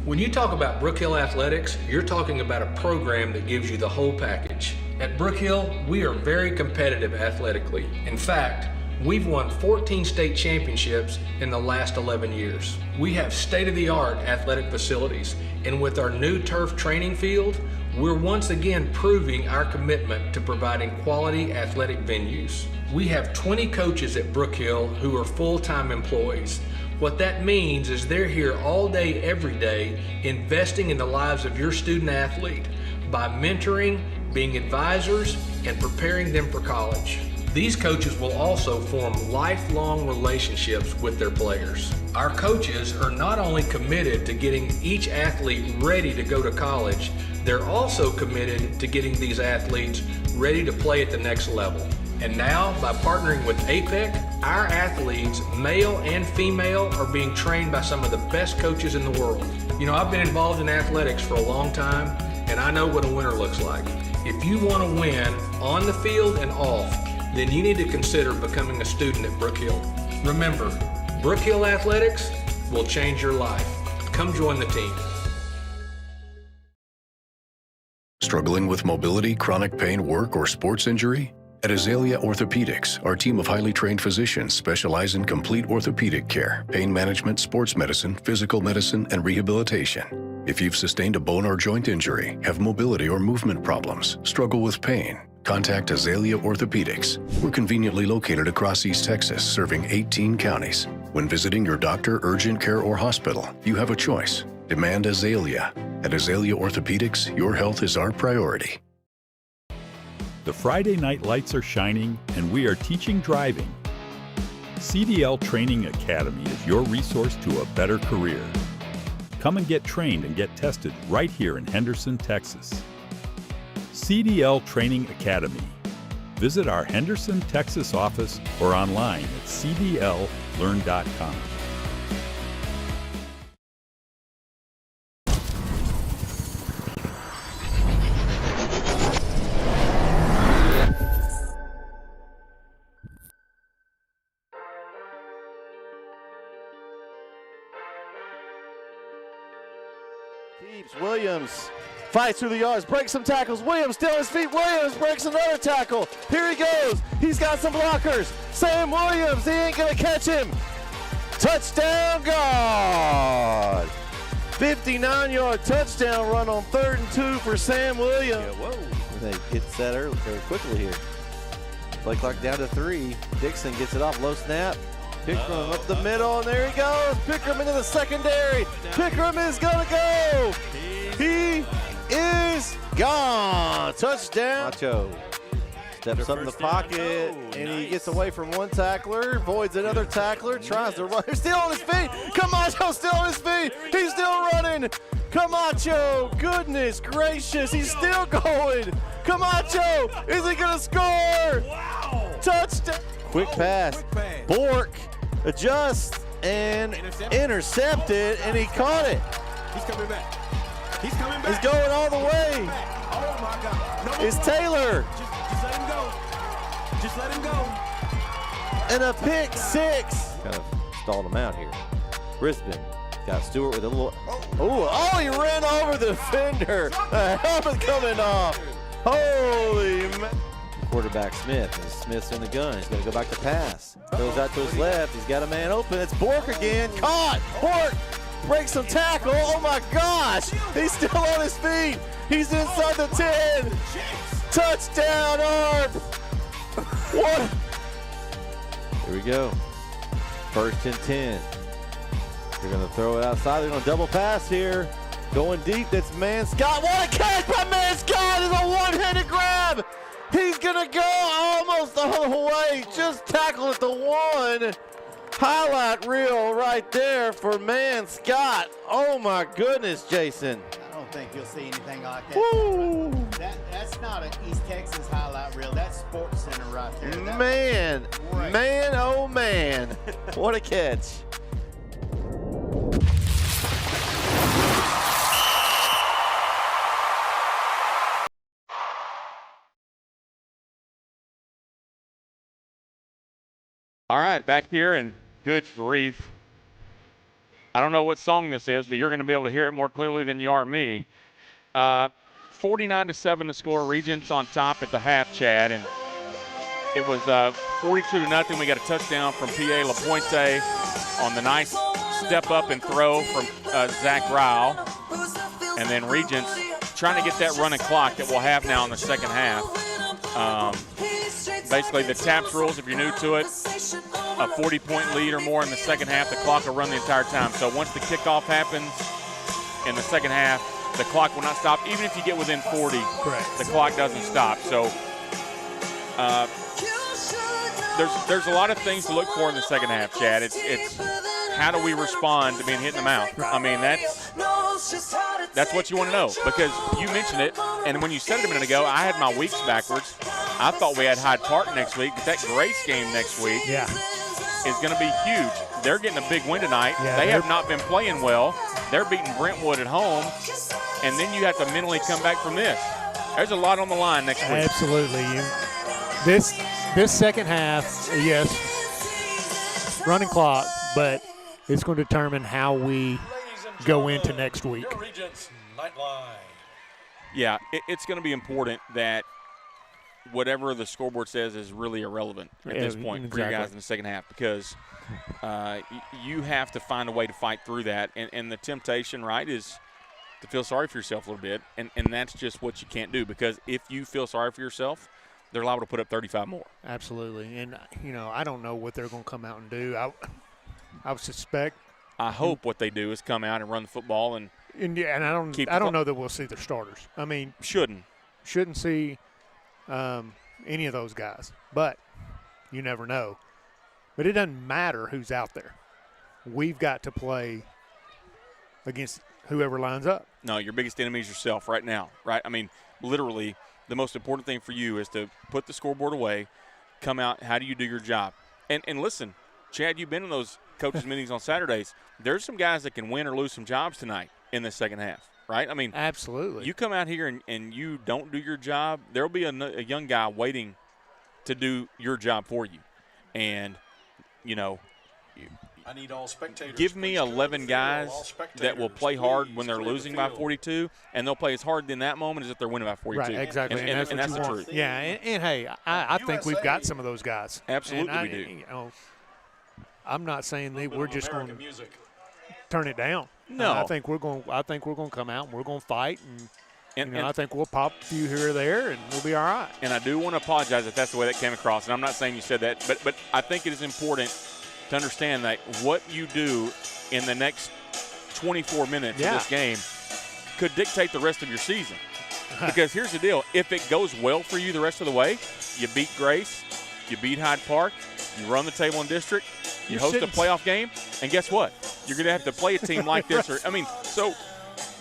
When you talk about Brook Hill Athletics, you're talking about a program that gives you the whole package. At Brook Hill, we are very competitive athletically. In fact, we've won 14 state championships in the last 11 years. We have state-of-the-art athletic facilities, and with our new turf training field, we're once again proving our commitment to providing quality athletic venues. We have 20 coaches at Brook Hill who are full-time employees. What that means is they're here all day, every day, investing in the lives of your student athlete by mentoring, being advisors, and preparing them for college. These coaches will also form lifelong relationships with their players. Our coaches are not only committed to getting each athlete ready to go to college, they're also committed to getting these athletes ready to play at the next level. And now, by partnering with APEC, our athletes, male and female, are being trained by some of the best coaches in the world. You know, I've been involved in athletics for a long time, and I know what a winner looks like. If you want to win on the field and off, then you need to consider becoming a student at Brook Hill. Remember, Brook Hill Athletics will change your life. Come join the team. Struggling with mobility, chronic pain, work, or sports injury? At Azalea Orthopedics, our team of highly trained physicians specialize in complete orthopedic care, pain management, sports medicine, physical medicine, and rehabilitation. If you've sustained a bone or joint injury, have mobility or movement problems, struggle with pain, contact Azalea Orthopedics. We're conveniently located across East Texas, serving 18 counties. When visiting your doctor, urgent care, or hospital, you have a choice. Demand Azalea. At Azalea Orthopedics, your health is our priority. The Friday night lights are shining, and we are teaching driving. CDL Training Academy is your resource to a better career. Come and get trained and get tested right here in Henderson, Texas. CDL Training Academy. Visit our Henderson, Texas office or online at cdllearn.com. Williams fights through the yards, breaks some tackles. Williams still on his feet. Williams breaks another tackle. Here he goes. He's got some blockers. Sam Williams, he ain't going to catch him. Touchdown, God. 59-yard touchdown run on 3rd and 2 for Sam Williams. Yeah, whoa. They get set early, very quickly here. Play clock down to 3. Dixon gets it off, low snap. Pickram up the middle, and there he goes. Pickram into the secondary. Pickram is going to go. He is gone. Touchdown. Macho steps up in the pocket, and he gets away from one tackler, avoids another tackler, tries to run. He's still on his feet. Camacho's still on his feet. He's still running. Camacho, goodness gracious, he's still going. Camacho, is he going to score? Wow. Touchdown. Quick pass. Bork adjusts and intercepted, and he caught it. He's coming back. He's coming back. He's going all the way. Oh, my God. No, It's Taylor. Just let him go. Just let him go. And a pick 6. Kind of stalled him out here. Brisbane got Stewart with a little. Oh, he ran over the defender. The helmet coming off. Holy man. Quarterback Smith. And Smith's in the gun. He's going to go back to pass. Goes out to his left. He's got a man open. It's Bork again. Caught. Bork breaks some tackle. Oh my gosh. He's still on his feet. He's inside the 10. Touchdown, Arp. What? Here we go. 1st and 10. They're going to throw it outside. They're going to double pass here. Going deep. That's Man Scott. What a catch by Man Scott. It's a one-handed grab. He's going to go almost all the way. Just tackled at the 1. Highlight reel right there for Man Scott. Oh, my goodness, Jason. I don't think you'll see anything like that. Woo. That's not an East Texas highlight reel. That's Sports Center right there. Man, oh man. What a catch. All right, back here, and good grief. I don't know what song this is, but you're going to be able to hear it more clearly than you are me. 49-7 to score. Regents on top at the half, Chad, and it was 42-0. We got a touchdown from P.A. LaPointe on the nice step up and throw from Zach Ryle. And then Regents trying to get that running clock that we'll have now in the second half. Basically, the TAPS rules, if you're new to it, a 40-point lead or more in the second half, the clock will run the entire time. So once the kickoff happens in the second half, the clock will not stop. Even if you get within 40, correct, the clock doesn't stop. So there's a lot of things to look for in the second half, Chad. It's how do we respond to being hit in the mouth? Right. I mean, that's what you want to know, because you mentioned it, and when you said it a minute ago, I had my weeks backwards. I thought we had Hyde Park next week, but that Grace game next week is going to be huge. They're getting a big win tonight. Yeah, they have not been playing well. They're beating Brentwood at home, and then you have to mentally come back from this. There's a lot on the line next week. Absolutely. This second half, yes, running clock, but it's going to determine how we go into next week. Yeah, it's going to be important that whatever the scoreboard says is really irrelevant at this point for you guys in the second half, because you have to find a way to fight through that. And the temptation, right, is to feel sorry for yourself a little bit, and that's just what you can't do, because if you feel sorry for yourself, they're liable to put up 35 more. Absolutely. And, I don't know what they're going to come out and do. I would suspect. I hope what they do is come out and run the football and I don't know that we'll see their starters. I mean, shouldn't see any of those guys, but you never know. But it doesn't matter who's out there. We've got to play against whoever lines up. No, your biggest enemy is yourself right now, right? I mean, literally, the most important thing for you is to put the scoreboard away, come out, how do you do your job? And listen, Chad, you've been in those coaches' meetings on Saturdays. There's some guys that can win or lose some jobs tonight in the second half, right? I mean, absolutely. You come out here and you don't do your job, there will be a young guy waiting to do your job for you. And, I need all spectators. Give me 11 guys that will play hard when they're losing by 42, and they'll play as hard in that moment as if they're winning by 42. Right, exactly. And that's the truth. Yeah, and hey, I think we've got some of those guys. Absolutely, we do. You know, I'm not saying that we're just going to turn it down. No, I think we're going to come out and we're going to fight, and I think we'll pop a few here or there, and we'll be all right. And I do want to apologize if that's the way that came across, and I'm not saying you said that, but I think it is important to understand that what you do in the next 24 minutes of this game could dictate the rest of your season. Because here's the deal. If it goes well for you the rest of the way, you beat Grace, you beat Hyde Park, you run the table in district, you host a playoff game, and guess what? You're going to have to play a team like this. So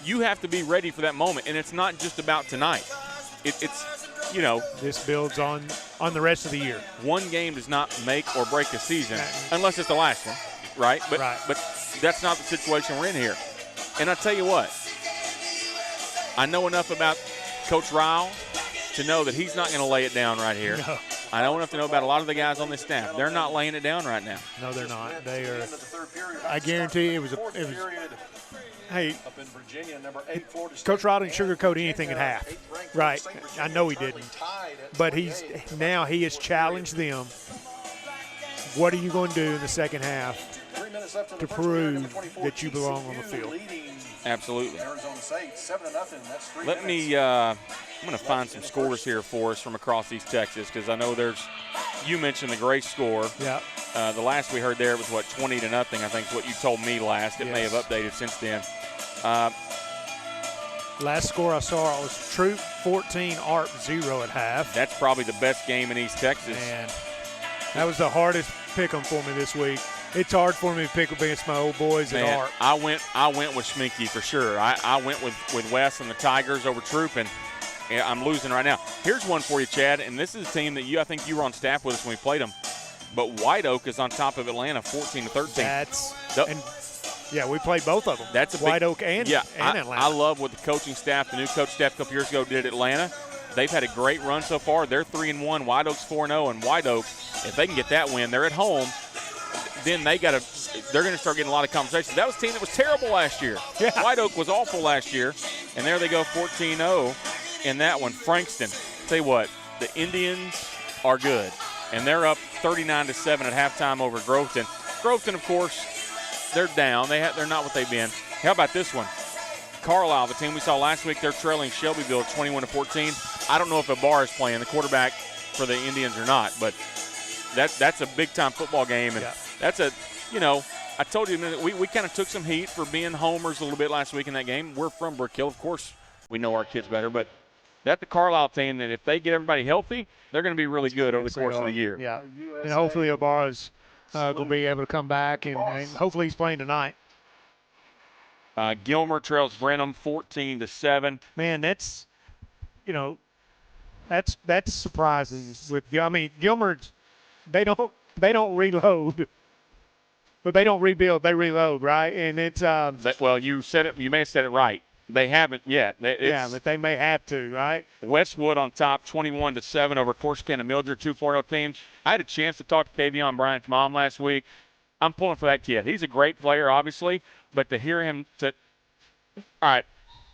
you have to be ready for that moment, and it's not just about tonight. It's this builds on the rest of the year. One game does not make or break a season unless it's the last one, right? But that's not the situation we're in here. And I tell you what, I know enough about Coach Ryle to know that he's not going to lay it down right here. No. I know enough to know about a lot of the guys on this staff. They're not laying it down right now. No, they're not. They are. I guarantee it was. Hey, Coach Ryle didn't sugarcoat anything at half. Right. I know he didn't. But he has challenged them. What are you going to do in the second half to prove that you belong on the field? Absolutely. Let me I'm going to find some scores here for us from across East Texas, because I know you mentioned the Grace score. Yeah. The last we heard there was, 20-0, I think is what you told me last. It may have updated since then. Last score I saw was Troop 14, ARP 0 at half. That's probably the best game in East Texas. And that was the hardest pick-em for me this week. It's hard for me to pick against my old boys at ARP. I went with Schminke for sure. I went with Wes and the Tigers over Troop, and I'm losing right now. Here's one for you, Chad, and this is a team that I think you were on staff with us when we played them. But White Oak is on top of Atlanta, 14-13. We played both of them. That's White Oak and Atlanta. I love what the coaching staff, the new coach staff a couple years ago did at Atlanta. They've had a great run so far. They're 3-1. White Oak's 4-0, and White Oak, if they can get that win, they're at home. Then they're going to start getting a lot of conversations. That was a team that was terrible last year. Yeah. White Oak was awful last year, and there they go 14-0 in that one. Frankston, tell you what, the Indians are good, and they're up 39-7 at halftime over Groveton. Groveton, of course, they're down. They're not what they've been. How about this one? Carlisle, the team we saw last week, they're trailing Shelbyville 21-14. I don't know if Ibarra is playing the quarterback for the Indians or not, but that's a big-time football game, and that's I told you we kind of took some heat for being homers a little bit last week in that game. We're from Brook Hill. Of course, we know our kids better, but that's the Carlisle team that if they get everybody healthy, they're going to be really good over the course of the year. Yeah, and hopefully Ibarra's going to be able to come back, and hopefully he's playing tonight. Gilmer trails Brenham 14-7. Man, that's surprising. Gilmer's they don't reload, but they don't rebuild. They reload, right? And it's you said it. You may have said it right. They haven't yet. But they may have to, right? Westwood on top, 21-7 over Corsicana and Mildred, 2-4-0 teams. I had a chance to talk to Kavion Bryant's mom last week. I'm pulling for that kid. He's a great player, obviously, but to hear him all right,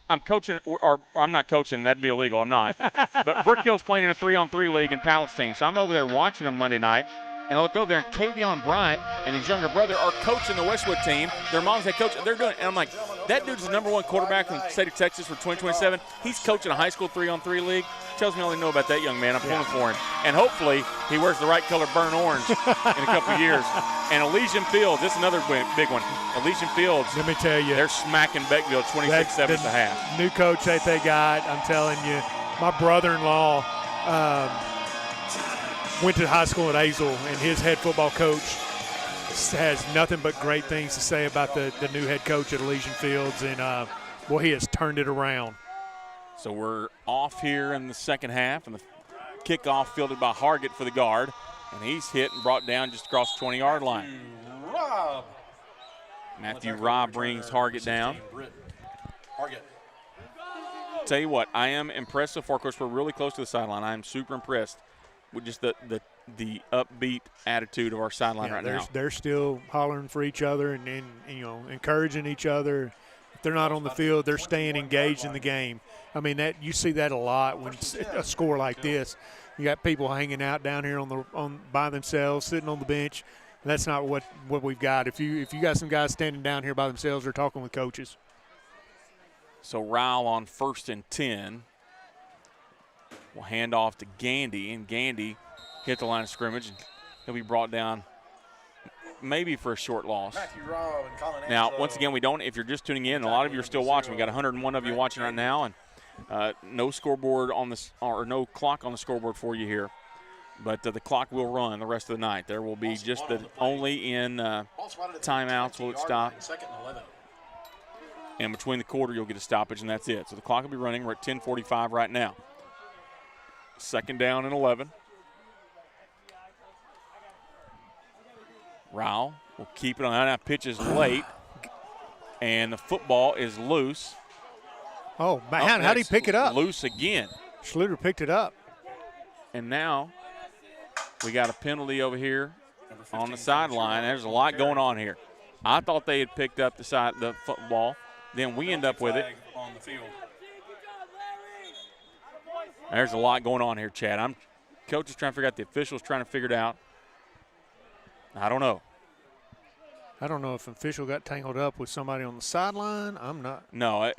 I'm coaching, or I'm not coaching. That'd be illegal. I'm not. But Brook Hill's playing in a 3-on-3 league in Palestine, so I'm over there watching them Monday night. And I look over there, and Kavion Bryant and his younger brother are coaching the Westwood team. Their mom's head coach. They're doing it. And I'm like, that dude's the #1 quarterback in the state of Texas for 2027. He's coaching a high school 3-on-3 league. Tells me all I know about that young man. I'm pulling for him. And hopefully he wears the right color burnt orange in a couple of years. And Elysian Fields, this is another big one. Elysian Fields, let me tell you, they're smacking Beckville 26-7 at the half. New coach that they got, I'm telling you, my brother-in-law went to high school at Azle, and his head football coach has nothing but great things to say about the new head coach at Elysian Fields, and he has turned it around. So we're off here in the second half, and the kickoff fielded by Hargett for the guard, and he's hit and brought down just across the 20-yard line. Matthew Robb brings Hargett down. Tell you what, I am impressed so far. Of course, we're really close to the sideline. I am super impressed with just the the upbeat attitude of our sideline right now. They're still hollering for each other and encouraging each other. If they're not on the field, they're staying engaged in the game. I mean, that you see that a lot when a score like this. You got people hanging out down here by themselves, sitting on the bench. That's not what we've got. If you got some guys standing down here by themselves, they're talking with coaches. So Ryle on 1st and 10. We'll hand off to Gandy, and Gandy hit the line of scrimmage, and he'll be brought down maybe for a short loss. Now, once again, if you're just tuning in, a lot of you are still watching. We got 101 of you watching right now, and no scoreboard or no clock on the scoreboard for you here. But the clock will run the rest of the night. There will be just only in timeouts will it stop. And between the quarter, you'll get a stoppage, and that's it. So the clock will be running. We're at 10:45 right now. 2nd down and 11. Ryle will keep it on. That pitch is late, and the football is loose. Oh, man, how did he pick it up? Loose again. Schluter picked it up. And now we got a penalty over here on the sideline. There's a lot going on here. I thought they had picked up the football. Then we end up with it. There's a lot going on here, Chad. Coach is trying to figure out. The officials trying to figure it out. I don't know. I don't know if an official got tangled up with somebody on the sideline. I'm not. No.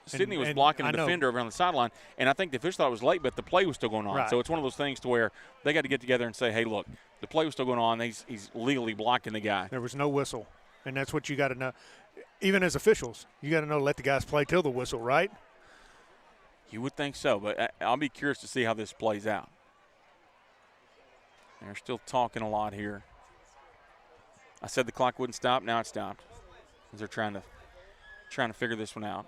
Sidney was blocking the defender over on the sideline, and I think the official thought it was late, but the play was still going on. Right. So it's one of those things to where they got to get together and say, hey, look, the play was still going on. He's legally blocking the guy. There was no whistle, and that's what you got to know. Even as officials, you got to know let the guys play till the whistle, right? You would think so, but I'll be curious to see how this plays out. They're still talking a lot here. I said the clock wouldn't stop. Now it stopped. They're trying to figure this one out.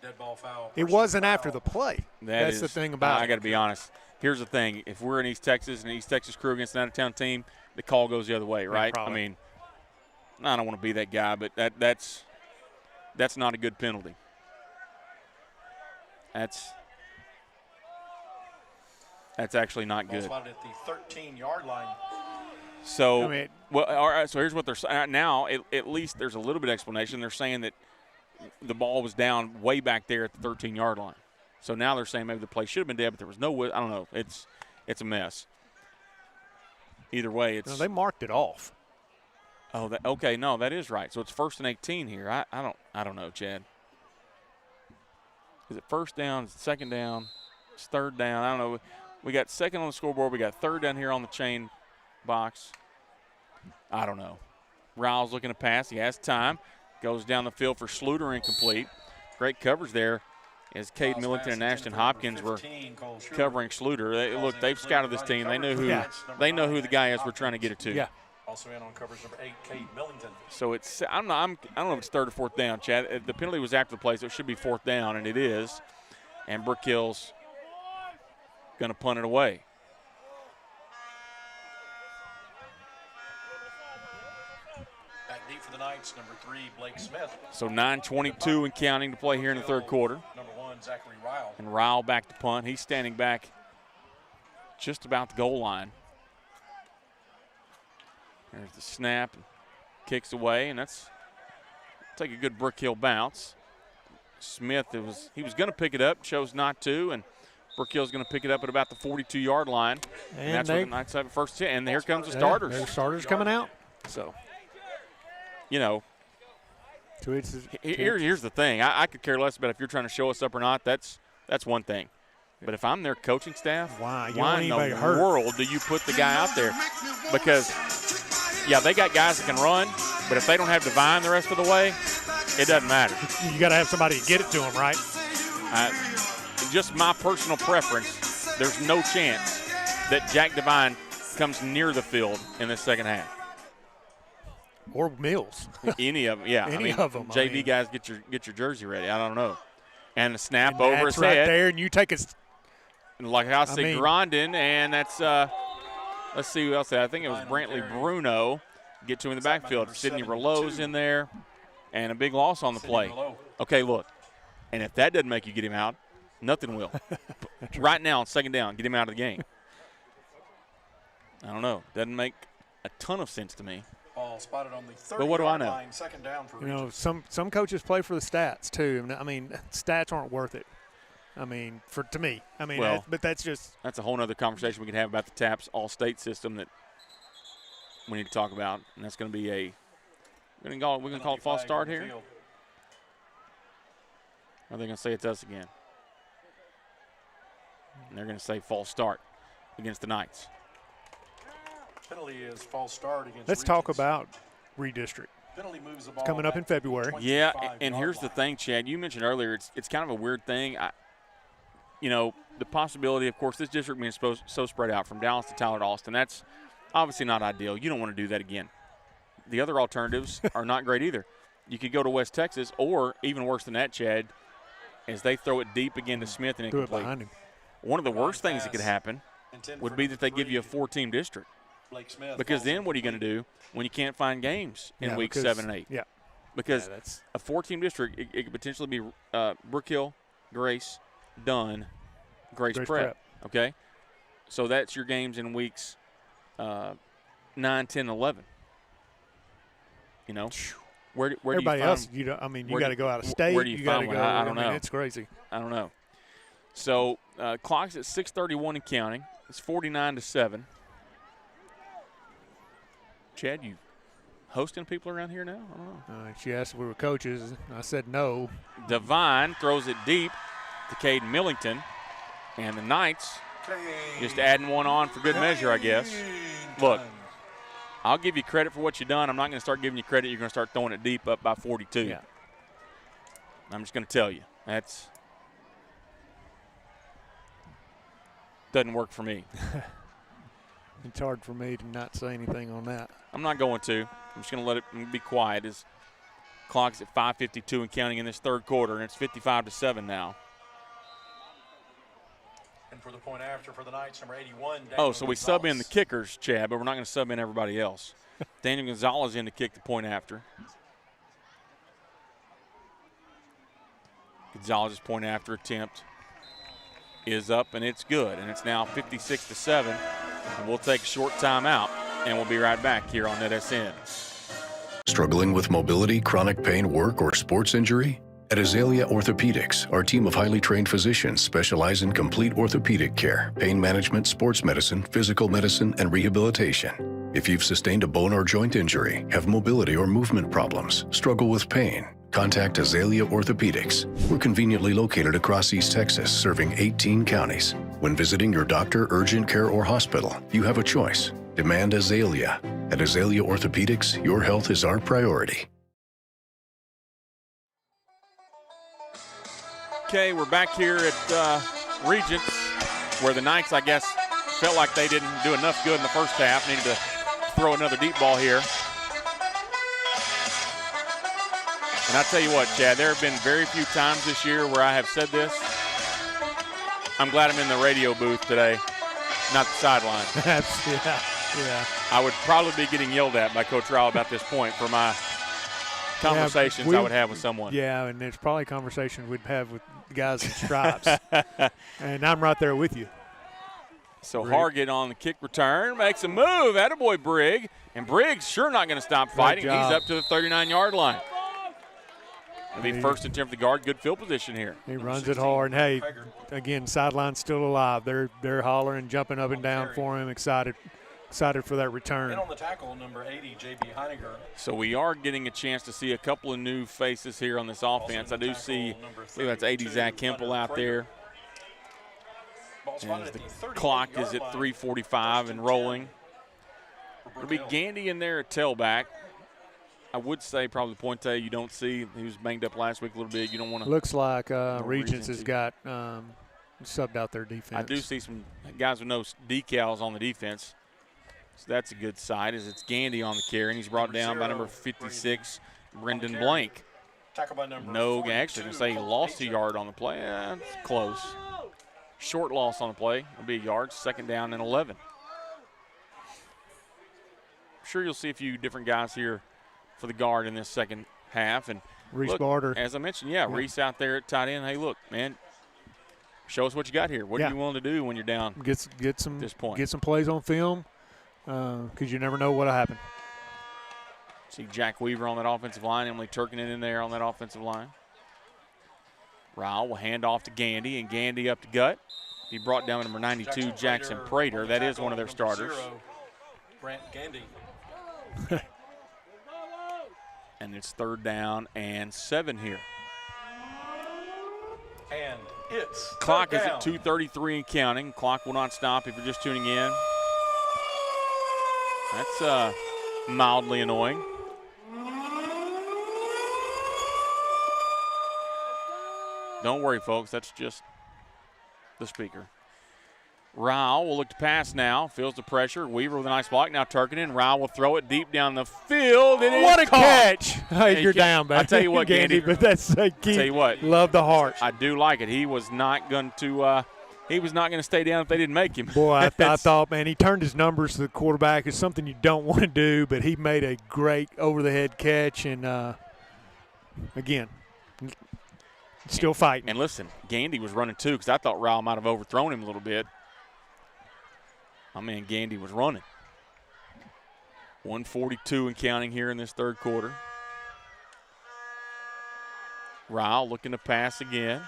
Dead ball foul. It wasn't after the play. That's the thing about it. I got to be honest. Here's the thing. If we're in East Texas and East Texas crew against an out-of-town team, the call goes the other way, right? Yeah, I mean, I don't want to be that guy, but that's not a good penalty. That's actually not good. Spotted at the 13-yard line. So, all right. So here's what they're saying now. At least there's a little bit of explanation. They're saying that the ball was down way back there at the 13-yard line. So now they're saying maybe the play should have been dead, but there was no. I don't know. It's a mess. Either way, it's. No, they marked it off. Oh, okay. No, that is right. So it's 1st and 18 here. I don't know, Chad. Is it 1st down? Is it 2nd down? It's 3rd down. I don't know. We got 2nd on the scoreboard. We got 3rd down here on the chain box. I don't know. Ryle's looking to pass. He has time. Goes down the field for Schluter, incomplete. Great coverage there as Cade Millington and Ashton Hopkins were covering Schluter. They've scouted this team. They know who the guy is we're trying to get it to. Yeah. Also in on coverage number 8, Cade Millington. So I don't know if it's 3rd or 4th down, Chad. The penalty was after the play, so it should be 4th down, and it is. And Brook Hill's going to punt it away. Back deep for the Knights, number 3, Blake Smith. So 9:22 and counting to play here in the 3rd quarter. Number 1, Zachary Ryle. And Ryle back to punt. He's standing back just about the goal line. There's the snap, kicks away, and that's take a good Brook Hill bounce. Smith, he was going to pick it up, chose not to, and Brook Hill's going to pick it up at about the 42-yard line. And that's what the Knights have at 1st 10. And here comes the starters. Their starters coming out. So, here's the thing. I could care less about if you're trying to show us up or not. That's one thing. But if I'm their coaching staff, why in the world do you put the guy out there? Because they got guys that can run, but if they don't have Divine the rest of the way, it doesn't matter. You got to have somebody to get it to them, right? Just my personal preference, there's no chance that Jack Divine comes near the field in the second half. Or Mills. Any of them, yeah. Any of them. JV guys, get your jersey ready. I don't know. And the snap and over his right head. There, and you take it. Like I say, Grondin, and that's let's see who else. I think it was Brantley Bruno. Get to him in the backfield. Sidney Rouleau's in there, and a big loss on the play. Okay, look. And if that doesn't make you get him out, nothing will. Right now, on second down, get him out of the game. I don't know. Doesn't make a ton of sense to me. Ball spotted on the 30 But what do I know? line, second down for You know, Regents. some coaches play for the stats too. I mean, stats aren't worth it. I mean, to me. I mean, Well, but that's just that's a whole other conversation we can have about the TAPS all-state system that we need to talk about, and that's going to be we're going to call it false start here. Or are they going to say it's us again? And they're going to say false start against the Knights. Penalty is false start against let's Regents. talk about redistrict. Penalty moves the ball It's coming up in back to the February. Yeah, 25 and yard here's the line. thing, Chad. You mentioned earlier it's kind of a weird thing. The possibility, of course, this district being so spread out from Dallas to Tyler to Austin, that's obviously not ideal. You don't want to do that again. The other alternatives are not great either. You could go to West Texas, or even worse than that, Chad, as they throw it deep again to Smith and Do it incomplete. behind him. One of the worst things that could happen Intended would for be that they give you a 3. 4-team district. Blake Smith Because falls then what are you going to incomplete. do when you can't find games in Yeah, weeks because- 7 and 8? Yeah. Because Yeah, that's a 4-team district, it could potentially be Brook Hill, Grace, Dunn, Grace Prep. Okay? So that's your games in weeks 9, 10, 11. You know? Where do everybody you find else. You don't. I mean, you where got do- to go out of state. where do you got to find go. one? I don't mean, know. It's crazy. I don't know. So clock's at 6:31 and counting. It's 49-7. Chad, you hosting people around here now? I don't know. She asked if we were coaches. I said no. Devine throws it deep to Caden Millington. And the Knights just adding one on for good measure, I guess. Look, I'll give you credit for what you've done. I'm not going to start giving you credit. You're going to start throwing it deep up by 42. Yeah. I'm just going to tell you. That's doesn't work for me. It's hard for me to not say anything on that. I'm not going to. I'm just going to let it be quiet. As clock's at 5:52 and counting in this third quarter, and it's 55-7 now. And for the point after for the Knights, number 81. Oh, Daniel so we sub in Gonzalez. the kickers, Chad, but we're not going to sub in everybody else. Daniel Gonzalez in to kick the point after. Gonzalez's point after attempt is up, and it's good. And it's now 56-7. And we'll take a short timeout, and we'll be right back here on NETSN. Struggling with mobility, chronic pain, work, or sports injury? At Azalea Orthopedics, our team of highly trained physicians specialize in complete orthopedic care, pain management, sports medicine, physical medicine, and rehabilitation. If you've sustained a bone or joint injury, have mobility or movement problems, struggle with pain, contact Azalea Orthopedics. We're conveniently located across East Texas, serving 18 counties. When visiting your doctor, urgent care, or hospital, you have a choice. Demand Azalea. At Azalea Orthopedics, your health is our priority. Okay, we're back here at Regents, where the Knights, I guess, felt like they didn't do enough good in the first half. Needed to throw another deep ball here. And I tell you what, Chad, there have been very few times this year where I have said this. I'm glad I'm in the radio booth today, not the sideline. Yeah. I would probably be getting yelled at by Coach Rowell about this point for my conversations I would have with someone. Yeah, and there's probably conversations we'd have with the guys in stripes. And I'm right there with you. So Brig. Hargett on the kick return makes a move. Attaboy Brig. And Briggs sure not going to stop fighting. He's job. up to the 39-yard line. It'll be first and 10 for the guard. Good field position here. He runs it hard. And, hey, again, sideline's still alive. They're hollering, jumping up and down for him, excited for that return. And on the tackle, number 80, J.B. Heiniger. So we are getting a chance to see a couple of new faces here on this offense. I do see, I believe that's 80 Zach Kemple out there. As the clock is at 3:45 and rolling. It'll be Gandy in there at tailback. I would say probably Pointe you don't see. He was banged up last week a little bit. You don't want to. Looks like Regents has got subbed out their defense. I do see some guys with no decals on the defense. So that's a good side as it's Gandy on the carry, and he's brought down by number 56, Brendan Blank. Tackle by number No, 42, actually, going to say he lost a yard on the play. It's close. Short loss on the play. It'll be a yard, second down and 11. I'm sure you'll see a few different guys here for the guard in this second half. And Reese Barter. As I mentioned, Reese out there at tight end. Hey, look, man, show us what you got here. What are you willing to do when you're down get some, at this point? Get some plays on film because you never know what'll happen. See Jack Weaver on that offensive line. Emily Turkinen in there on that offensive line. Ryle will hand off to Gandy, and Gandy up to gut. He brought down number 92, Jackson Prater. That is one of their starters. Grant Gandy. And it's 3rd down and 7 here. And it's clock is at 2:33 and counting. Clock will not stop if you're just tuning in. That's mildly annoying. Don't worry, folks. That's just the speaker. Ryle will look to pass now. Feels the pressure. Weaver with a nice block. Now Turkinen. Ryle will throw it deep down the field. And what a caught. Catch. Hey, you're down, baby. I tell you what, Gandy. But that's I tell you what. Love the heart. I do like it. He was not going to stay down if they didn't make him. Boy, I thought, man, he turned his numbers to the quarterback. It's something you don't want to do, but he made a great over-the-head catch. And, again, still fighting. And listen, Gandy was running too because I thought Ryle might have overthrown him a little bit. My man Gandy was running. 1:42 and counting here in this 3rd quarter. Ryle looking to pass again.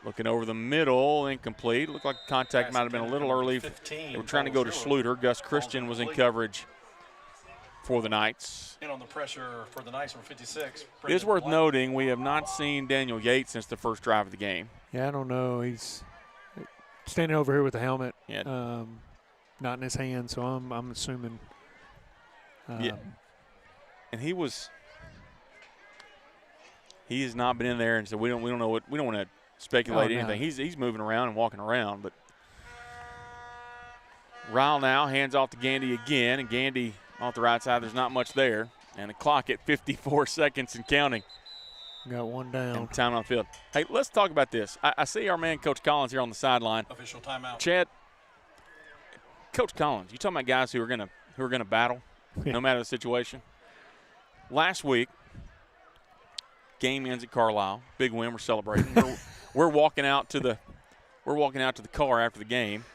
Looking over the middle, incomplete. Looked like contact might have been a little early. They were trying to go to Schluter. Gus Christian was in coverage for the Knights. In on the pressure for the Knights, number 56. It is worth noting we have not seen Daniel Yates since the first drive of the game. Yeah, I don't know. He's standing over here with the helmet, yeah. Not in his hand, so I'm assuming. Yeah, and he has not been in there, and so we don't know what we don't want to speculate anything. He's moving around and walking around, but Ryle now hands off to Gandy again, and Gandy off the right side. There's not much there, and the clock at 54 seconds and counting. Got one down. And time on the field. Hey, let's talk about this. I see our man Coach Collins here on the sideline. Official timeout. Chad, Coach Collins, you talking about guys who are gonna battle, no matter the situation. Last week, game ends at Carlisle. Big win. We're celebrating. we're walking out to the car after the game,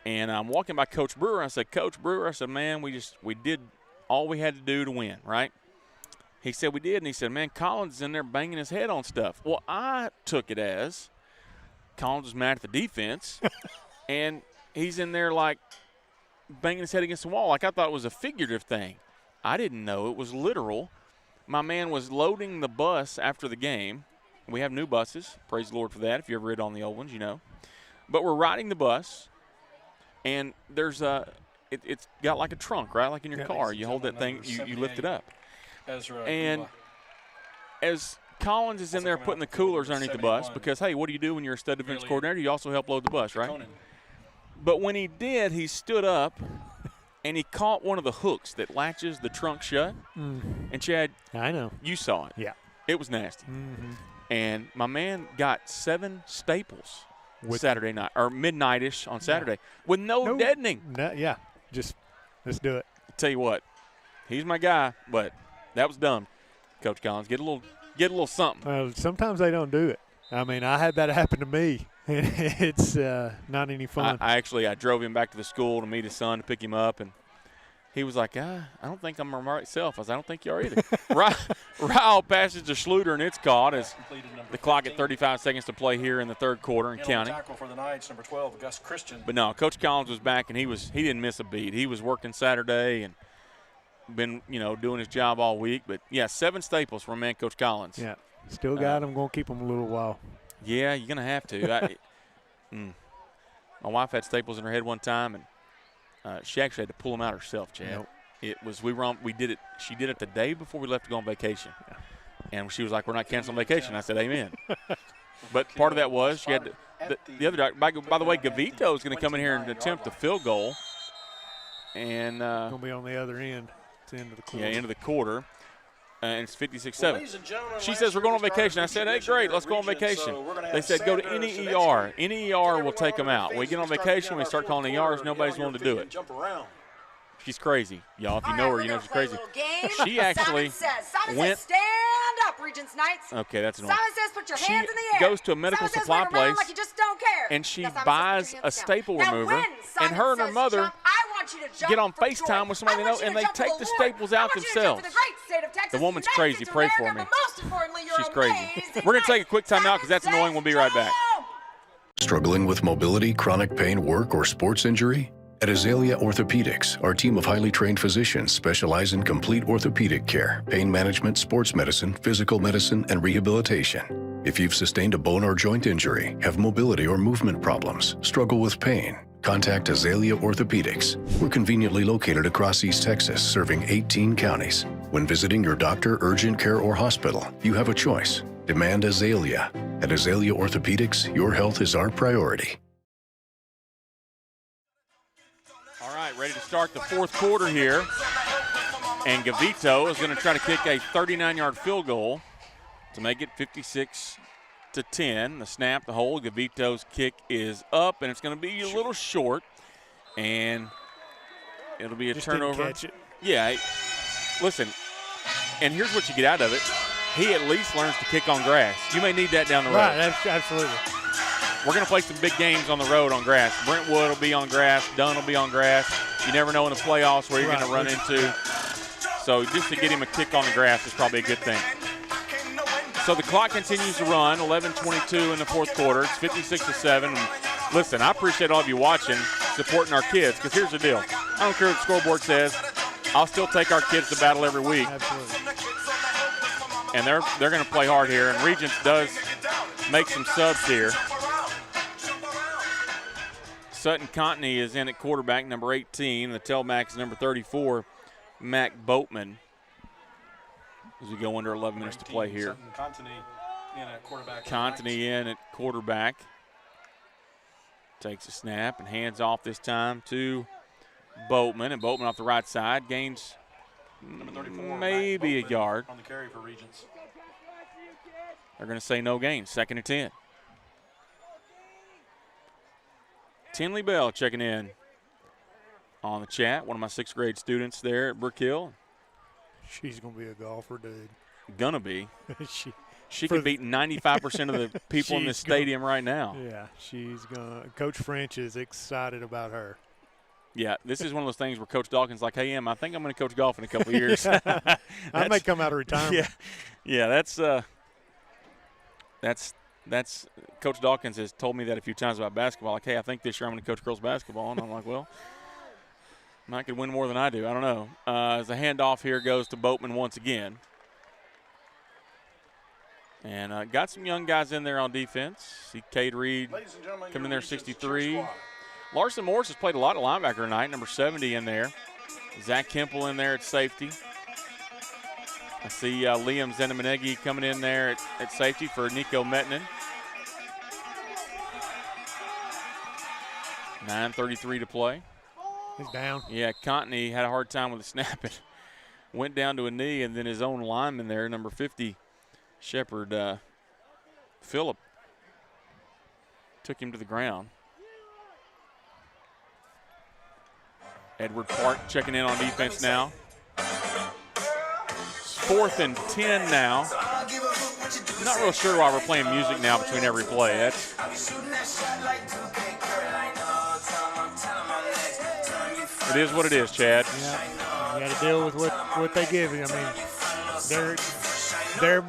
and I'm walking by Coach Brewer. I said, Coach Brewer, I said, man, we did all we had to do to win, right? He said we did, and he said, man, Collins is in there banging his head on stuff. Well, I took it as Collins was mad at the defense, and he's in there like banging his head against the wall. Like I thought it was a figurative thing. I didn't know it was literal. My man was loading the bus after the game. We have new buses. Praise the Lord for that. If you ever rid on the old ones, you know. But we're riding the bus, and there's it's got like a trunk, right? Like in your car. You hold that thing, you lift it up. And as Collins is in there putting the coolers underneath the bus because, hey, what do you do when you're a stud defense coordinator? You also help load the bus, right? But when he did, he stood up, and he caught one of the hooks that latches the trunk shut. And, Chad, I know. You saw it. Yeah. It was nasty. And my man got 7 staples Saturday night, or midnight-ish on Saturday, with no deadening. Yeah, just let's do it. I'll tell you what, he's my guy, but that was dumb, Coach Collins. Get a little something. Sometimes they don't do it. I mean, I had that happen to me, and it's not any fun. I drove him back to the school to meet his son to pick him up, and he was like, I don't think I'm my right self. I was, I don't think you are either. Ryle passes to Schluter, and it's caught as the clock at 35 seconds to play here in the 3rd quarter and counting. Tackle for the Knights, number 12, Gus Christian. But no, Coach Collins was back, and he didn't miss a beat. He was working Saturday and been, doing his job all week. But, yeah, 7 staples from man Coach Collins. Yeah, still got him. Going to keep him a little while. Yeah, you're going to have to. My wife had staples in her head one time, and she actually had to pull them out herself, Chad. Nope. It was we did it. She did it the day before we left to go on vacation, and she was like, "We're not canceling vacation." I said, "Amen." But part of that was she had the other doctor. By the way, Gavito is going to come in here and attempt a field goal, and going to be on the other end. It's the end of the quarter. Yeah, end of the quarter. And it's 56-7. She says, we're going on vacation. I said, hey, great, let's go on vacation. They said, go to any ER. Any ER will take them out. We get on vacation, we start calling ERs, nobody's willing to do it. She's crazy, y'all. If you know her, you know she's crazy. She actually went. Stand up, Regents Knights. Okay, that's annoying. Simon says put your She hands in the air. goes to a medical Simon says supply wave 'em around place, like you just don't care. and she Now, Simon says, buys put your a hands down. staple Now, remover, when and Simon her and her says mother jump, I want you to jump get on for FaceTime joy. with somebody they I know, want you and to they jump for take the the Lord. staples I out want you to jump for themselves. the great state of Texas, The woman's United crazy. States of Pray for America, me. but most importantly, you're She's crazy. amazing. We're going to take a quick time out because that's annoying. We'll be right back. Struggling with mobility, chronic pain, work, or sports injury? At Azalea Orthopedics, our team of highly trained physicians specialize in complete orthopedic care, pain management, sports medicine, physical medicine, and rehabilitation. If you've sustained a bone or joint injury, have mobility or movement problems, struggle with pain, contact Azalea Orthopedics. We're conveniently located across East Texas, serving 18 counties. When visiting your doctor, urgent care, or hospital, you have a choice. Demand Azalea. At Azalea Orthopedics, your health is our priority. All right, ready to start the fourth quarter here. And Gavito is going to try to kick a 39-yard field goal to make it 56-10. The snap, the hold. Gavito's kick is up, and it's going to be a little short. And it'll be a turnover. Didn't catch it. Yeah, listen, and here's what you get out of it. He at least learns to kick on grass. You may need that down the road. Right, absolutely. We're going to play some big games on the road on grass. Brentwood will be on grass. Dunn will be on grass. You never know in the playoffs where you're going to run into. So just to get him a kick on the grass is probably a good thing. So the clock continues to run, 11:22 in the fourth quarter. It's 56-7. And listen, I appreciate all of you watching, supporting our kids, because here's the deal. I don't care what the scoreboard says. I'll still take our kids to battle every week. Absolutely. And they're going to play hard here. And Regents does make some subs here. Sutton Contney is in at quarterback, number 18. The tailback is number 34, Mac Boatman. As we go under 11 minutes to play here. Contney in at quarterback. Takes a snap and hands off this time to Boatman. And Boatman off the right side gains maybe a yard. On the carry for Regents. They're going to say no gain, 2nd and 10. Tinley Bell checking in on the chat. One of my 6th grade students there at Brook Hill. She's going to be a golfer, dude. Gonna be. She For could beat 95% of the people in this stadium right now. Yeah, she's going to. Coach French is excited about her. Yeah, this is one of those things where Coach Dawkins like, hey, Em, I think I'm going to coach golf in a couple of years. I may come out of retirement. Yeah, that's Coach Dawkins has told me that a few times about basketball. Like, hey, I think this year I'm going to coach girls basketball. And I'm like, well, I could win more than I do. I don't know. As the handoff here goes to Boatman once again. And got some young guys in there on defense. See Cade Reed coming in there, 63. Larson Morris has played a lot of linebacker tonight, number 70 in there. Zach Kemple in there at safety. I see Liam Zennemanegi coming in there at safety for Nico Metinen. 9:33 to play. He's down. Yeah, Contney had a hard time with the snap. It went down to a knee, and then his own lineman there, number 50, Shepard Phillip, took him to the ground. Edward Park checking in on defense now. It's 4th and 10 now. Not real sure why we're playing music now between every play. It is what it is, Chad. Yeah, you got to deal with what they give you. I mean, their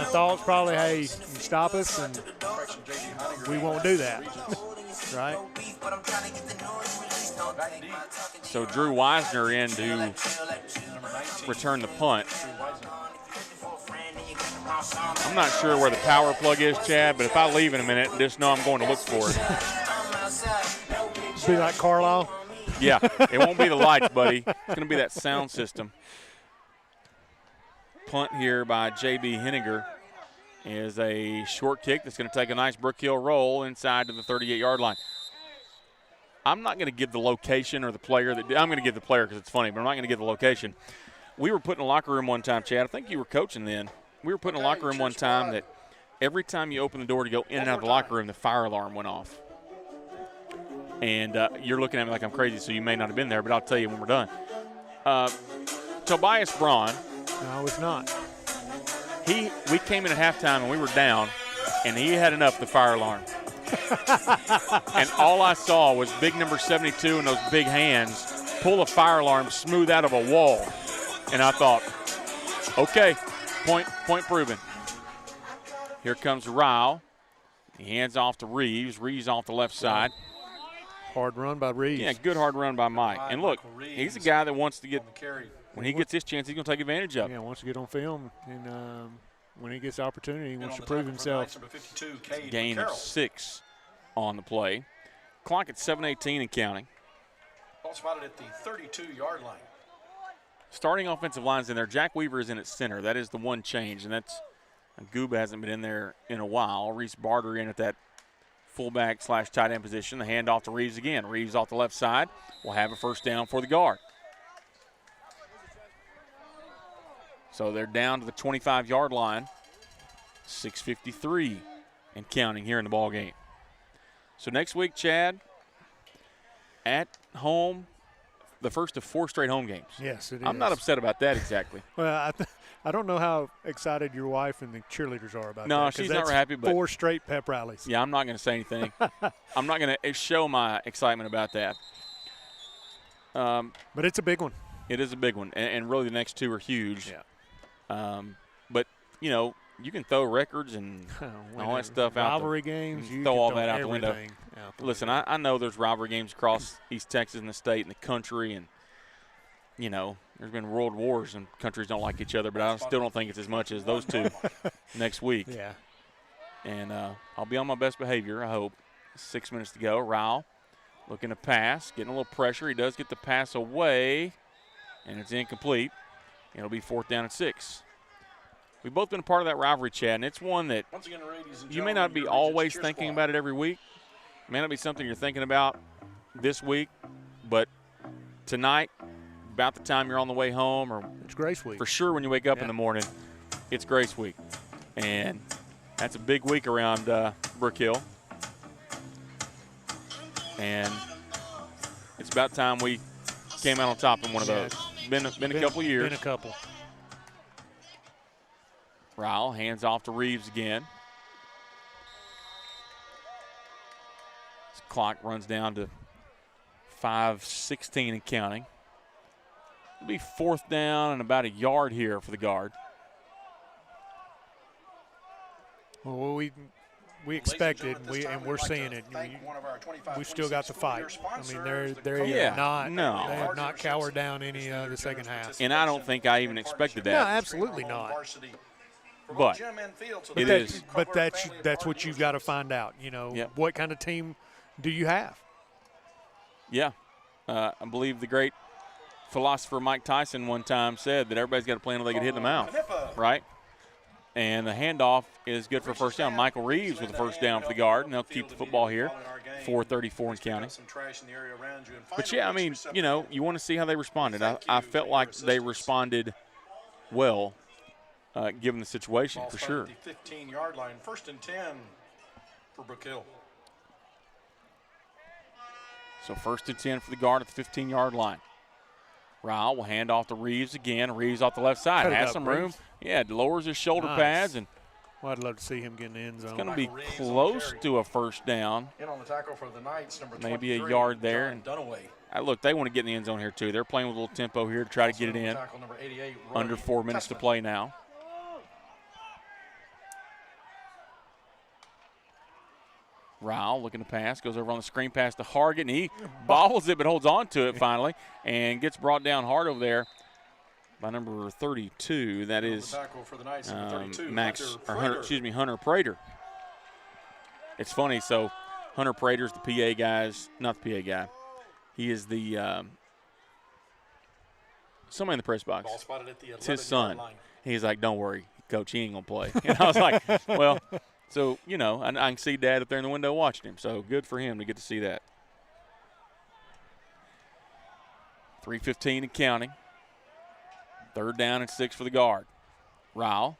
thoughts probably, hey, you stop us, and we won't do that, right? So Drew Wisner in to return the punt. I'm not sure where the power plug is, Chad, but if I leave in a minute, just know I'm going to look for it. Be like Carlisle. Yeah, it won't be the lights, buddy. It's going to be that sound system. Punt here by J.B. Henniger is a short kick that's going to take a nice Brook Hill roll inside to the 38-yard line. I'm not going to give the location or the player. I'm going to give the player because it's funny, but I'm not going to give the location. We were put in a locker room one time, Chad. I think you were coaching then. We were put in a locker room one time that every time you open the door to go in and out of the locker room, the fire alarm went off. And you're looking at me like I'm crazy, so you may not have been there, but I'll tell you when we're done. Tobias Braun. No, it's not. We came in at halftime and we were down, and he had enough the fire alarm. And all I saw was big number 72 and those big hands pull a fire alarm smooth out of a wall. And I thought, okay, point proven. Here comes Ryle. He hands off to Reeves. Reeves off the left side. Hard run by Reeves. Yeah, good hard run by Mike. And look, he's a guy that wants to get – when he gets his chance, he's going to take advantage of it. Yeah, wants to get on film. And when he gets the opportunity, he wants to prove himself. Gain of 6 on the play. Clock at 7:18 and counting. Ball spotted at the 32-yard line. Starting offensive lines in there. Jack Weaver is in at center. That is the one change, and that's Gooba hasn't been in there in a while. Reese Barter in at that fullback / tight end position. The handoff to Reeves again. Reeves off the left side will have a first down for the guard. So they're down to the 25-yard line. 6:53 and counting here in the ball game. So next week, Chad, at home, the first of 4 straight home games. Yes, it is. I'm not upset about that exactly. Well, I don't know how excited your wife and the cheerleaders are about that. No, she's not happy. But 4 straight pep rallies. Yeah, I'm not going to say anything. I'm not going to show my excitement about that. But it's a big one. It is a big one, and really the next 2 are huge. Yeah. But, you know, you can throw records and all that stuff out. Rivalry games. You throw all that out the window. Listen, I know there's rivalry games across East Texas and the state and the country, and, you know, there's been world wars and countries don't like each other, but I still don't think it's as much as those 2 next week. Yeah. And I'll be on my best behavior, I hope. 6 minutes to go. Ryle looking to pass, getting a little pressure. He does get the pass away, and it's incomplete. It'll be 4th down and 6. We've both been a part of that rivalry, Chad, and it's one that you may not be always thinking about it every week. It may not be something you're thinking about this week, but tonight, about the time you're on the way home, or it's Grace Week. For sure when you wake up in the morning, it's Grace Week. And that's a big week around Brook Hill. And it's about time we came out on top in one of those. Been a couple years. Been a couple. Ryle hands off to Reeves again. This clock runs down to 5:16 and counting. It'll be 4th down and about a yard here for the guard. Well, we expected, and we're seeing it. We've still got the fight. I mean, they have not cowered down any the second half. And I don't think I even expected that. No, absolutely not. But it is. But that's what you've got to find out. You know, what kind of team do you have? Yeah, I believe the great philosopher Mike Tyson one time said that everybody's got to play until they get hit in the mouth, right? And the handoff is good for first down. Michael Reeves with the first down for the guard, and they'll keep the football here. 4:34 and counting. But, yeah, I mean, you know, you want to see how they responded. I felt like they responded well, given the situation, for sure. 15-yard line, 1st and 10 for Brook Hill. So 1st and 10 for the guard at the 15-yard line. Ryle will hand off to Reeves again. Reeves off the left side. Has some room. Yeah, lowers his shoulder pads. And well, I'd love to see him get in the end zone. It's going to be close to a first down. In on the tackle for the Knights, number maybe a yard there. And look, they want to get in the end zone here, too. They're playing with a little tempo here to try to get it in. Under 4 minutes to play now. Ryle looking to pass, goes over on the screen pass to Hargett, and he bobbles it but holds on to it finally and gets brought down hard over there by number 32. That is Hunter Prater. It's funny, so Hunter Prater's the PA guy's, not the PA guy. He is the somebody in the press box. It's his son. He's like, don't worry, Coach, he ain't going to play. And I was like, well, so, you know, I can see Dad up there in the window watching him. So good for him to get to see that. 3:15 and counting. 3rd down and 6 for the guard. Ryle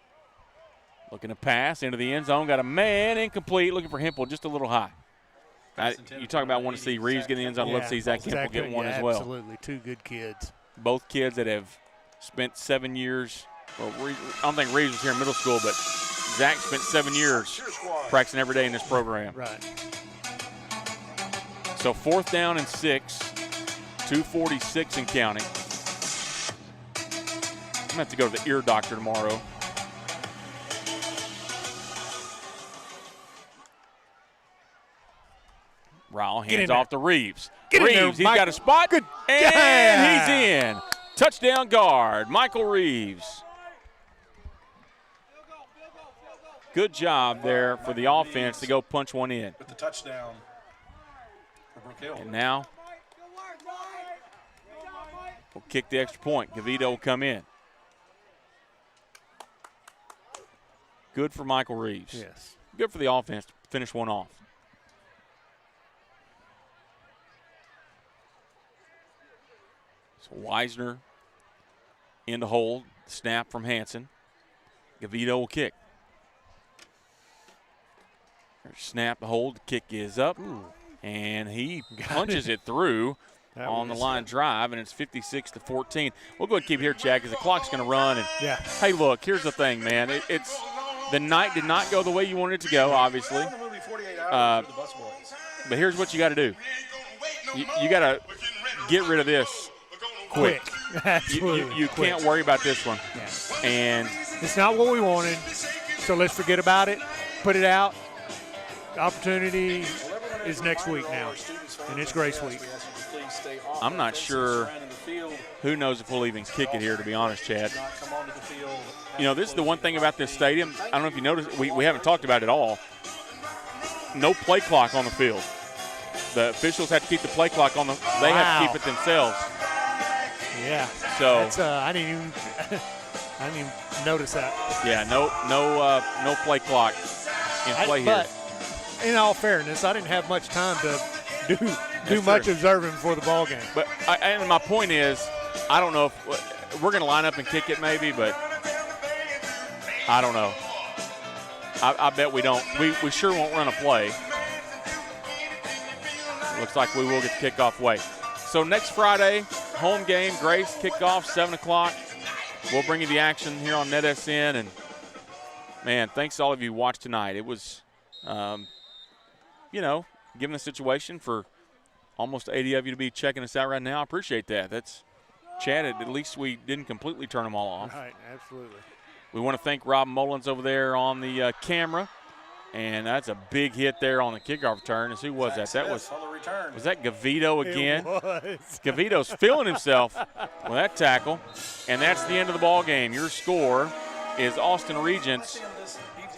looking to pass into the end zone. Got a man incomplete. Looking for Hempel just a little high. You talk about wanting to see Reeves get in the end zone. I'd love to see Zach Hempel get one as well. Absolutely. 2 good kids. both kids that have spent 7 years. Well, I don't think Reeves was here in middle school, but Zach spent 7 years practicing every day in this program. Right. So 4th down and 6, 2:46 and counting. I'm gonna have to go to the ear doctor tomorrow. Ryle hands off to Reeves. Reeves, he's got a spot, and he's in. Touchdown guard, Michael Reeves. Good job there for the offense to go punch one in. With the touchdown for Brook Hill. And now we'll kick the extra point. Gavito will come in. Good for Michael Reeves. Yes. Good for the offense to finish one off. So Weisner in the hold. Snap from Hanson. Gavito will kick. Snap, the hold, kick is up. Ooh. And he punches it through on the line drive, and it's 56-14. We'll go ahead and keep here, Chad, because the clock's going to run. And hey, look, here's the thing, man. It's the night did not go the way you wanted it to go, obviously. But here's what you got to do. You got to get rid of this quick. You can't worry about this one. Yeah. And it's not what we wanted, so let's forget about it, put it out. The opportunity is next week now, and it's Grace Week. I'm not sure. Who knows if we'll even kick it here, to be honest, Chad. You know, this is the one thing about this stadium. I don't know if you noticed, we haven't talked about it at all. No play clock on the field. The officials have to keep the play clock on the. They have to keep it themselves. Yeah. So that's, I didn't even notice that. Yeah. No play clock in play here. But in all fairness, I didn't have much time to do much observing before the ball game. But and my point is, I don't know if we're going to line up and kick it maybe, but I don't know. I bet we don't. We sure won't run a play. Looks like we will get the kickoff away. So next Friday, home game, Grace, kickoff, 7 o'clock. We'll bring you the action here on NETSN. And, man, thanks to all of you who watched tonight. It was, given the situation for almost 80 of you to be checking us out right now, I appreciate that. That's, Chad, at least we didn't completely turn them all off. Right, absolutely. We want to thank Rob Mullins over there on the camera. And that's a big hit there on the kickoff return. And who was that? That was that Gavito again? It was. Gavito's feeling himself with that tackle. And that's the end of the ball game. Your score is Austin Regents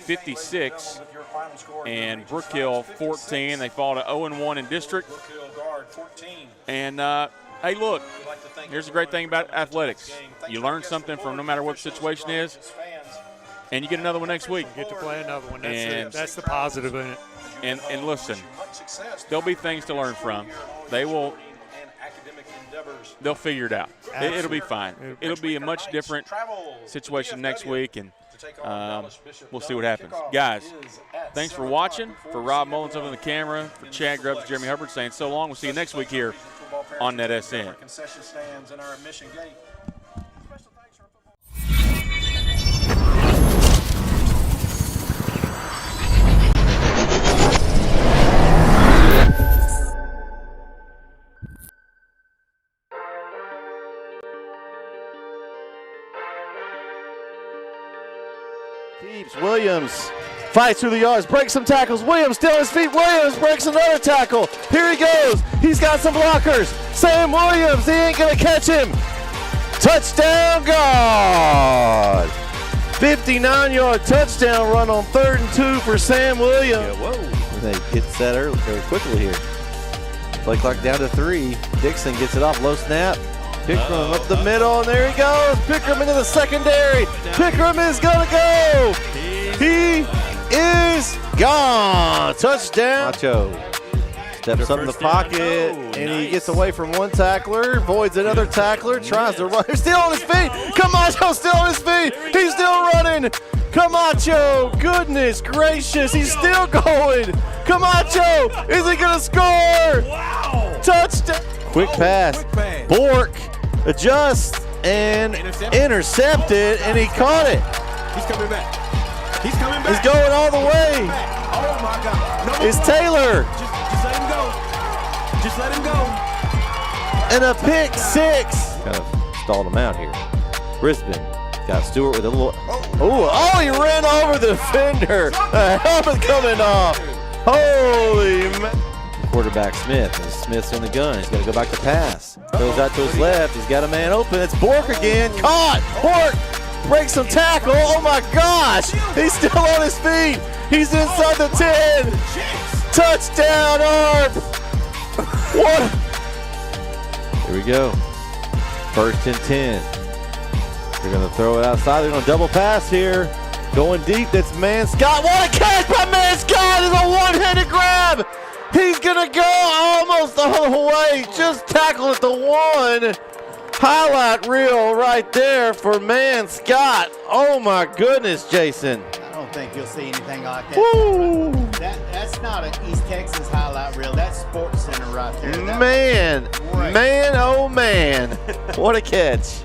56 and Brook Hill 14. They fall to 0-1 in district. And hey, look, here's the great thing about athletics. You learn something from no matter what the situation is. And you get another one next week. You get to play another one. That's the positive in it. And listen, there'll be things to learn from. They'll figure it out. It'll be fine. It'll be a much different situation next week, and we'll see what happens. Guys, thanks for watching. For Rob Mullins over on the camera, for Chad Grubbs, Jeremy Hubbard saying so long. We'll see you next week here on NETSN. Keeps Williams, fights through the yards, breaks some tackles. Williams still on his feet. Williams breaks another tackle. Here he goes. He's got some blockers. Sam Williams, he ain't going to catch him. Touchdown, God. 59-yard touchdown run on 3rd and 2 for Sam Williams. Yeah, whoa. They get set early, very quickly here. Play clock down to 3. Dixon gets it off, low snap. Pickram up the middle, and there he goes. Pickram into the secondary. Pickram is going to go. He is gone. Touchdown. Macho steps up in the pocket, and he gets away from one tackler, avoids another tackler, tries to run. He's still on his feet. Camacho's still on his feet. He's still running. Camacho, goodness gracious, he's still going. Camacho, is he going to score? Wow. Touchdown. Quick pass. Brook adjusts, and intercepted, and he caught it. He's coming back. He's coming back. He's going all the way. Oh my God. No, It's Taylor. Just let him go. Just let him go. And a pick six. Kind of stalled him out here. Brisbane got Stewart with a little. Oh, he ran over the defender. A helmet coming off. Holy man. Quarterback Smith. And Smith's in the gun. He's got to go back to pass. Goes out to his left. He's got a man open. It's Bork again. Caught. Bork breaks some tackle. Oh my gosh. He's still on his feet. He's inside the 10. Touchdown, Arp. What? Here we go. 1st and 10. They're going to throw it outside. They're going to double pass here. Going deep. That's Man Scott. What a catch by Man Scott. It's a one-handed grab. He's going to go almost all the way. Just tackled at the 1. Highlight reel right there for Man Scott. Oh my goodness, Jason. I don't think you'll see anything like that. Woo. That's not an East Texas highlight reel. That's Sports Center right there. Man, oh man. What a catch.